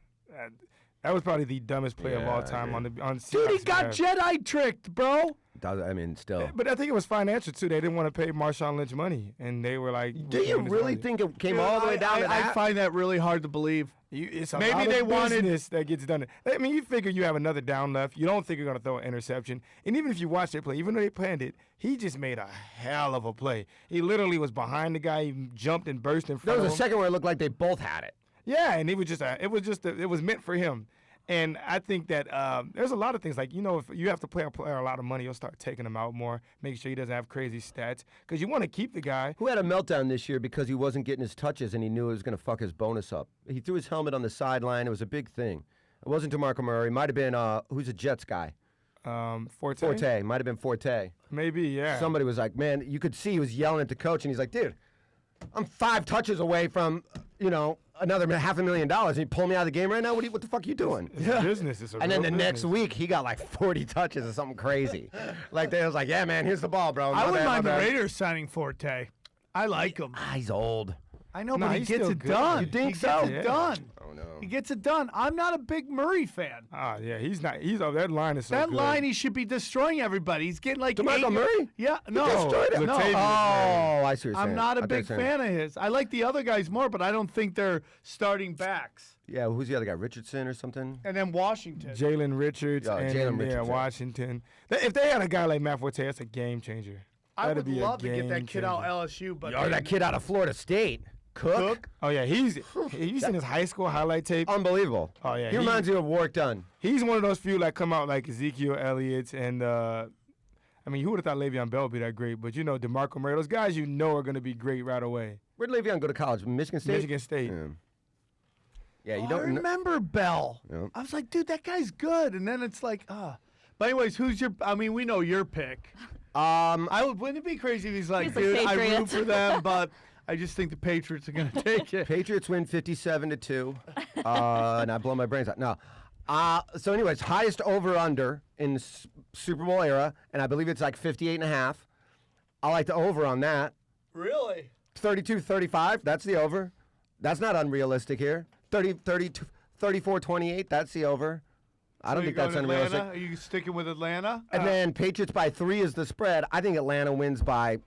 S5: That was probably the dumbest play of
S3: Yeah,
S5: all
S3: I
S5: time
S3: agree.
S5: on
S1: Dude, he
S5: Seahawks
S1: got
S5: behalf.
S1: Jedi tricked, bro.
S3: I mean, still.
S5: But I think it was financial too. They didn't want to pay Marshawn Lynch money, and they were like,
S3: Do
S5: "We're
S3: you
S5: doing this
S3: really
S5: money."
S3: think it came
S1: Dude,
S3: all the way down to
S1: I
S3: that?
S1: find that really hard to believe.
S5: It's a
S1: Maybe
S5: lot
S1: they
S5: of
S1: wanted-
S5: business that gets done. I mean, you figure you have another down left. You don't think you're going to throw an interception. And even if you watch their play, even though they planned it, he just made a hell of a play. He literally was behind the guy. He jumped and burst in
S3: There
S5: front
S3: was
S5: of
S3: a
S5: him.
S3: second where it looked like they both had it.
S5: Yeah, and it was meant for him. And I think that there's a lot of things, like, if you have to pay a player a lot of money, you'll start taking him out more, make sure he doesn't have crazy stats, because you want to keep the guy.
S3: Who had a meltdown this year because he wasn't getting his touches and he knew it was going to fuck his bonus up? He threw his helmet on the sideline. It was a big thing. It wasn't DeMarco Murray. Might have been, who's a Jets guy?
S5: Forte?
S3: Forte. Might have been Forte.
S5: Maybe, yeah.
S3: Somebody was like, man, you could see he was yelling at the coach, and he's like, dude, I'm 5 touches away from, another $500,000, and you pull me out of the game right now? What the fuck are you doing?
S5: It's a business. It's a
S3: And then the
S5: real
S3: next
S5: business.
S3: week, he got like 40 touches or something crazy. Like, they was like, yeah, man, here's the ball, bro.
S1: I
S3: My
S1: wouldn't
S3: bad,
S1: mind
S3: my
S1: the
S3: bad.
S1: Raiders signing Forte. I like him.
S3: He's old.
S1: I know,
S5: Nah,
S1: but he
S5: he's
S1: gets
S5: still
S1: it
S5: good.
S1: done.
S3: You think
S1: he
S3: so?
S1: gets it
S5: Yeah.
S1: done.
S3: Oh, no.
S1: He gets it done. I'm not a big Murray fan.
S5: Yeah, he's not. That line is so
S1: That
S5: good.
S1: line, he should be destroying everybody. He's getting like
S3: DeMarco
S1: 8
S3: Murray?
S1: Yeah, no,
S3: destroyed him.
S1: no.
S5: Latavius
S3: Oh, I see what you're saying.
S1: I'm not
S3: I
S1: a
S3: thought
S1: big
S3: you were saying-
S1: fan of his. I like the other guys more, but I don't think they're starting backs.
S3: Yeah, who's the other guy? Richardson or something?
S1: And then Washington.
S5: Jalen Richards
S3: Oh,
S5: and
S3: Jalen Richardson.
S5: Washington. If they had a guy like Matt Forte, that's a game changer.
S1: I
S5: That'd
S1: would
S5: be a
S1: love to get that
S5: game
S1: kid out
S5: changer.
S1: LSU, but
S3: Or that kid out of Florida State. Cook?
S5: Oh yeah, he's seen his high school highlight tape.
S3: Unbelievable.
S5: Oh, yeah,
S3: He reminds you of Warwick Dunn.
S5: He's one of those few that come out like Ezekiel Elliott and who would have thought Le'Veon Bell would be that great? But DeMarco Murray, those guys are going to be great right away.
S3: Where did Le'Veon go to college? Michigan State?
S5: Michigan State.
S3: Yeah, you
S1: I
S3: don't
S1: remember Bell.
S3: Yeah.
S1: I was like, dude, that guy's good. And then it's like, But anyways, we know your pick. Wouldn't it be crazy if he's like,
S2: He's like
S1: dude, I root
S2: Patriots.
S1: for them, but I just think the Patriots are going to take it.
S3: Patriots win 57-2, and I blow my brains out. No. So anyways, highest over-under in the Super Bowl era, and I believe it's like 58.5. I like the over on that.
S1: Really?
S3: 32-35, that's the over. That's not unrealistic here. 34-28, that's the over. I don't think that's unrealistic.
S1: Atlanta? Are you sticking with Atlanta?
S3: And then Patriots by 3 is the spread. I think Atlanta wins by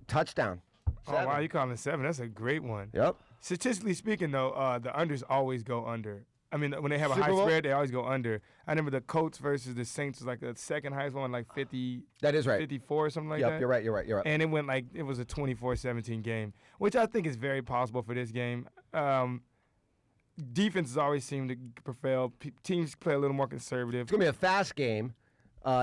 S3: touchdown.
S5: Oh wow, you calling it 7? That's a great one.
S3: Yep.
S5: Statistically speaking, though, the unders always go under. I mean, when they have a
S3: Super
S5: high
S3: Bowl?
S5: spread, they always go under. I remember the Colts versus the Saints was like the second highest one, like 50,
S3: That is right.
S5: 54 or something like
S3: Yep,
S5: that.
S3: you're right.
S5: And it went it was a 24-17 game, which I think is very possible for this game. Defenses always seem to prevail. Teams play a little more conservative.
S3: It's going to be a fast game.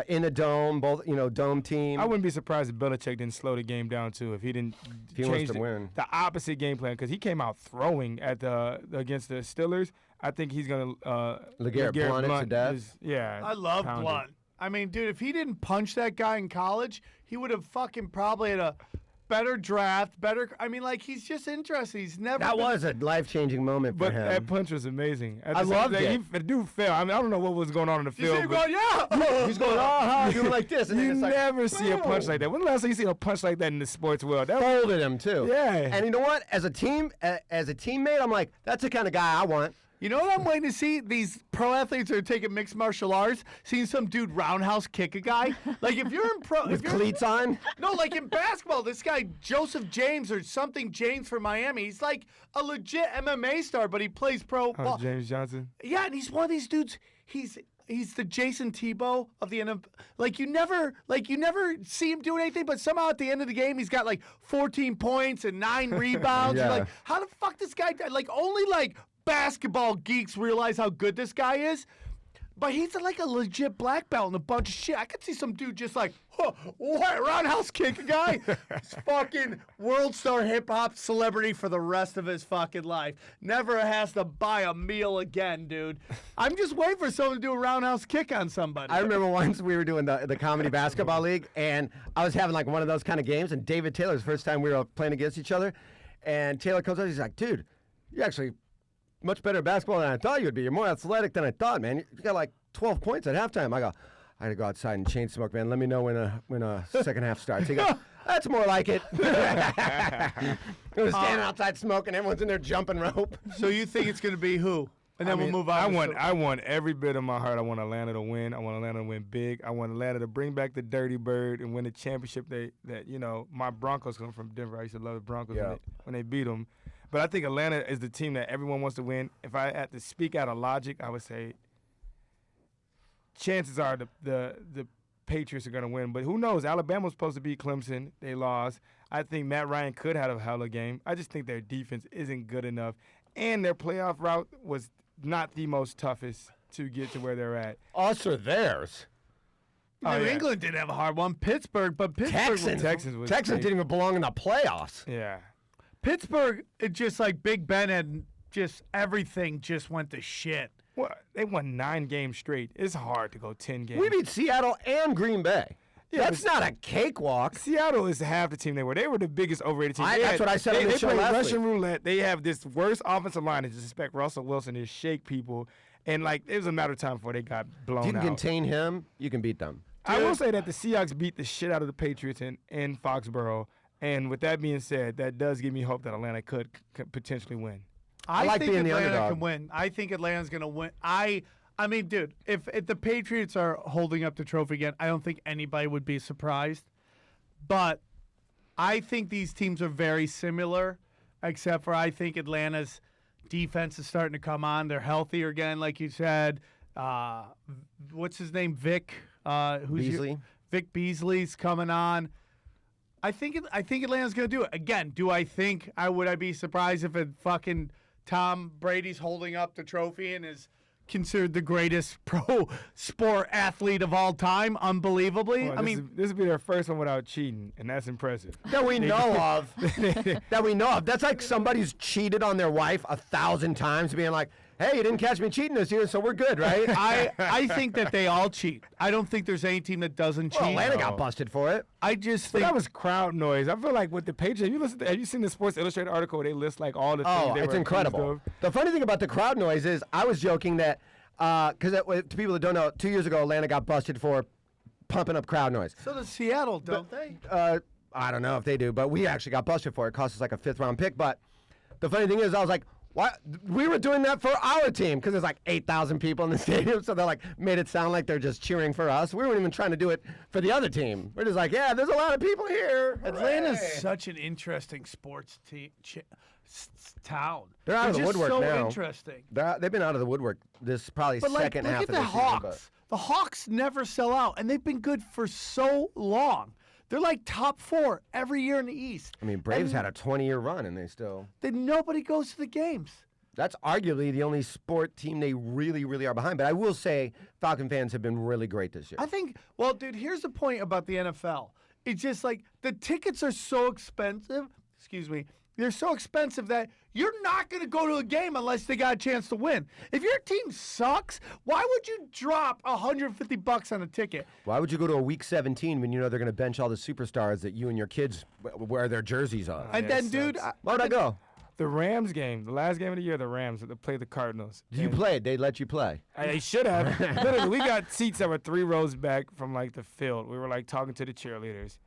S3: in a dome, both dome team.
S5: I wouldn't be surprised if Belichick didn't slow the game down too if he didn't
S3: he wants
S5: change
S3: to win.
S5: the opposite game plan because he came out throwing at against the Steelers. I think he's gonna
S3: LeGarrette Blount it to death.
S5: Yeah,
S1: I love
S5: pound it.
S1: Blunt. I mean, dude, if he didn't punch that guy in college, he would have fucking probably had a better draft, I mean, like, he's just interesting. He's never
S3: That
S1: been-
S3: was a life-changing moment for
S5: But
S3: him.
S5: that punch was amazing.
S3: I loved it.
S5: The dude fell. I mean, I don't know what was going on in the
S1: You see
S5: field.
S1: him
S5: but
S1: going, yeah!
S3: He's going, doing like this. And
S5: you
S3: then it's like,
S5: never see a punch
S3: boom.
S5: like that. When's the last time you seen a punch like that in the sports world? That
S3: Folded him, too.
S5: Yeah.
S3: And you know what? As a teammate, I'm like, that's the kind of guy I want.
S1: You know what I'm waiting to see? These pro athletes that are taking mixed martial arts, seeing some dude roundhouse kick a guy. Like, if you're in pro...
S3: With
S1: if you're,
S3: cleats on.
S1: No, like in basketball, this guy, Joseph James or something James from Miami, he's like a legit MMA star, but he plays pro ball.
S5: James Johnson.
S1: Yeah, and he's one of these dudes, he's the Jayson Thibault of the NFL. Like you never see him doing anything, but somehow at the end of the game, he's got like 14 points and 9 rebounds.
S3: Yeah.
S1: You're like, how the fuck this guy, like only like basketball geeks realize how good this guy is. But he's like a legit black belt and a bunch of shit. I could see some dude just like, what, roundhouse kick a guy? He's fucking world star hip hop celebrity for the rest of his fucking life. Never has to buy a meal again, dude. I'm just waiting for someone to do a roundhouse kick on somebody.
S3: I remember once we were doing the comedy basketball league, and I was having like one of those kind of games, and David Taylor's first time we were playing against each other, and Taylor comes up, he's like, dude, you're actually much better at basketball than I thought you would be. You're more athletic than I thought, man. You got like 12 points at halftime. I go, I gotta go outside and chain smoke, man. Let me know when a second half starts. He goes, that's more like it. He was standing outside smoking. Everyone's in there jumping rope.
S1: So you think it's going to be who? And then we'll move on.
S5: I want every bit of my heart. I want Atlanta to win. I want Atlanta to win big. I want Atlanta to bring back the Dirty Bird and win the championship. My Broncos come from Denver. I used to love the Broncos when they beat them. But I think Atlanta is the team that everyone wants to win. If I had to speak out of logic, I would say chances are the Patriots are going to win. But who knows? Alabama was supposed to beat Clemson. They lost. I think Matt Ryan could have a hell of a game. I just think their defense isn't good enough. And their playoff route was not the most toughest to get to where they're at.
S3: Us or theirs?
S1: New England did have a hard one. Pittsburgh
S5: Texans
S3: didn't even belong in the playoffs.
S5: Yeah.
S1: Pittsburgh, it just like Big Ben and just everything just went to shit.
S5: Well, they won 9 games straight. It's hard to go 10 games.
S3: We beat Seattle and Green Bay.
S5: Yeah,
S3: That's not a cakewalk.
S5: Seattle is half the team they were. They were the biggest overrated team.
S3: That's what I said on the
S5: They
S3: show
S5: play
S3: last
S5: Russian
S3: week.
S5: roulette. They have this worst offensive line. They just expect Russell Wilson to shake people. And, like, it was a matter of time before they got blown
S3: If you can
S5: out.
S3: contain him, you can beat them.
S5: I will say that the Seahawks beat the shit out of the Patriots in Foxborough. And with that being said, that does give me hope that Atlanta could potentially win.
S3: I like
S1: think
S3: being the
S1: Atlanta
S3: underdog.
S1: can win. I think Atlanta's going to win. I mean, dude, if the Patriots are holding up the trophy again, I don't think anybody would be surprised. But I think these teams are very similar, except for I think Atlanta's defense is starting to come on. They're healthier again, like you said. What's his name? Vic.
S3: Beasley.
S1: Vic Beasley's coming on. I think Atlanta's going to do it. Again, would I be surprised if fucking Tom Brady's holding up the trophy and is considered the greatest pro sport athlete of all time, unbelievably?
S5: Well, this would be their first one without cheating, and that's impressive.
S3: That we know of. That we know of. That's like somebody's cheated on their wife 1,000 times, being like, hey, you didn't catch me cheating this year, so we're good, right?
S1: I think that they all cheat. I don't think there's any team that doesn't cheat.
S3: Well, Atlanta got busted for it.
S1: I just
S5: But
S1: think
S5: that was crowd noise. I feel like with the Patriots, have you seen the Sports Illustrated article where they list like all the things
S3: Oh,
S5: they
S3: it's
S5: were
S3: incredible.
S5: accused of?
S3: The funny thing about the crowd noise is I was joking that, because to people that don't know, 2 years ago, Atlanta got busted for pumping up crowd noise.
S1: so does Seattle, don't they?
S3: I don't know if they do, but we actually got busted for it. It cost us like a 5th-round pick. But the funny thing is, I was like, what? We were doing that for our team because there's like 8,000 people in the stadium, so they like made it sound like they're just cheering for us. We weren't even trying to do it for the other team. We're just like, yeah, there's a lot of people here.
S1: Atlanta's
S3: Hooray.
S1: such an interesting sports town.
S3: They're out of the
S1: just
S3: woodwork
S1: so
S3: now.
S1: interesting.
S3: They've been out of the woodwork this probably
S1: But like,
S3: second
S1: look
S3: half
S1: at
S3: of
S1: the
S3: the season.
S1: Hawks. The Hawks never sell out, and they've been good for so long. They're like top 4 every year in the East.
S3: I mean, Braves
S1: And
S3: had a 20-year run, and they still.
S1: Nobody goes to the games.
S3: That's arguably the only sport team they really, really are behind. But I will say Falcon fans have been really great this year.
S1: I think, well, dude, here's the point about the NFL. It's just like the tickets are so expensive. Excuse me. They're so expensive that you're not going to go to a game unless they got a chance to win. If your team sucks, why would you drop $150 on a ticket?
S3: Why would you go to a Week 17 when you know they're going to bench all the superstars that you and your kids wear their jerseys on?
S1: And then, dude,
S3: Why would I go?
S5: The Rams game, the last game of the year, the Rams they played the Cardinals.
S3: You played. They let you play.
S5: They should have. Literally, we got seats that were 3 rows back from like the field. We were like talking to the cheerleaders,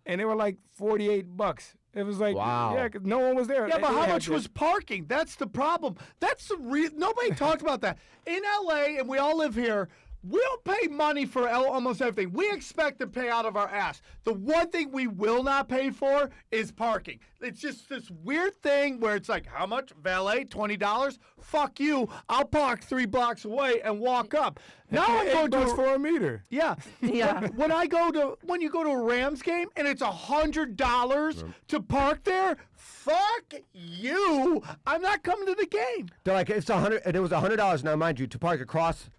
S5: and they were like $48. It was like,
S3: Wow.
S5: yeah, 'cause no one was there.
S1: Yeah, but
S5: They
S1: how
S5: had
S1: much
S5: to-
S1: was parking? That's the problem. That's the nobody talks about that. In LA, and we all live here, we don't pay money for almost everything. We expect to pay out of our ass. The one thing we will not pay for is parking. It's just this weird thing where it's like, how much? Valet, $20? Fuck you. I'll park 3 blocks away and walk up. Now I'm going to
S5: $8 for a meter.
S1: Yeah.
S2: Yeah.
S1: When you go to a Rams game and it's $100 to park there, fuck you. I'm not coming to the game.
S3: They're like, it's $100, and it was $100 now, mind you, to park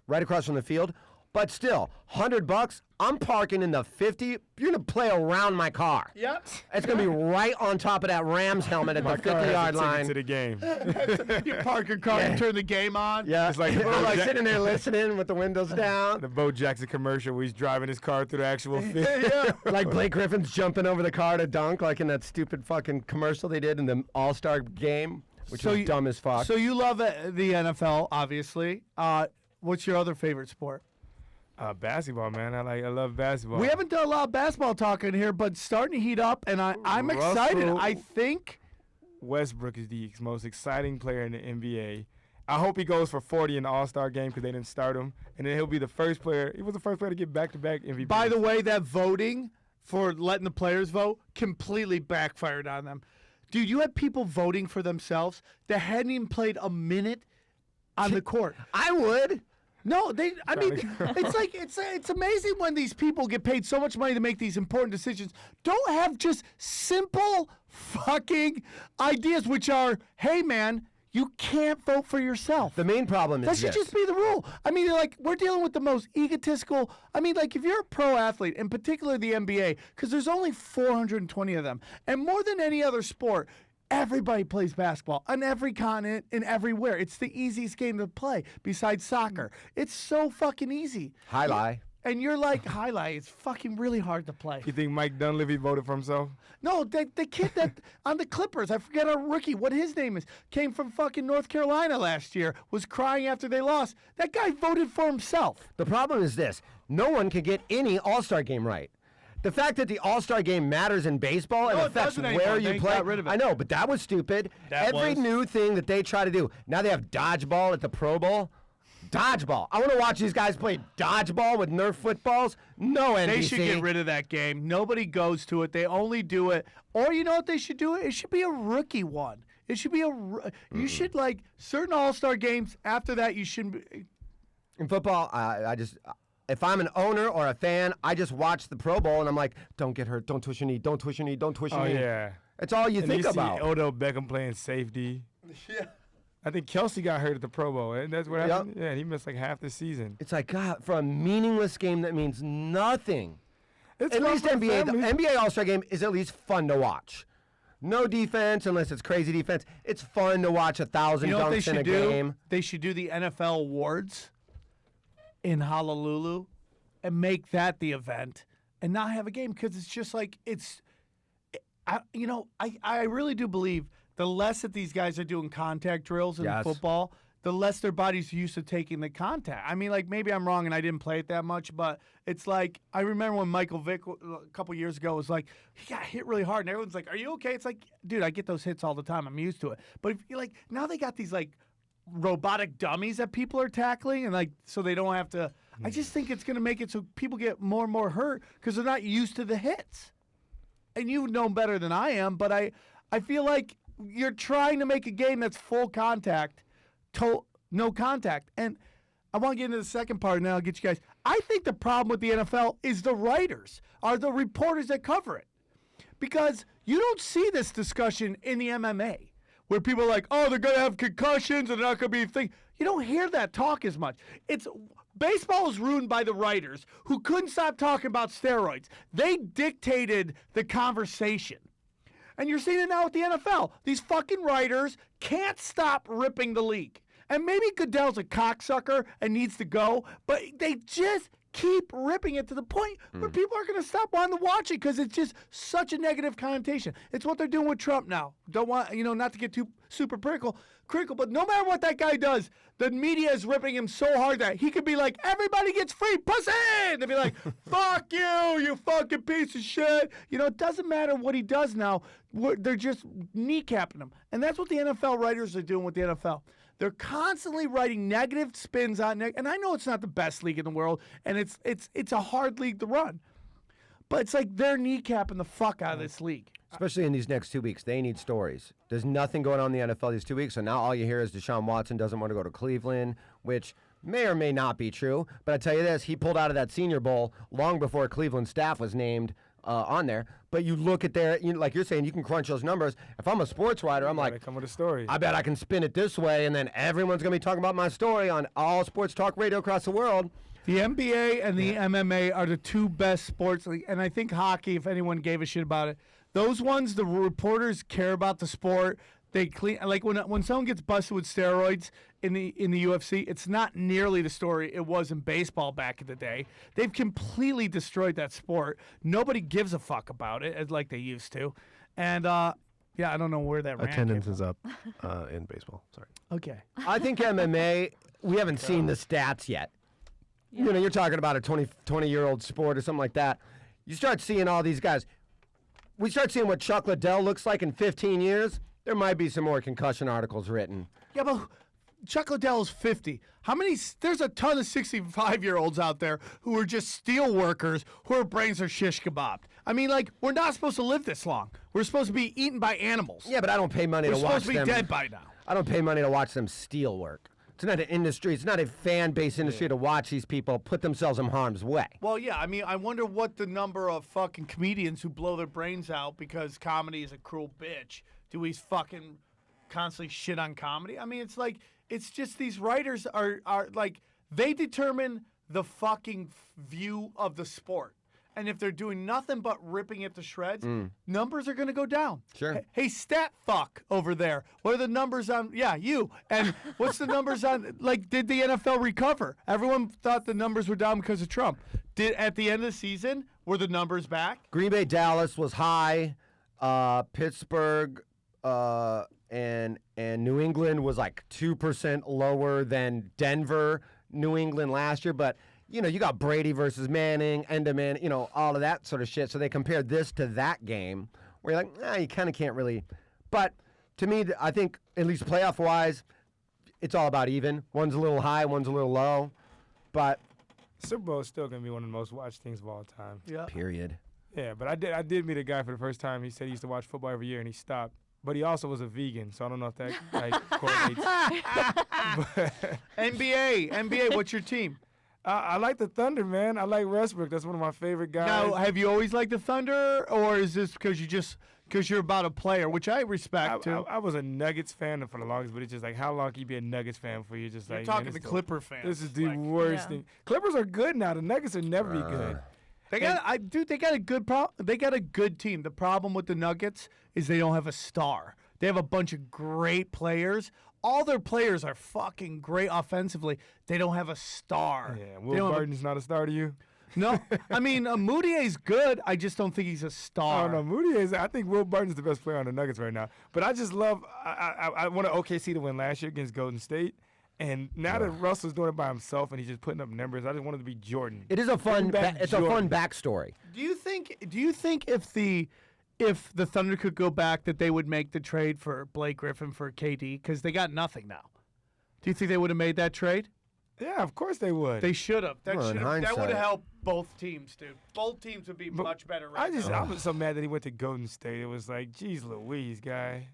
S3: right across from the field. But still, $100. I'm parking in the 50. You're gonna play around my car.
S1: Yep.
S3: It's gonna be right on top of that Rams helmet at
S5: My
S3: the
S5: car has a
S3: 50-yard
S5: ticket
S3: line.
S5: to the game.
S1: You park your car and turn the game on.
S3: Yeah,
S5: It's like
S3: we're like
S5: Jack-
S3: sitting there listening with the windows down.
S5: The Bo Jackson commercial where he's driving his car through the actual field.
S1: Yeah.
S3: Like Blake Griffin's jumping over the car to dunk, like in that stupid fucking commercial they did in the All-Star game, which was dumb as fuck.
S1: So you love the NFL, obviously. What's your other favorite sport?
S5: Basketball, man. I love basketball.
S1: We haven't done a lot of basketball talking here, but starting to heat up, and I'm excited.
S5: Russell-
S1: I think.
S5: Westbrook is the most exciting player in the NBA. I hope he goes for 40 in the All-Star game because they didn't start him, and then he'll be the first player. He was the first player to get back-to-back MVP.
S1: By the way, that voting for letting the players vote completely backfired on them. Dude, you had people voting for themselves that hadn't even played a minute on the court.
S3: I would.
S1: No, I mean, it's like it's amazing when these people get paid so much money to make these important decisions. Don't have just simple fucking ideas, which are, hey man, you can't vote for yourself.
S3: The main problem is
S1: That should
S3: this.
S1: just be the rule. I mean, like, we're dealing with the most egotistical. I mean, like, if you're a pro athlete, in particular the NBA, because there's only 420 of them, and more than any other sport, everybody plays basketball on every continent and everywhere. It's the easiest game to play besides soccer. It's so fucking easy.
S3: Highlight.
S1: And you're like, highlight, it's fucking really hard to play.
S5: You think Mike Dunleavy voted for himself?
S1: No, the kid that on the Clippers, I forget our rookie, what his name is, came from fucking North Carolina last year, was crying after they lost. That guy voted for himself.
S3: The problem is this. No one can get any All-Star game right. The fact that the All-Star game matters in baseball and
S1: No, it
S3: affects
S1: doesn't
S3: where
S1: anymore.
S3: you
S1: They
S3: play.
S1: got rid of it.
S3: I know, but that was stupid. Every
S1: was.
S3: new thing that they try to do. Now they have dodgeball at the Pro Bowl. Dodgeball. I want to watch these guys play dodgeball with Nerf footballs. No NBC.
S1: They should get rid of that game. Nobody goes to it. They only do it. Or you know what they should do? It should be a rookie one. It should be you should, like, certain All-Star games, after that you shouldn't be.
S3: In football, I just, if I'm an owner or a fan, I just watch the Pro Bowl and I'm like, don't get hurt, don't twist your knee, don't twist your knee, don't twist your
S5: Oh,
S3: knee.
S5: yeah.
S3: It's all you
S5: And
S3: think
S5: you
S3: about.
S5: see Odell Beckham playing safety.
S1: Yeah.
S5: I think Kelsey got hurt at the Pro Bowl, and that's what
S3: Yep.
S5: happened. Yeah, he missed like half the season.
S3: It's like, God, for a meaningless game that means nothing.
S5: It's
S3: At
S5: fun
S3: least
S5: for the
S3: NBA, the
S5: families.
S3: NBA All-Star game is at least fun to watch. No defense unless it's crazy defense. It's fun to watch 1,000
S1: You know what they
S3: dunks in a
S1: should do?
S3: game.
S1: They should do the NFL awards in Honolulu and make that the event and not have a game, because it's just like I really do believe the less that these guys are doing contact drills in
S3: Yes.
S1: football, the less their body's used to taking the contact. I mean, like, maybe I'm wrong and I didn't play it that much, but it's like, I remember when Michael Vick a couple years ago was like, he got hit really hard and everyone's like, are you okay? It's like, dude, I get those hits all the time. I'm used to it. But if you like, now they got these like robotic dummies that people are tackling, and like, so they don't have to. I just think it's going to make it so people get more and more hurt because they're not used to the hits. And you know better than I am, but I feel like you're trying to make a game that's full contact, no contact. And I want to get into the second part, and then I'll get you guys. I think the problem with the NFL is the writers, are the reporters that cover it. Because you don't see this discussion in the MMA. where people are like, oh, they're going to have concussions and they're not going to be a thing. You don't hear that talk as much. Baseball is ruined by the writers who couldn't stop talking about steroids. They dictated the conversation. And you're seeing it now with the NFL. These fucking writers can't stop ripping the league. And maybe Goodell's a cocksucker and needs to go, but they just keep ripping it to the point where people are going to stop wanting to watch it because it's just such a negative connotation. It's what they're doing with Trump now. Don't want, not to get too super critical, but no matter what that guy does, the media is ripping him so hard that he could be like, everybody gets free pussy! And they'd be like, fuck you, you fucking piece of shit. It doesn't matter what he does now. They're just kneecapping him. And that's what the NFL writers are doing with the NFL. They're constantly writing negative spins on it. And I know it's not the best league in the world, and it's a hard league to run. But it's like they're kneecapping the fuck out of this league.
S3: Especially in these next 2 weeks. They need stories. There's nothing going on in the NFL these 2 weeks, so now all you hear is Deshaun Watson doesn't want to go to Cleveland, which may or may not be true. But I tell you this, he pulled out of that Senior Bowl long before Cleveland staff was named on there. But you look at like you're saying, you can crunch those numbers. If I'm a sports writer, I'm like,
S5: come with a story.
S3: I bet I can spin it this way, and then everyone's going to be talking about my story on all sports talk radio across the world.
S1: The NBA and the MMA are the two best sports leagues, and I think hockey, if anyone gave a shit about it, those ones, the reporters care about the sport. They clean, like when someone gets busted with steroids in the UFC, it's not nearly the story it was in baseball back in the day. They've completely destroyed that sport. Nobody gives a fuck about it like they used to, and I don't know where that
S4: attendance is up in baseball. Sorry.
S1: Okay.
S3: I think MMA, we haven't seen the stats yet.
S2: Yeah.
S3: You're talking about a 20-year-old sport or something like that. You start seeing all these guys. We start seeing what Chuck Liddell looks like in 15 years. There might be some more concussion articles written.
S1: Yeah, but Chuck Liddell is 50. There's a ton of 65-year-olds out there who are just steel workers whose brains are shish kebabbed. I mean, like, we're not supposed to live this long. We're supposed to be eaten by animals.
S3: Yeah, but I don't pay money
S1: We're
S3: to watch
S1: supposed to be
S3: them.
S1: dead by now.
S3: I don't pay money to watch them steel work. It's not an industry. It's not a fan-based industry to watch these people put themselves in harm's way.
S1: Well, yeah, I mean, I wonder what the number of fucking comedians who blow their brains out because comedy is a cruel bitch. Do we fucking constantly shit on comedy? I mean, it's just these writers are like, they determine the fucking view of the sport. And if they're doing nothing but ripping it to shreds, numbers are going to go down.
S3: Sure.
S1: Hey, stat fuck over there. What are the numbers on? Yeah, you. And what's the numbers on? Like, did the NFL recover? Everyone thought the numbers were down because of Trump. At the end of the season, were the numbers back?
S3: Green Bay, Dallas was high. Pittsburgh and New England was like 2% lower than Denver, New England last year. But you got Brady versus Manning, Enderman, all of that sort of shit. So they compared this to that game where you're like, you kind of can't really. But to me, I think at least playoff-wise, it's all about even. One's a little high, one's a little low. But
S5: Super Bowl is still going to be one of the most watched things of all time.
S1: Yeah.
S3: period.
S5: Yeah, but I did meet a guy for the first time. He said he used to watch football every year, and he stopped. But he also was a vegan, so I don't know if that correlates.
S1: NBA, what's your team?
S5: I like the Thunder, man. I like Westbrook. That's one of my favorite guys.
S1: Now, have you always liked the Thunder, or is this because you're about a player, which I respect too?
S5: I was a Nuggets fan for the longest, but it's just like, how long can you be a Nuggets fan for? You're just
S1: You're
S5: like,
S1: talking
S5: man,
S1: to
S5: this
S1: Clipper fans.
S5: This is the
S1: Like,
S5: worst
S2: Yeah.
S5: thing. Clippers are good now. The Nuggets will never be good.
S1: They got a good they got a good team. The problem with the Nuggets is they don't have a star. They have a bunch of great players. All their players are fucking great offensively. They don't have a star.
S5: Yeah,
S1: They
S5: Will
S1: don't have a-
S5: Barton's not a star to you?
S1: No, I mean Moutier's good. I just don't think he's a star.
S5: Oh no, Moody is. I think Will Barton's the best player on the Nuggets right now. But I just love. I want OKC to win last year against Golden State, and now that Russell's doing it by himself and he's just putting up numbers, I just want it to be Jordan.
S3: It is a fun.
S5: Bring back
S3: It's a fun
S5: Jordan.
S3: backstory.
S1: Do you think if the Thunder could go back that they would make the trade for Blake Griffin for KD because they got nothing now? Do you think they would have made that trade?
S5: Yeah, of course they would.
S1: They should have. That
S3: Well, in
S1: would have
S3: hindsight.
S1: helped both teams, dude. Both teams would be
S5: But
S1: much better right
S5: I
S1: now.
S5: was so mad that he went to Golden State. It was like, geez Louise, guy.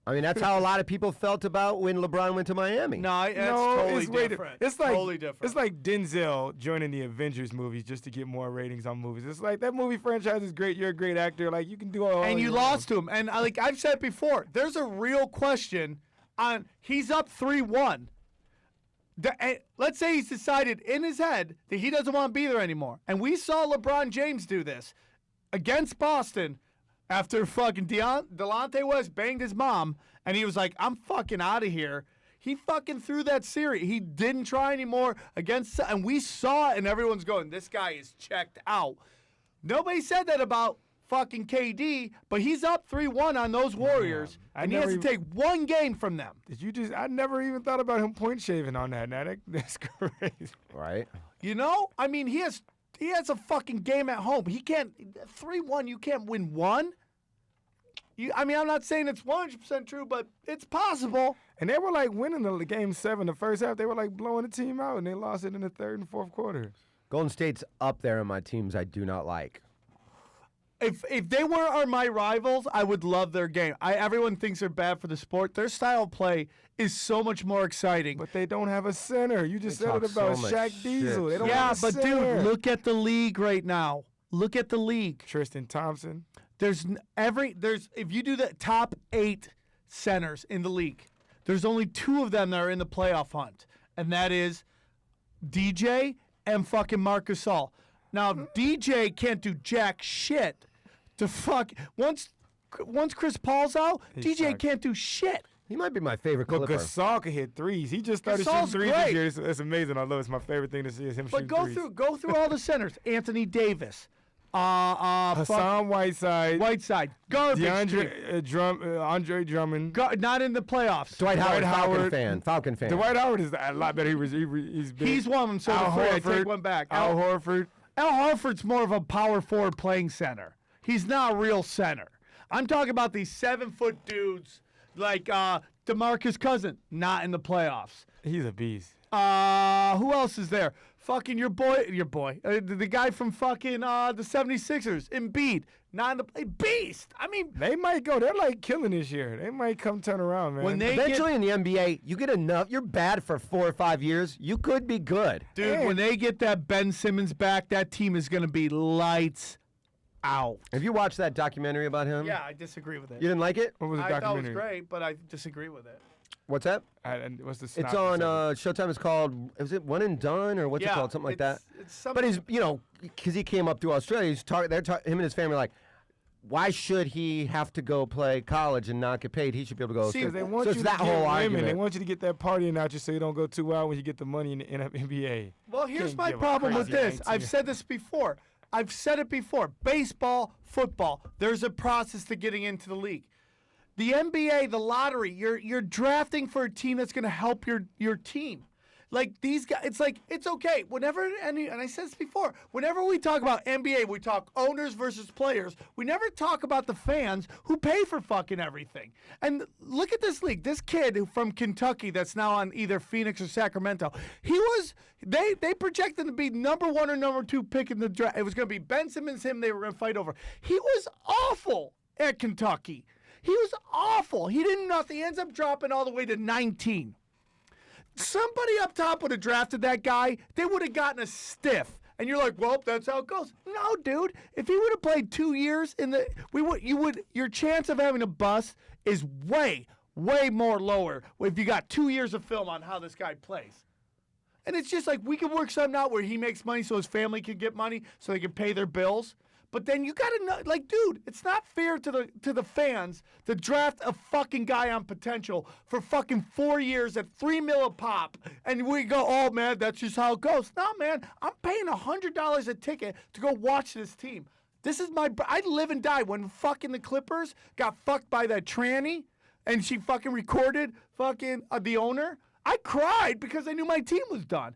S3: I mean, that's how a lot of people felt about when LeBron went to Miami.
S1: No, it's
S5: No,
S1: totally
S5: it's way
S1: different.
S5: It's like
S1: totally different.
S5: It's like Denzel joining the Avengers movies just to get more ratings on movies. It's like that movie franchise is great. You're a great actor. Like you can do all.
S1: and you lost to him. And like I've said before, there's a real question on he's up 3-1. Let's say he's decided in his head that he doesn't want to be there anymore. And we saw LeBron James do this against Boston after fucking Delonte West banged his mom, and he was like, I'm fucking out of here. He fucking threw that series. He didn't try anymore against, and we saw it, and everyone's going, this guy is checked out. Nobody said that about fucking KD, but he's up 3-1 on those Warriors, and he has to take one game from them.
S5: Did you just? I never even thought about him point shaving on that. Now that's crazy.
S3: Right?
S1: You know? I mean, he has a fucking game at home. He can't 3-1. You can't win one. I mean, I'm not saying it's 100% true, but it's possible.
S5: And they were like winning the game 7 the first half. They were like blowing the team out, and they lost it in the third and fourth quarter.
S3: Golden State's up there in my teams I do not like.
S1: If they were my rivals, I would love their game. Everyone thinks they're bad for the sport. Their style of play is so much more exciting.
S5: But they don't have a center. You just
S3: They
S5: said it
S3: talk
S5: about
S3: so much
S5: Shaq Diesel.
S3: shit.
S5: They don't
S1: Yeah,
S5: have a
S1: but
S5: center.
S1: dude, look at the league right now. Look at the league.
S5: Tristan Thompson.
S1: There's if you do the top 8 centers in the league, there's only 2 of them that are in the playoff hunt, and that is DJ and fucking Marc Gasol. Now, if DJ can't do jack shit to fuck once Chris Paul's out,
S5: He's
S1: DJ
S5: sucked.
S1: can't do shit.
S3: He might be my favorite
S5: But
S3: Clipper.
S5: Gasol can hit threes. He just started
S1: Gasol's
S5: shooting threes
S1: great.
S5: this year. It's amazing. I love it. It's my favorite thing to see is him
S1: But
S5: shooting
S1: go
S5: threes.
S1: through all the centers. Anthony Davis,
S5: Hassan Whiteside,
S1: Whiteside, garbage. team.
S5: Andre Drummond.
S1: Not in the playoffs.
S3: Dwight Howard,
S5: Howard.
S3: Falcon fan.
S5: Dwight Howard is a lot better. He's big.
S1: He's one of them. So
S5: Al
S1: before I
S5: Horford.
S1: take one back.
S5: Al Horford.
S1: Al Horford's more of a power forward playing center. He's not a real center. I'm talking about these 7-foot dudes like DeMarcus Cousins, not in the playoffs.
S5: He's a beast.
S1: Who else is there? Fucking your boy, the guy from fucking the 76ers, Embiid, not in the beast. I mean,
S5: They might go. They're like killing this year. They might come turn around, man.
S1: when they
S3: Eventually
S1: get,
S3: in the NBA, you get enough. You're bad for 4 or 5 years. You could be good.
S1: dude, when they get that Ben Simmons back, that team is gonna be lights out.
S3: Have you watched that documentary about him?
S1: Yeah, I disagree with it.
S3: You dn't like it?
S5: What was the
S1: I thought it was
S5: documentary?
S1: great, but I disagree with it.
S3: What's that?
S5: And what's the
S3: It's
S5: synopsis
S3: on
S5: of it?
S3: Showtime. It's called, is it One and Done or what's it called? Something like that.
S1: It's something.
S3: But he's, because he came up through Australia, him and his family are like, why should he have to go play college and not get paid? He should be able to go.
S1: See,
S5: Because they want
S3: so
S5: you
S3: it's
S5: to
S3: that
S5: get
S3: whole
S5: women.
S3: argument.
S5: They want you to get that partying out you so you don't go too wild when you get the money in the NBA.
S1: Well, here's
S5: Can't
S1: my
S5: give a
S1: problem with
S5: crazy
S1: this.
S5: 19.
S1: I've said this before. Baseball, football, there's a process to getting into the league. The NBA, the lottery, you're drafting for a team that's going to help your team. Like these guys, it's okay. And I said this before, whenever we talk about NBA, we talk owners versus players. We never talk about the fans who pay for fucking everything. And look at this league. This kid from Kentucky that's now on either Phoenix or Sacramento, they projected to be number 1 or number 2 pick in the draft. It was going to be Ben Simmons, him they were going to fight over. He was awful at Kentucky. He was awful. He did nothing. He ends up dropping all the way to 19. Somebody up top would have drafted that guy. They would have gotten a stiff. And you're like, well, that's how it goes. No, dude. If he would have played 2 years your chance of having a bust is way, way more lower if you got 2 years of film on how this guy plays. And it's just like we can work something out where he makes money so his family can get money so they can pay their bills. But then you gotta know, like, dude, it's not fair to the fans to draft a fucking guy on potential for fucking 4 years at $3 million a pop, and we go, oh man, that's just how it goes. No, man, I'm paying $100 a ticket to go watch this team. This is I live and die when fucking the Clippers got fucked by that tranny, and she fucking recorded fucking the owner. I cried because I knew my team was done.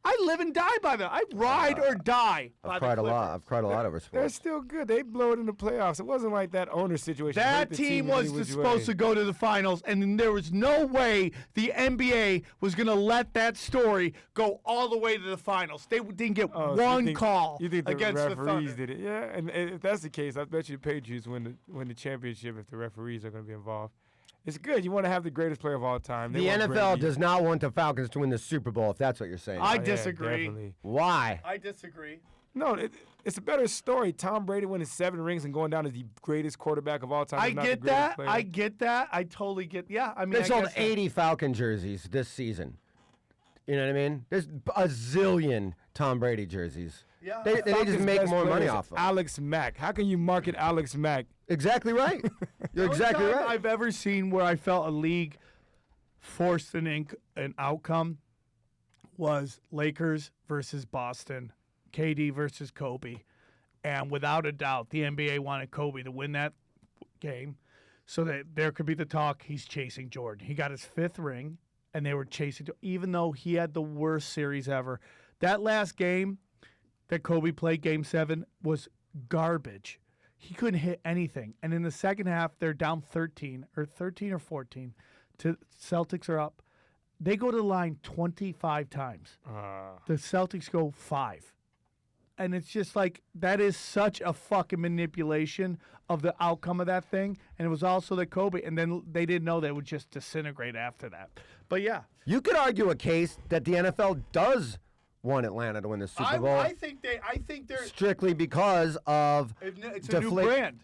S1: I live and die by that. I ride or die by
S3: I've
S1: the
S3: cried a lot.
S1: Clippers.
S3: I've cried a lot over
S5: They're
S3: sports.
S5: still good. They blow it in the playoffs. It wasn't like that owner situation.
S1: That
S5: Hurt the
S1: team
S5: in
S1: was
S5: any which
S1: supposed to
S5: way.
S1: go to the finals, and there was no way the NBA was going to let that story go all the way to the finals. They didn't get
S5: Oh, so
S1: one call
S5: you think the
S1: against the
S5: referees
S1: Thunder.
S5: did it? Yeah, and if that's the case, I bet you the Patriots win the championship if the referees are going to be involved. It's good. You want to have the greatest player of all time.
S3: The NFL does not want the Falcons to win the Super Bowl, if that's what you're saying.
S1: I disagree.
S5: Definitely.
S3: Why?
S1: I disagree.
S5: No, it's a better story. Tom Brady winning 7 rings and going down as the greatest quarterback of all time.
S1: I get that. I get that. I totally get. Yeah, I mean,
S3: They
S1: I
S3: sold
S1: guess
S3: 80 Falcon jerseys this season. You know what I mean? There's a zillion Tom Brady jerseys.
S1: Yeah.
S3: They just make more money off of.
S5: Alex Mack. How can you market Alex Mack?
S3: Exactly right. You're exactly
S1: The only time
S3: right.
S1: I've ever seen where I felt a league forced an outcome was Lakers versus Boston, KD versus Kobe. And without a doubt, the NBA wanted Kobe to win that game so that there could be the talk, he's chasing Jordan. He got his 5th ring, and they were chasing, even though he had the worst series ever. That last game that Kobe played, Game 7, was garbage. He couldn't hit anything. And in the second half, they're down 13 or 14. Celtics are up. They go to the line 25 times. The Celtics go 5. And it's just like, that is such a fucking manipulation of the outcome of that thing. And it was also the Kobe. And then they didn't know they would just disintegrate after that. But yeah.
S3: You could argue a case that the NFL does want Atlanta to win the Super Bowl.
S1: I think they're
S3: strictly because of
S1: it's a new brand.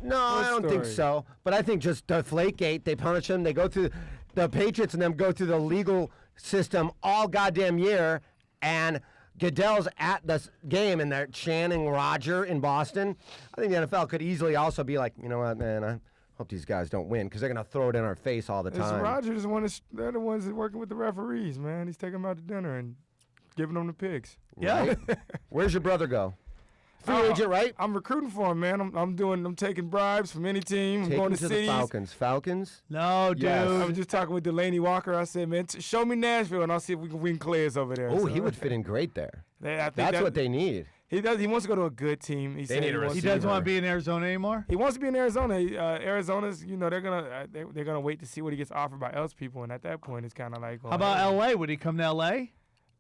S3: No, I don't think
S5: story?
S3: so. But I think just Deflategate, they punish them. They go through the Patriots and them go through the legal system all goddamn year. And Goodell's at this game and they're chanting Roger in Boston. I think the NFL could easily also be like, you know what, man, I hope these guys don't win because they're going to throw it in our face all the time.
S5: Rogers they're the ones that working with the referees, man. He's taking them out to dinner and giving them the picks.
S1: Yeah.
S3: Right? Where's your brother go? Free agent, right?
S5: I'm recruiting for him, man. I'm taking bribes from any team. I'm
S3: Take
S5: going
S3: him
S5: to
S3: to the
S5: cities.
S3: Falcons. Falcons?
S1: No, dude.
S3: Yes.
S5: I was just talking with Delaney Walker. I said, man, show me Nashville, and I'll see if we can win Clay's over there.
S3: Oh,
S5: So,
S3: he would fit in great there.
S5: I think
S3: That's what they need.
S5: He does. He wants to go to a good team. He said
S3: need a
S5: wants
S1: He
S5: to-
S1: doesn't want to be in Arizona anymore?
S5: He wants to be in Arizona. Arizona's, they're gonna wait to see what he gets offered by else people, and at that point, it's kind of like.
S1: How about L.A.? Would he come to L.A.?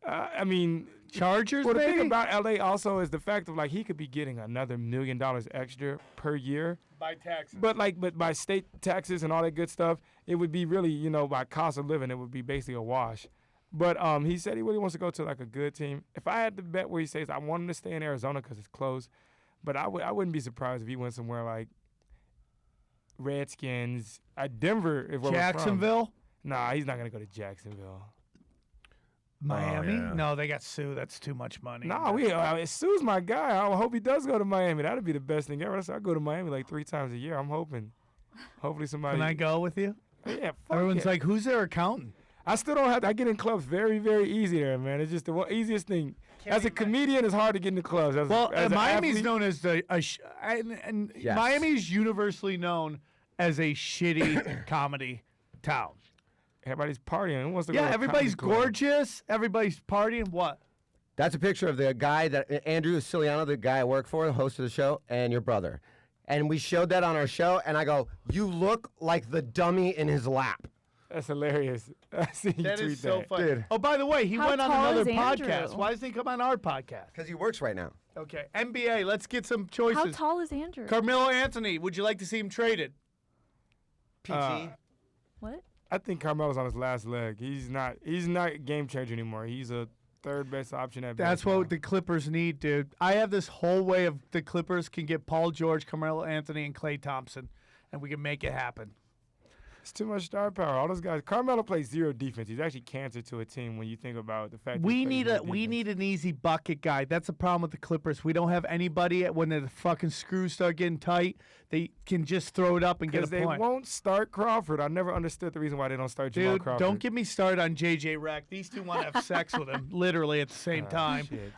S5: I mean,
S1: Chargers,
S5: well, the
S1: maybe?
S5: thing about LA also is the fact of like he could be getting another $1 million extra per year,
S1: By taxes.
S5: but by state taxes and all that good stuff, it would be really by cost of living, it would be basically a wash. But he said he really wants to go to like a good team. If I had to bet where he says I want him to stay in Arizona because it's close, but I wouldn't be surprised if he went somewhere like Redskins, Denver, if where we're from.
S1: Jacksonville?
S5: Nah, he's not gonna go to Jacksonville.
S1: Miami?
S4: yeah.
S1: No, they got Sue. That's too much money.
S5: Nah, Sue's my guy. I hope he does go to Miami. That'd be the best thing ever. I go to Miami like 3 times a year. I'm hoping. Hopefully somebody.
S1: Can I go with you?
S5: Yeah, fuck
S1: Everyone's
S5: yeah.
S1: like, who's their accountant?
S5: I still don't have to. I get in clubs very, very easy there, man. It's just the easiest thing. As a comedian, it's hard to get into clubs. As an
S1: Miami's
S5: athlete,
S1: known as and
S3: Yes.
S1: Miami's universally known as a shitty comedy town.
S5: everybody's partying. Who wants to go
S1: Yeah,
S5: to a
S1: everybody's
S5: comedy club?
S1: gorgeous. Everybody's partying. What?
S3: That's a picture of the guy that Andrew Siciliano, the guy I work for, the host of the show, and your brother. And we showed that on our show, and I go, "You look like the dummy in his lap."
S5: That's hilarious. I see you
S1: That
S5: tweet
S1: is so
S5: that.
S1: funny.
S3: Dude.
S1: Oh, by the way, he
S2: How
S1: went on
S2: tall
S1: another
S2: is Andrew?
S1: podcast. Why doesn't he come on our podcast?
S3: Because he works right now.
S1: Okay, NBA. Let's get some choices.
S2: How tall is Andrew?
S1: Carmelo Anthony. Would you like to see him traded?
S3: PT.
S2: What?
S5: I think Carmelo's on his last leg. He's not a game changer anymore. He's a third best option at
S1: That's
S5: best now.
S1: what the Clippers need, dude. I have this whole way of the Clippers can get Paul George, Carmelo Anthony, and Klay Thompson, and we can make it happen.
S5: It's too much star power. All those guys. Carmelo plays zero defense. He's actually cancer to a team when you think about the fact.
S1: We
S5: that
S1: need an easy bucket guy. That's the problem with the Clippers. We don't have anybody when the fucking screws start getting tight. They can just throw it up and get a
S5: because they
S1: point.
S5: won't start Crawford. I never understood the reason why they don't start Jamal
S1: Dude,
S5: Crawford.
S1: don't get me started on JJ Rec. These two want to have sex with him, literally at the same time.
S5: shit.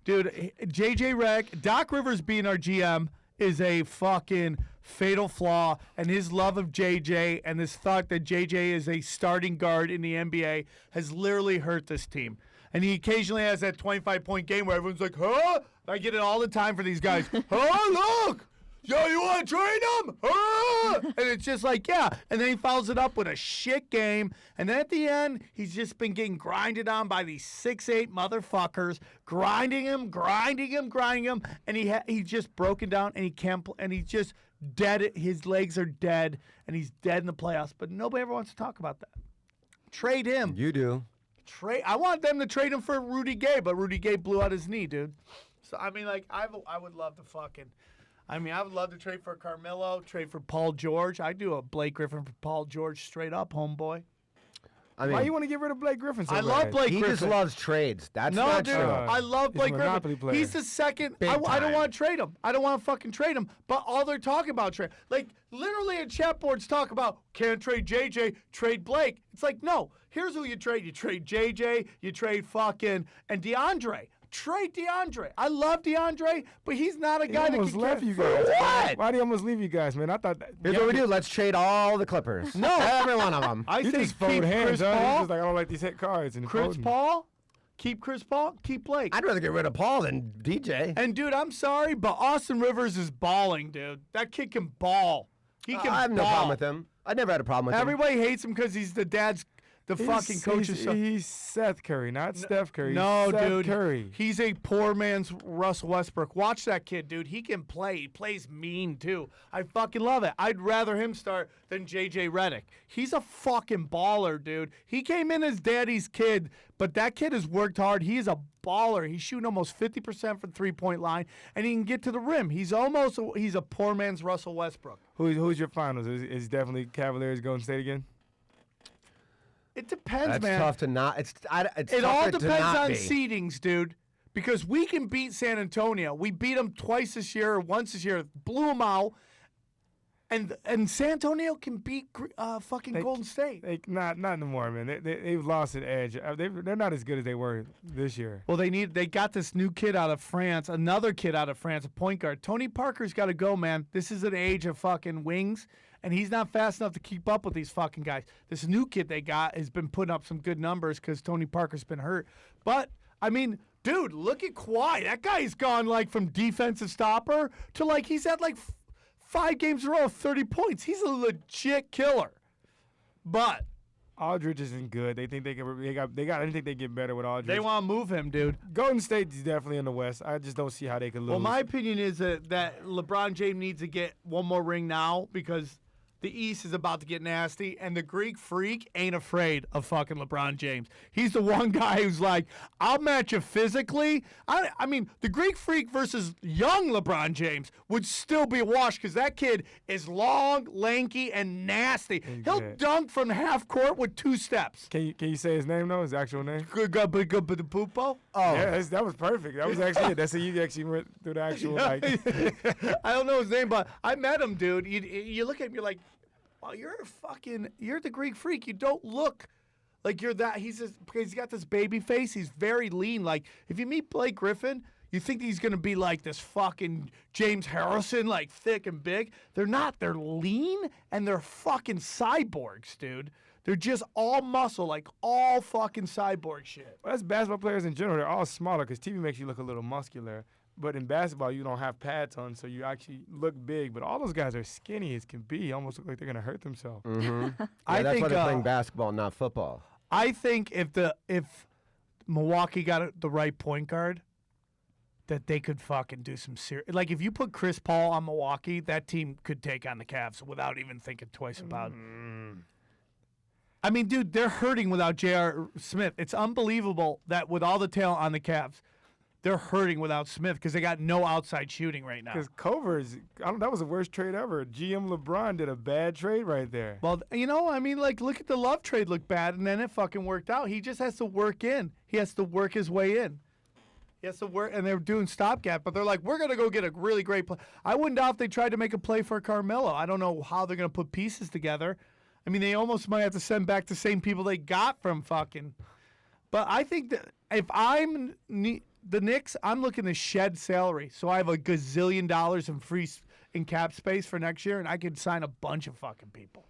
S1: Dude, JJ Rec, Doc Rivers being our GM is a fucking fatal flaw, and his love of JJ and this thought that JJ is a starting guard in the NBA has literally hurt this team. And he occasionally has that 25-point game where everyone's like, huh? I get it all the time for these guys. Oh, look! yo, you want to trade him? Ah! And it's just like, yeah. And then he follows it up with a shit game. And then at the end, he's just been getting grinded on by these 6'8" motherfuckers, grinding him. And he's just broken down, and he can't, and he's just dead. His legs are dead, and he's dead in the playoffs. But nobody ever wants to talk about that. Trade him.
S3: You do.
S1: I want them to trade him for Rudy Gay, but Rudy Gay blew out his knee, dude. So, I mean, like, I would love to I would love to trade for Carmelo, trade for Paul George. I'd do a Blake Griffin for Paul George straight up, homeboy.
S3: I mean,
S5: why you want to get rid of Blake Griffin so
S1: I
S5: bad?
S1: love Blake
S3: he
S1: Griffin.
S3: just loves trades. That's
S1: No,
S3: not
S1: dude,
S3: true.
S1: I love
S5: He's a
S1: Blake
S5: monopoly
S1: Griffin.
S5: player.
S1: He's the second.
S3: Big
S1: I don't
S3: time.
S1: want to trade him. I don't want to fucking trade him. But all they're talking about trade, like literally in chat boards talk about can't trade JJ, trade Blake. It's like no. Here's who you trade. You trade JJ. You trade fucking and DeAndre. Trade DeAndre. I love DeAndre, but he's not a
S5: He
S1: guy that
S5: almost
S1: can
S5: left you
S1: for
S5: guys.
S1: what?
S5: Why did he almost leave you guys, man? I thought that.
S3: Here's what we do. Let's trade all the Clippers.
S1: No.
S3: Every one of them.
S1: I
S5: You
S1: say
S5: just fold
S1: keep
S5: hands,
S1: Chris
S5: huh? You
S1: Paul.
S5: just like I don't like these hit cards and
S1: Chris
S5: folding.
S1: Paul. Keep Chris Paul. Keep Blake.
S3: I'd rather get rid of Paul than DJ.
S1: And dude, I'm sorry, but Austin Rivers is balling, dude. That kid can ball. He can
S3: I have no
S1: ball.
S3: problem with him. I never had a problem with him.
S1: Everybody hates him because he's the dad's, the fucking coach's son.
S5: He's Seth Curry, not Steph Curry.
S1: No,
S5: Seth
S1: dude.
S5: Curry.
S1: He's a poor man's Russell Westbrook. Watch that kid, dude. He can play. He plays mean, too. I fucking love it. I'd rather him start than J.J. Redick. He's a fucking baller, dude. He came in as daddy's kid, but that kid has worked hard. He is a baller. He's shooting almost 50% from three-point line, and he can get to the rim. He's a poor man's Russell Westbrook.
S5: Who's your finals? Is definitely Cavaliers Golden State again?
S1: It depends,
S3: That's
S1: man.
S3: tough to not. It's
S1: It all
S3: tougher to
S1: depends
S3: not
S1: on
S3: be.
S1: seedings, dude. Because we can beat San Antonio. We beat them twice this year, or once this year, blew them out. And San Antonio can beat fucking Golden State.
S5: Not anymore, man. They've lost an edge. They're not as good as they were this year.
S1: Well, they got this new kid out of France, another kid out of France, a point guard. Tony Parker's got to go, man. This is an age of fucking wings, and he's not fast enough to keep up with these fucking guys. This new kid they got has been putting up some good numbers because Tony Parker's been hurt. But, I mean, dude, look at Kawhi. That guy's gone, like, from defensive stopper to, like, he's at, like, 5 games in a row of 30 points. He's a legit killer. But
S5: Aldridge isn't good. They think they got. I didn't think they get better with Aldridge.
S1: they want to move him, dude.
S5: Golden State is definitely in the West. I just don't see how they could lose.
S1: Well, my opinion is that LeBron James needs to get one more ring now because the East is about to get nasty, and the Greek Freak ain't afraid of fucking LeBron James. He's the one guy who's like, I'll match you physically. I mean, the Greek Freak versus young LeBron James would still be a wash because that kid is long, lanky, and nasty. He'll dunk from half court with 2 steps.
S5: Can you say his name though? His actual name?
S1: Poopo?
S3: Oh,
S5: Yeah, that was perfect. That was actually it. That's how you actually went through the actual like.
S1: I don't know his name, but I met him, dude. You look at him, you're like, wow, you're the Greek Freak. You don't look like you're that. Because he's got this baby face. He's very lean. Like, if you meet Blake Griffin, you think he's going to be like this fucking James Harrison, like thick and big. They're not. They're lean, and they're fucking cyborgs, dude. They're just all muscle, like all fucking cyborg shit.
S5: Well, that's basketball players in general. They're all smaller because TV makes you look a little muscular. But in basketball, you don't have pads on, so you actually look big. But all those guys are skinny as can be. Almost look like they're gonna hurt themselves.
S3: yeah,
S1: I
S3: that's
S1: think
S3: why they're playing basketball, not football.
S1: I think if Milwaukee got the right point guard, that they could fucking do some serious. Like if you put Chris Paul on Milwaukee, that team could take on the Cavs without even thinking twice about it. I mean, dude, they're hurting without J.R. Smith. It's unbelievable that with all the talent on the Cavs, they're hurting without Smith because they got no outside shooting right now.
S5: Because Culver's, that was the worst trade ever. GM LeBron did a bad trade right there.
S1: Well, you know, I mean, like, look at the Love trade look bad, and then it fucking worked out. He just has to work in. He has to work his way in. He has to work, and they're doing stopgap, but they're like, we're going to go get a really great play. I wouldn't doubt if they tried to make a play for Carmelo. I don't know how they're going to put pieces together. I mean, they almost might have to send back the same people they got from fucking. But I think that if I'm the Knicks, I'm looking to shed salary. So I have a gazillion dollars in cap space for next year, and I could sign a bunch of fucking people.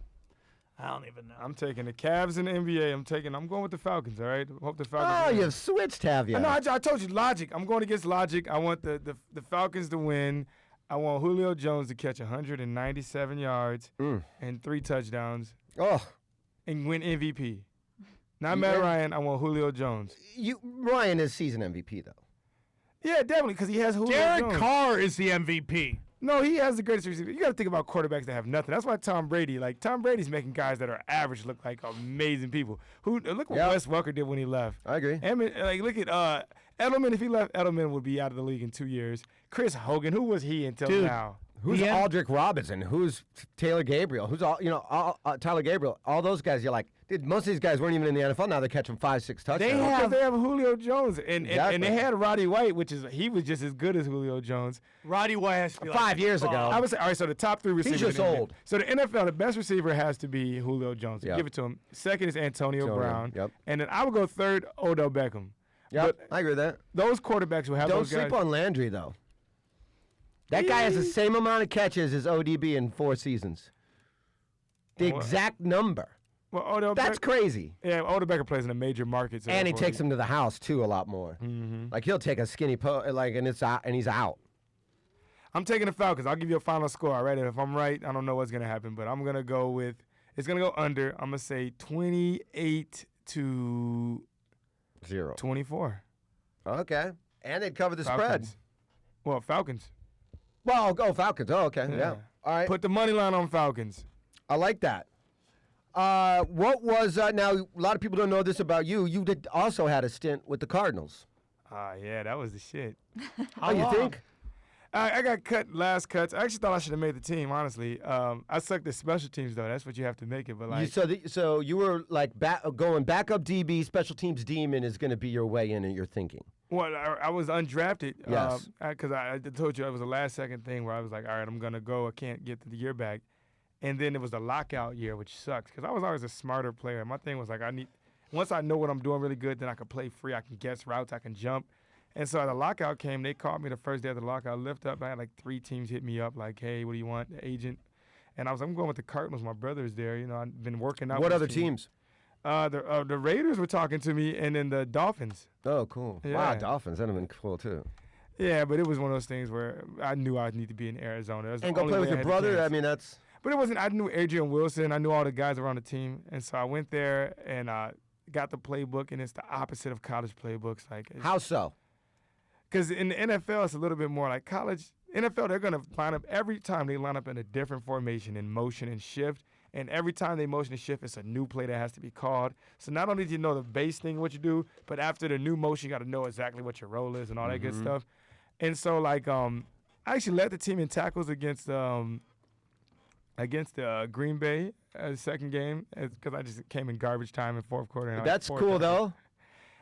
S1: I don't even know.
S5: I'm taking the Cavs in the NBA. I'm going with the Falcons, all right? Hope the Falcons
S3: Oh,
S5: win.
S3: you've switched, have you?
S5: No, I told you, logic. I'm going against logic. I want the Falcons to win. I want Julio Jones to catch 197 yards and 3 touchdowns
S3: Oh,
S5: and win MVP. Not Matt Ryan. I want Julio Jones.
S3: Ryan is season MVP, though.
S5: Yeah, definitely, because he has Julio
S1: Derek
S5: Jones.
S1: Carr is the MVP.
S5: No, he has the greatest receiver. You got to think about quarterbacks that have nothing. That's why Tom Brady's making guys that are average look like amazing people. Look what Wes Welker did when he left.
S3: I agree.
S5: Look at Edelman. If he left, Edelman would be out of the league in 2 years. Chris Hogan, who was he until now?
S3: Who's Aldrick Robinson? Who's Taylor Gabriel? Who's Tyler Gabriel? All those guys. You're like, dude, most of these guys weren't even in the NFL. Now they're catching 5-6 touchdowns.
S5: They have Julio Jones, and they had Roddy White, he was just as good as Julio Jones.
S1: Roddy White has to be
S3: 5 years ago.
S5: I would say, all right, so the top 3 receivers.
S3: He's just old.
S5: So the NFL, the best receiver has to be Julio Jones.
S3: Yep.
S5: Give it to him. Second is Antonio Brown.
S3: Yep.
S5: And then I would go third, Odell Beckham.
S3: Yeah,
S5: But
S3: I agree with that.
S5: those quarterbacks will have
S3: Don't
S5: those guys.
S3: sleep on Landry, though. That guy has the same amount of catches as ODB in 4 seasons. The exact number.
S5: Well, Odell
S3: That's crazy.
S5: Yeah, Odell Beckham plays in a major market. So
S3: And he takes him to the house, too, a lot more.
S5: Mm-hmm.
S3: Like, he'll take a skinny and it's out, and he's out.
S5: I'm taking the Falcons. I'll give you a final score, all right? And if I'm right, I don't know what's going to happen, but I'm going to go with – it's going to go under. I'm going to say 28 to
S3: 0.
S5: 24.
S3: Okay. And they'd cover the spread.
S5: Falcons. Well, Falcons.
S3: Well, I'll go Falcons. Oh, okay. Yeah. All right.
S5: Put the money line on Falcons.
S3: I like that. What was now? A lot of people don't know this about you. You also had a stint with the Cardinals.
S5: Yeah, that was the shit.
S3: How you think?
S5: I got cut last cuts. I actually thought I should have made the team, honestly. I sucked at special teams, though. That's what you have to make it. But like,
S3: so you were like going backup DB, special teams demon is going to be your way in, and you're thinking.
S5: Well, I was undrafted.
S3: Yes.
S5: Because I told you it was a last-second thing where I was like, all right, I'm going to go. I can't get the year back. And then it was the lockout year, which sucks because I was always a smarter player. My thing was like once I know what I'm doing really good, then I can play free. I can guess routes. I can jump. And so the lockout came. They called me the first day of the lockout. Lift up. I had like 3 teams hit me up like, hey, what do you want, the agent? And I was like, I'm going with the Cardinals. My brother's there. You know, I've been working out.
S3: What
S5: with
S3: other
S5: this team.
S3: teams?
S5: The Raiders were talking to me, and then the Dolphins.
S3: Oh, cool.
S5: Yeah.
S3: Wow, Dolphins. That'd have been cool, too.
S5: Yeah, but it was one of those things where I knew I'd need to be in Arizona.
S3: And go play with your brother? I mean, that's...
S5: But it wasn't. I knew Adrian Wilson. I knew all the guys around the team, and so I went there and got the playbook, and it's the opposite of college playbooks. Like,
S3: How so?
S5: Because in the NFL, it's a little bit more like college. NFL, they're gonna line up every time. They line up in a different formation, in motion and shift, and every time they motion and shift, it's a new play that has to be called. So not only do you know the base thing, what you do, but after the new motion, you got to know exactly what your role is and all that good stuff. And so like, I actually led the team in tackles against Green Bay the second game because I just came in garbage time in fourth quarter. And
S3: That's cool, though.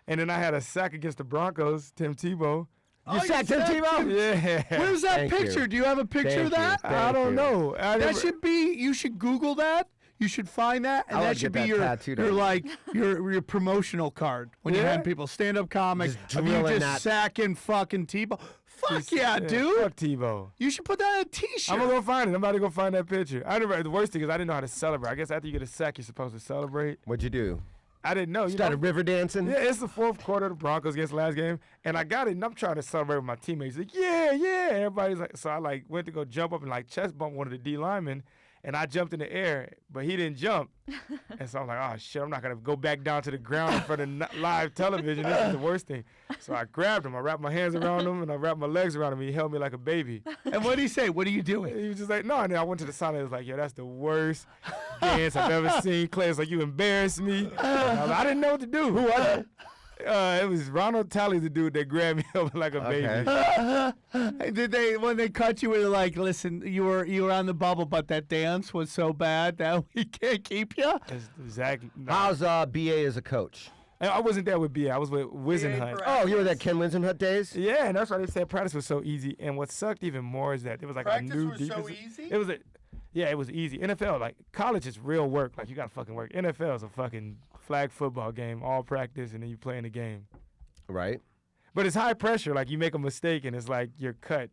S5: And then I had a sack against the Broncos, Tim Tebow.
S3: You sacked Tim Tebow?
S5: Yeah.
S1: Where's that
S3: Thank
S1: picture?
S3: you.
S1: Do you have a picture
S3: Thank
S1: of that?
S3: you.
S5: I don't know.
S1: That should be. You should Google that. You should find that, and
S3: I
S1: that
S3: would
S1: should
S3: get
S1: be
S3: that
S1: your
S3: tattooed
S1: your
S3: on me.
S1: like your promotional card when you
S5: Yeah?
S1: hand people stand-up comics.
S3: Just
S1: Of you
S3: drilling
S1: just
S3: that.
S1: sacking fucking Tebow. Fuck yeah, dude.
S5: Fuck Tebow.
S1: You should put that on a T-shirt.
S5: I'm gonna go find it. I'm about to go find that picture. The worst thing is I didn't know how to celebrate. I guess after you get a sack, you're supposed to celebrate.
S3: What'd you do?
S5: I didn't know. You
S3: Started
S5: know,
S3: river dancing?
S5: yeah, it's the fourth quarter of the Broncos against the last game, and I got it, and I'm trying to celebrate with my teammates. Like, yeah, yeah. Everybody's like, so I like went to go jump up and like chest bump one of the D linemen, and I jumped in the air, but he didn't jump. And so I'm like, oh shit, I'm not gonna go back down to the ground in front of live television. This is the worst thing. So I grabbed him, I wrapped my hands around him, and I wrapped my legs around him. He held me like a baby.
S1: And what did he say? What are you doing?
S5: He was just like, no. And then I went to the side and he was like, yo, that's the worst dance I've ever seen. Clay was like, you embarrassed me. I didn't know what to do. Who was it? It was Ronald Talley, the dude that grabbed me up like a baby.
S1: Did they when they cut you? Were they like, listen, you were on the bubble, but that dance was so bad that we can't keep you.
S5: That's exactly.
S3: How's BA as a coach?
S5: I wasn't there with B. I was with Wisenhunt.
S3: Oh, you were at Ken Wisenhunt days?
S5: Yeah, and that's why they said practice was so easy. And what sucked even more is that it was like
S1: Practice
S5: a new
S1: was so
S5: defense.
S1: easy?
S5: It was easy. NFL, like college is real work. Like you gotta fucking work. NFL is a fucking flag football game, all practice, and then you play in the game.
S3: Right.
S5: But it's high pressure. Like you make a mistake and it's like you're cut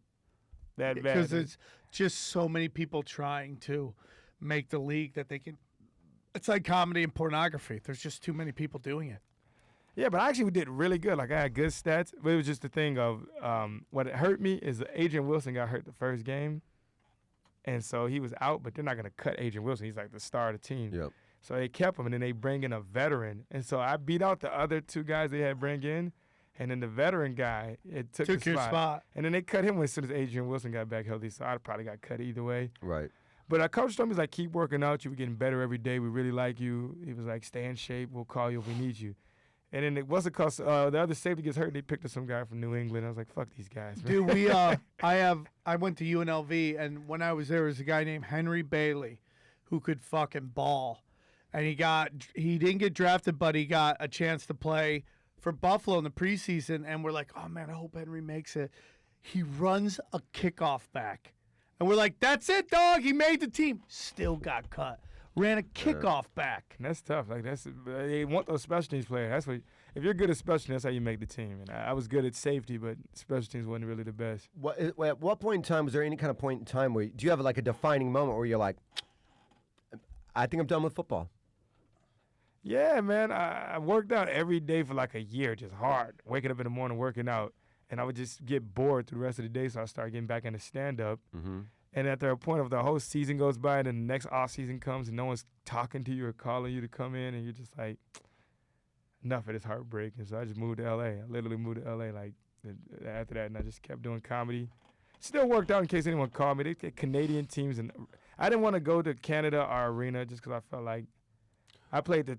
S5: that bad.
S1: Because it's just so many people trying to make the league that they can. It's like comedy and pornography. There's just too many people doing it.
S5: Yeah, but I actually did really good. Like, I had good stats, but it was just the thing of what hurt me is that Adrian Wilson got hurt the first game, and so he was out, but they're not going to cut Adrian Wilson. He's like the star of the team.
S3: Yep.
S5: So they kept him, and then they bring in a veteran. And so I beat out the other two guys they had bring in, and then the veteran guy, it took his
S1: your spot.
S5: And then they cut him as soon as Adrian Wilson got back healthy, so I probably got cut either way.
S3: Right.
S5: But our coach told me, he's like, keep working out. You were getting better every day. We really like you. He was like, stay in shape. We'll call you if we need you. And then it wasn't because the other safety gets hurt, and they picked up some guy from New England. I was like, fuck these guys, man.
S1: Dude, I went to UNLV, and when I was there was a guy named Henry Bailey who could fucking ball. And he didn't get drafted, but he got a chance to play for Buffalo in the preseason, and we're like, oh man, I hope Henry makes it. He runs a kickoff back. And we're like, that's it, dog. He made the team. Still got cut. Ran a kickoff back.
S5: And that's tough. Like they want those special teams players. That's what. If you're good at special teams, that's how you make the team. And I was good at safety, but special teams wasn't really the best.
S3: At what point in time was there any kind of point in time where do you have like a defining moment where you're like, I think I'm done with football?
S5: Yeah, man. I worked out every day for like a year, just hard. Waking up in the morning, working out, and I would just get bored through the rest of the day. So I started getting back into stand up.
S3: Mm-hmm.
S5: And after a point of the whole season goes by, and then the next off season comes, and no one's talking to you or calling you to come in, and you're just like, enough of this heartbreak. And so I just moved to LA. I literally moved to LA like after that, and I just kept doing comedy. Still worked out in case anyone called me. They get Canadian teams, and I didn't want to go to Canada or arena just because I felt like I played the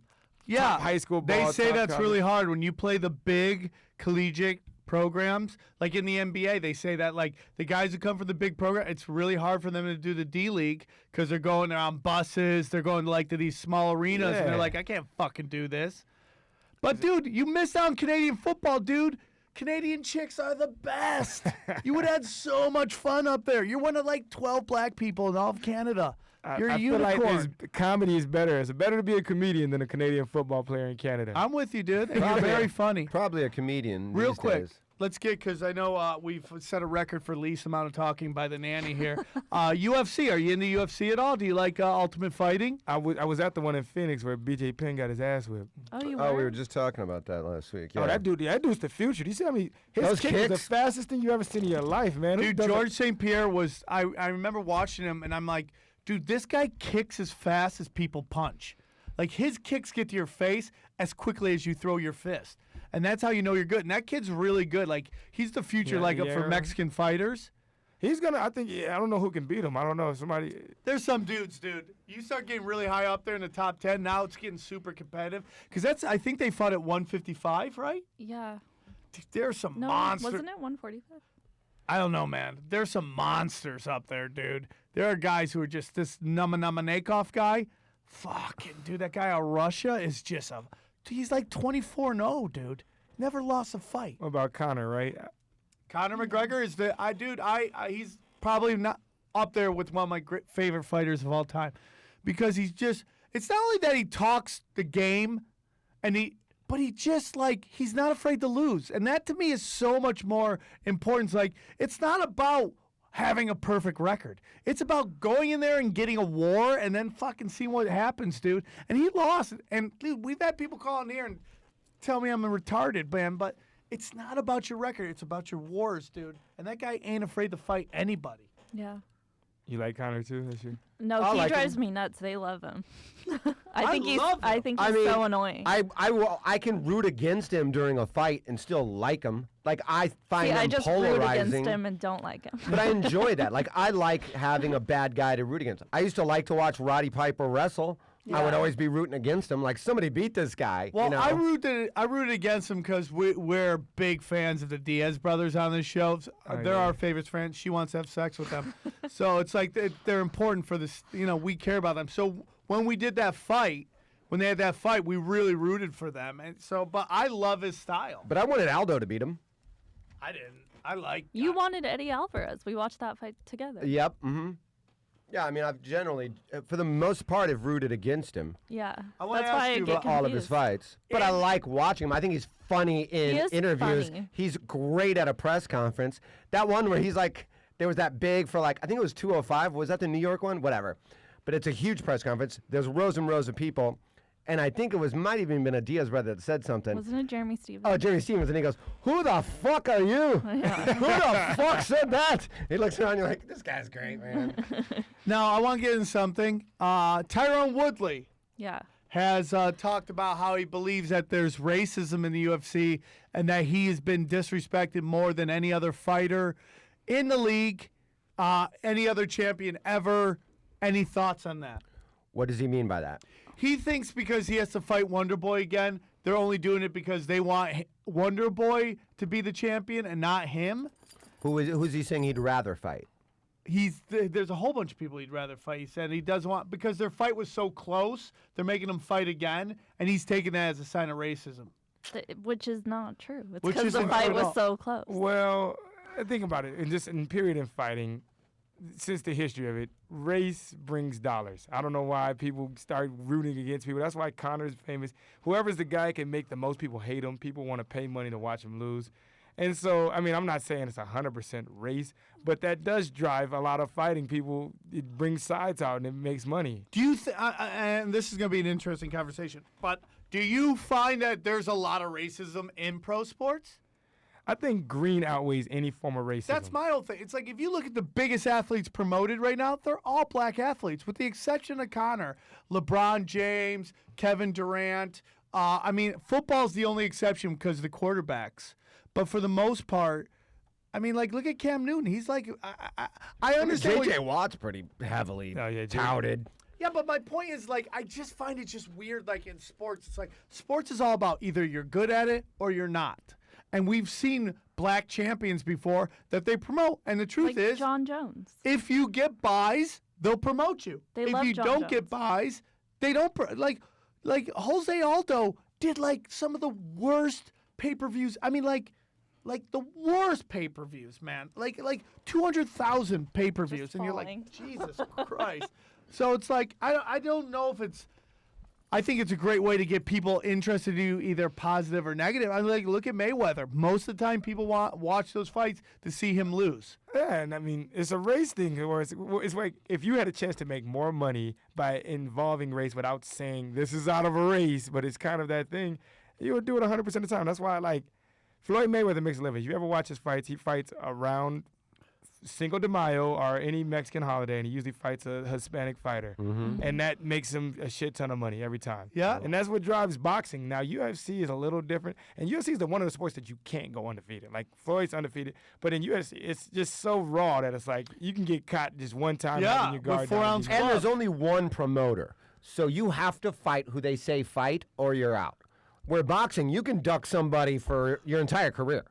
S5: top high school ball.
S1: They say
S5: top
S1: that's
S5: college.
S1: really hard when you play the big collegiate programs, like in the NBA. They say that like the guys who come from the big program, it's really hard for them to do the D League because they're going on buses, they're going to these small arenas, and they're like, I can't fucking do this. But dude, you missed out on Canadian football, dude. Canadian chicks are the best. You would have had so much fun up there. You're one of like 12 black people in all of Canada. You're a
S5: I
S1: unicorn.
S5: feel like comedy is better. It's better to be a comedian than a Canadian football player in Canada.
S1: I'm with you, dude. And you're very funny.
S3: Probably a comedian.
S1: Real
S3: these
S1: quick,
S3: days.
S1: let's get, because I know we've set a record for least amount of talking by the nanny here. UFC, are you into UFC at all? Do you like Ultimate Fighting?
S5: I was at the one in Phoenix where BJ Penn got his ass whipped.
S2: Oh, you
S3: Oh,
S2: were?
S3: we were just talking about that last week. Yeah.
S5: Oh, that dude's the future. Do you see how many his
S3: Those
S5: kick is the
S3: kicks?
S5: fastest thing you ever seen in your life, man. Who
S1: Dude,
S5: does it?
S1: George St. Pierre was, I remember watching him, and I'm like, dude, this guy kicks as fast as people punch. Like, his kicks get to your face as quickly as you throw your fist. And that's how you know you're good. And that kid's really good. Like, he's the future,
S5: Yeah,
S1: for Mexican fighters.
S5: He's gonna. I think. I don't know who can beat him. I don't know. Somebody.
S1: There's some dudes, dude. You start getting really high up there in the top 10. Now it's getting super competitive. Because I think they fought at 155, right?
S2: Yeah.
S1: There's some
S2: No,
S1: monsters.
S2: wasn't it 145?
S1: I don't know, man. There's some monsters up there, dude. There are guys who are just this Nurmagomedov guy. Fucking, dude, that guy out of Russia is just he's like 24-0, dude. Never lost a fight.
S5: What about Conor? Right.
S1: Conor McGregor is he's probably not up there with one of my favorite fighters of all time, because it's not only that he talks the game, but he just he's not afraid to lose, and that to me is so much more important. It's not about having a perfect record. It's about going in there and getting a war and then fucking seeing what happens, dude. And he lost, and dude, we've had people call in here and tell me I'm a retarded, man, but it's not about your record. It's about your wars, dude. And that guy ain't afraid to fight anybody.
S2: Yeah.
S5: You like Conor too? That's your.
S2: No,
S3: I
S2: he
S3: like
S2: drives
S3: him.
S2: me nuts. They love him.
S1: I
S2: think he's.
S1: love
S2: I
S1: him.
S2: think
S3: I
S2: he's
S3: mean,
S2: so annoying.
S3: I can root against him during a fight and still like him. Like, I find
S2: See,
S3: him
S2: I just root
S3: polarizing.
S2: against him and don't like him.
S3: But I enjoy that. Like, I like having a bad guy to root against. I used to like to watch Roddy Piper wrestle. I would
S2: Yeah.
S3: always be rooting against him. Like, somebody beat this guy.
S1: Well,
S3: you know?
S1: I rooted against him because we're big fans of the Diaz brothers on this show. They're
S5: yeah.
S1: our favorite friends. She wants to have sex with them. So it's like they're important for this. We care about them. So when we did that fight, when they had that fight, we really rooted for them. And so, but I love his style.
S3: But I wanted Aldo to beat him.
S1: I didn't. I like.
S2: You wanted Eddie Alvarez. We watched that fight together.
S3: Yep. Mm-hmm. Yeah, I mean, I've generally, for the most part, have rooted against him
S2: Yeah.
S1: I wanna
S2: That's why
S1: ask
S2: I
S1: you
S2: get
S1: about
S3: all of his
S2: confused.
S3: fights. But I like watching him. I think he's funny in
S2: He is
S3: interviews.
S2: funny.
S3: He's great at a press conference. That one where he's like, there was that big for I think it was 205. Was that the New York one? Whatever. But it's a huge press conference. There's rows and rows of people. and I think it might even been a Diaz brother that said something.
S2: Wasn't it Jeremy Stevens?
S3: Oh, Jeremy Stevens, and he goes, "Who the fuck are you?
S2: Yeah.
S3: Who the fuck said that?" He looks around, you're like, "This guy's great, man."
S1: Now, I want to get into something. Tyrone Woodley
S2: Yeah.
S1: has talked about how he believes that there's racism in the UFC and that he has been disrespected more than any other fighter in the league, any other champion ever. Any thoughts on that?
S3: What does he mean by that?
S1: He thinks because he has to fight Wonder Boy again, they're only doing it because they want Wonder Boy to be the champion and not him.
S3: Who's he saying he'd rather fight?
S1: There's a whole bunch of people he'd rather fight. He said he doesn't want, because their fight was so close, they're making him fight again, and he's taking that as a sign of racism.
S2: Which is not true. It's
S1: Which
S2: because the
S1: isn't
S2: fight
S1: true at all.
S2: was so close.
S5: Well, think about it. And just in period in fighting, since the history of it, race brings dollars. I don't know why people start rooting against people. That's why Conor's famous. Whoever's the guy can make the most people hate him. People want to pay money to watch him lose. And so, I mean, I'm not saying it's 100% race, but that does drive a lot of fighting. People, it brings sides out and it makes money.
S1: Do you and this is going to be an interesting conversation, but do you find that there's a lot of racism in pro sports?
S5: I think green outweighs any form of racism.
S1: That's my whole thing. It's like if you look at the biggest athletes promoted right now, they're all black athletes, with the exception of Conor. LeBron James, Kevin Durant. I mean, football's the only exception because of the quarterbacks. But for the most part, I mean, like, look at Cam Newton. He's like, I understand.
S3: J.J. Watt's pretty heavily
S5: Oh, yeah, J.J.
S3: touted.
S1: Yeah, but my point is, like, I just find it just weird, like, in sports. It's like, sports is all about either you're good at it or you're not. And we've seen black champions before that they promote. And the truth
S2: Like
S1: is,
S2: John Jones.
S1: if you get buys, they'll promote you.
S2: They
S1: if
S2: love
S1: you
S2: John
S1: don't
S2: Jones.
S1: get buys, they don't. Like Jose Aldo did, like, some of the worst pay-per-views. I mean, like the worst pay-per-views, man. Like 200,000 pay-per-views,
S2: Just
S1: and you're like,
S2: falling.
S1: Jesus Christ. So it's like I don't know if it's. I think it's a great way to get people interested in you, either positive or negative. I mean, like, look at Mayweather. Most of the time, people watch those fights to see him lose.
S5: Yeah, and I mean, it's a race thing. Where it's like if you had a chance to make more money by involving race without saying this is out of a race, but it's kind of that thing, you would do it 100% of the time. That's why, like, Floyd Mayweather makes a living. If you ever watch his fights, he fights around Cinco de Mayo or any Mexican holiday, and he usually fights a Hispanic fighter. And that makes him a shit ton of money every time.
S1: Yeah.
S5: And that's what drives boxing. Now, UFC is a little different, and UFC is one of the sports that you can't go undefeated. Like, Floyd's undefeated, but in UFC, it's just so raw that it's like you can get caught just one time having your guard
S1: with 4
S5: down
S1: ounce
S5: and you-
S3: And there's only one promoter. So you have to fight who they say fight or you're out. Where boxing, you can duck somebody for your entire career.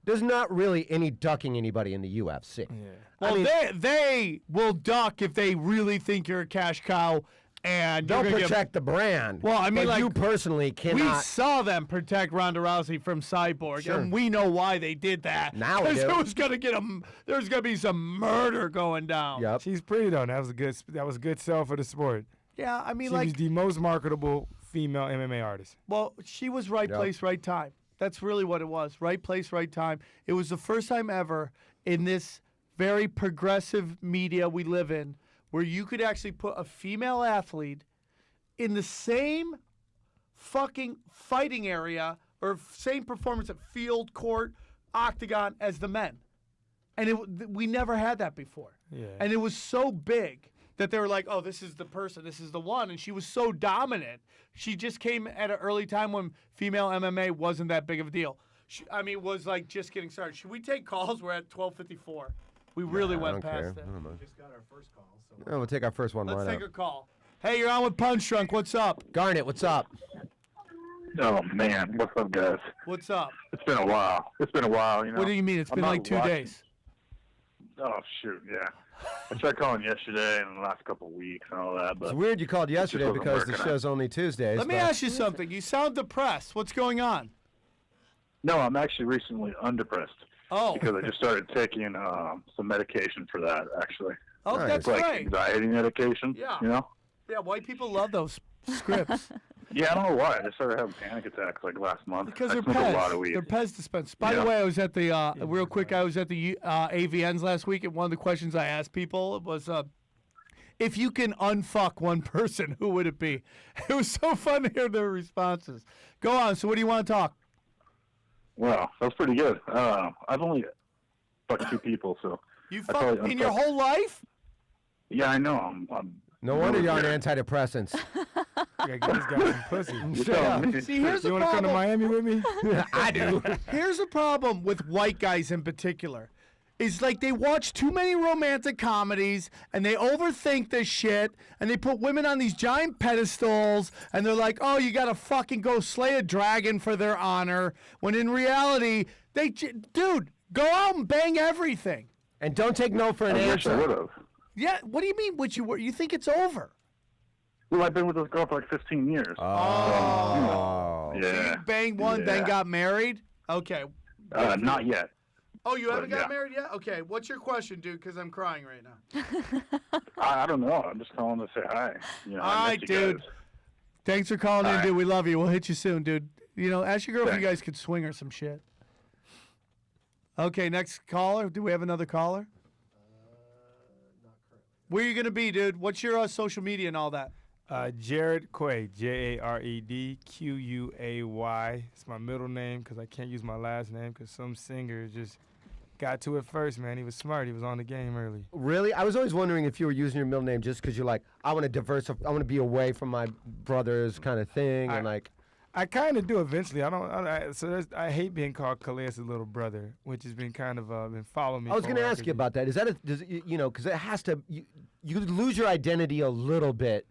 S3: There's not really any ducking anybody in the UFC.
S5: Yeah.
S1: Well,
S3: I mean,
S1: they will duck if they really think you're a cash cow, and
S3: they'll
S1: you're gonna
S3: protect the brand.
S1: Well, I mean,
S3: but
S1: like,
S3: you personally
S1: We
S3: cannot.
S1: saw them protect Ronda Rousey from Cyborg,
S3: Sure.
S1: and we know why they did that.
S3: Now we
S1: Because
S3: do.
S1: there was gonna be some murder going down.
S3: Yep.
S5: She's pretty though. That was a good sell for the sport.
S1: Yeah, I mean,
S5: She
S1: like,
S5: was the most marketable female MMA artist.
S1: well, she was right
S3: Yep.
S1: place, right time. That's really what it was. Right place, right time. It was the first time ever in this very progressive media we live in where you could actually put a female athlete in the same fucking fighting area or same performance at field, court, octagon as the men. And we never had that before.
S5: Yeah.
S1: And it was so big that they were like, oh, this is the person, this is the one. And she was so dominant. She just came at an early time when female MMA wasn't that big of a deal. Was like just getting started. Should we take calls? We're at 12:54. We really
S3: I
S1: went
S3: don't care.
S1: past it.
S3: I don't know.
S6: Just got our first call. So
S3: Yeah, we'll take our first one
S1: Let's
S3: right
S1: take
S3: up.
S1: a call. Hey, you're on with Punch Drunk. What's up?
S3: Garnet, what's up?
S7: Oh man, what's up, guys?
S1: What's up?
S7: It's been a while. You know.
S1: What do you mean? It's
S7: I'm
S1: been
S7: not
S1: like 2
S7: watching-
S1: days.
S7: Oh shoot, yeah. I tried calling yesterday and the last couple of weeks and all that,
S3: It's
S7: but
S3: weird you called yesterday
S7: wasn't
S3: because the
S7: working
S3: show's only Tuesdays.
S1: Let me
S3: but-
S1: ask you something. You sound depressed. What's going on?
S7: no, I'm actually recently undepressed
S1: Oh,
S7: because I just started taking some medication for that. Actually,
S1: oh,
S3: Nice.
S1: that's
S7: it's like
S1: right.
S7: anxiety medication.
S1: Yeah.
S7: You know.
S1: Yeah, white people love those scripts
S7: Yeah, I don't know why. I just started having panic attacks like last month.
S1: because
S7: I
S1: they're
S7: smoke a lot of
S1: Pez.
S7: weed.
S1: They're Pez dispensers. By the
S7: Yeah.
S1: way, I was at the real quick. I was at the AVNs last week, and one of the questions I asked people was, if you can unfuck one person, who would it be? It was so fun to hear their responses. Go on. So what do you want to talk?
S7: Well, that was pretty good. I've only fucked 2 people, so.
S1: You
S7: I probably
S1: fucked in your
S7: unfucked-
S1: whole life?
S7: Yeah, I know. I'm
S3: No wonder you're on
S7: weird.
S3: antidepressants.
S5: Yeah, get this guy some pussy.
S7: You're telling me.
S1: See, here's
S5: You
S1: the
S5: want to come to
S1: problem.
S5: Miami with me?
S3: I do.
S1: Here's the problem with white guys in particular. Is like they watch too many romantic comedies and they overthink this shit and they put women on these giant pedestals and they're like, oh, you gotta fucking go slay a dragon for their honor. When in reality, dude, go out and bang everything.
S3: And don't take no for an
S7: I wish I would
S3: answer.
S7: have.
S1: Yeah, what do you mean? You think it's over?
S7: Well, I've been with this girl for like 15 years.
S3: Oh.
S1: So
S7: Yeah.
S1: you banged one, then
S7: Yeah.
S1: got married? Okay.
S7: Not yet.
S1: Oh, you haven't got
S7: yeah.
S1: married yet? Okay. What's your question, dude? Because I'm crying right now.
S7: I don't know. I'm just calling to say hi. You know,
S1: All
S7: I
S1: right,
S7: missed you
S1: dude.
S7: guys.
S1: Thanks for calling in,
S7: All right.
S1: dude. We love you. We'll hit you soon, dude. You know, ask your girl if you
S7: Thanks.
S1: guys could swing or some shit. Okay, next caller. Do we have another caller? Not currently. Where are you going to be, dude? What's your social media and all that?
S5: Jared Quay, Jared Quay. It's my middle name because I can't use my last name because some singer just got to it first, man. He was smart. He was on the game early.
S3: Really? I was always wondering if you were using your middle name just because you're like, I want to diversify, I want to be away from my brothers kind of thing. And like,
S5: I kind of do eventually. I hate being called Calais' little brother, which has been kind of been following me.
S3: I was
S5: for
S3: going to
S5: a while
S3: ask you
S5: 'cause
S3: about that. Is that, because it has to, you lose your identity a little bit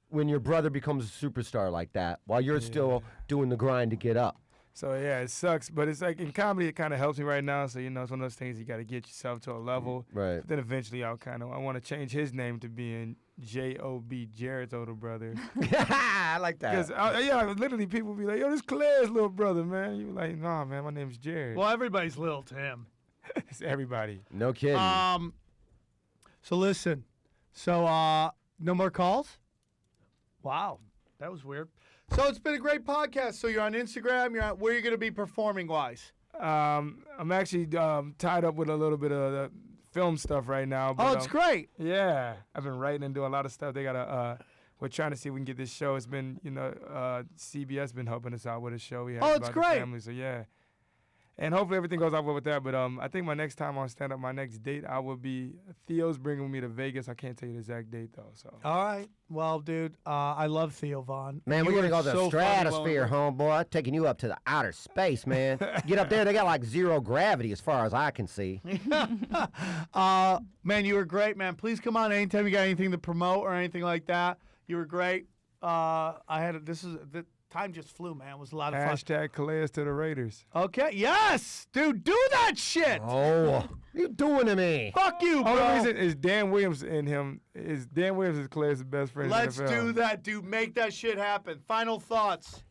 S3: when your brother becomes a superstar like that while you're still doing the grind to get up.
S5: So yeah, it sucks, but it's like in comedy, it kind of helps me right now. So it's one of those things you got to get yourself to a level.
S3: Right.
S5: But then eventually, I want to change his name to being J.O.B. Jared's older brother.
S3: I like that.
S5: Because literally people be like, "Yo, this Claire's little brother, man." You be like, "Nah, man, my name's Jared."
S1: Well, everybody's little to him.
S5: It's everybody.
S3: No kidding.
S1: So listen. So, no more calls? Wow. That was weird. So it's been a great podcast. So you're on Instagram. Where are you going to be performing-wise?
S5: I'm actually tied up with a little bit of film stuff right now. But,
S1: Oh, it's great.
S5: Yeah, I've been writing and doing a lot of stuff. They got we're trying to see if we can get this show. It's been, CBS been helping us out with a show we have
S1: Oh, it's
S5: about the
S1: great.
S5: family. So yeah, and hopefully everything goes off well with that. But I think my next time on stand up, my next date, I will be Theo's bringing me to Vegas. I can't tell you the exact date though. So
S1: All right. Well, dude, I love Theo Vaughn.
S3: Man, we're
S1: You
S3: going to
S1: are
S3: go to the
S1: so funny,
S3: stratosphere,
S1: Logan.
S3: homeboy. Taking you up to the outer space, man. Get up there, they got like zero gravity as far as I can see.
S1: Man, you were great, man. Please come on anytime you got anything to promote or anything like that. You were great. The time just flew, man. It was a lot of fun.
S5: hashtag Calais to the Raiders.
S1: Okay, yes, dude, do that shit.
S3: Oh, what are you doing to me?
S1: Fuck you, bro.
S5: Only reason is Dan Williams and him. Is Dan Williams is Calais' best friend?
S1: Let's
S5: in the NFL.
S1: do that, dude. Make that shit happen. Final thoughts.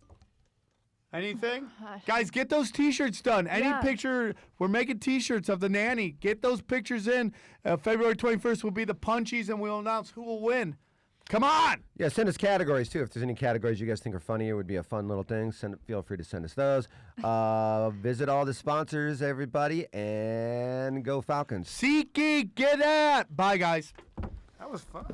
S1: Anything? Guys, get those T-shirts done. Any
S2: Yeah.
S1: picture, we're making T-shirts of the nanny. Get those pictures in. February 21st will be the punchies, and we'll announce who will win. Come on!
S3: Yeah, send us categories too. If there's any categories you guys think are funny, it would be a fun little thing. Feel free to send us those. Visit all the sponsors, everybody, and go Falcons.
S1: SeatGeek, get at. Bye, guys.
S5: That was fun.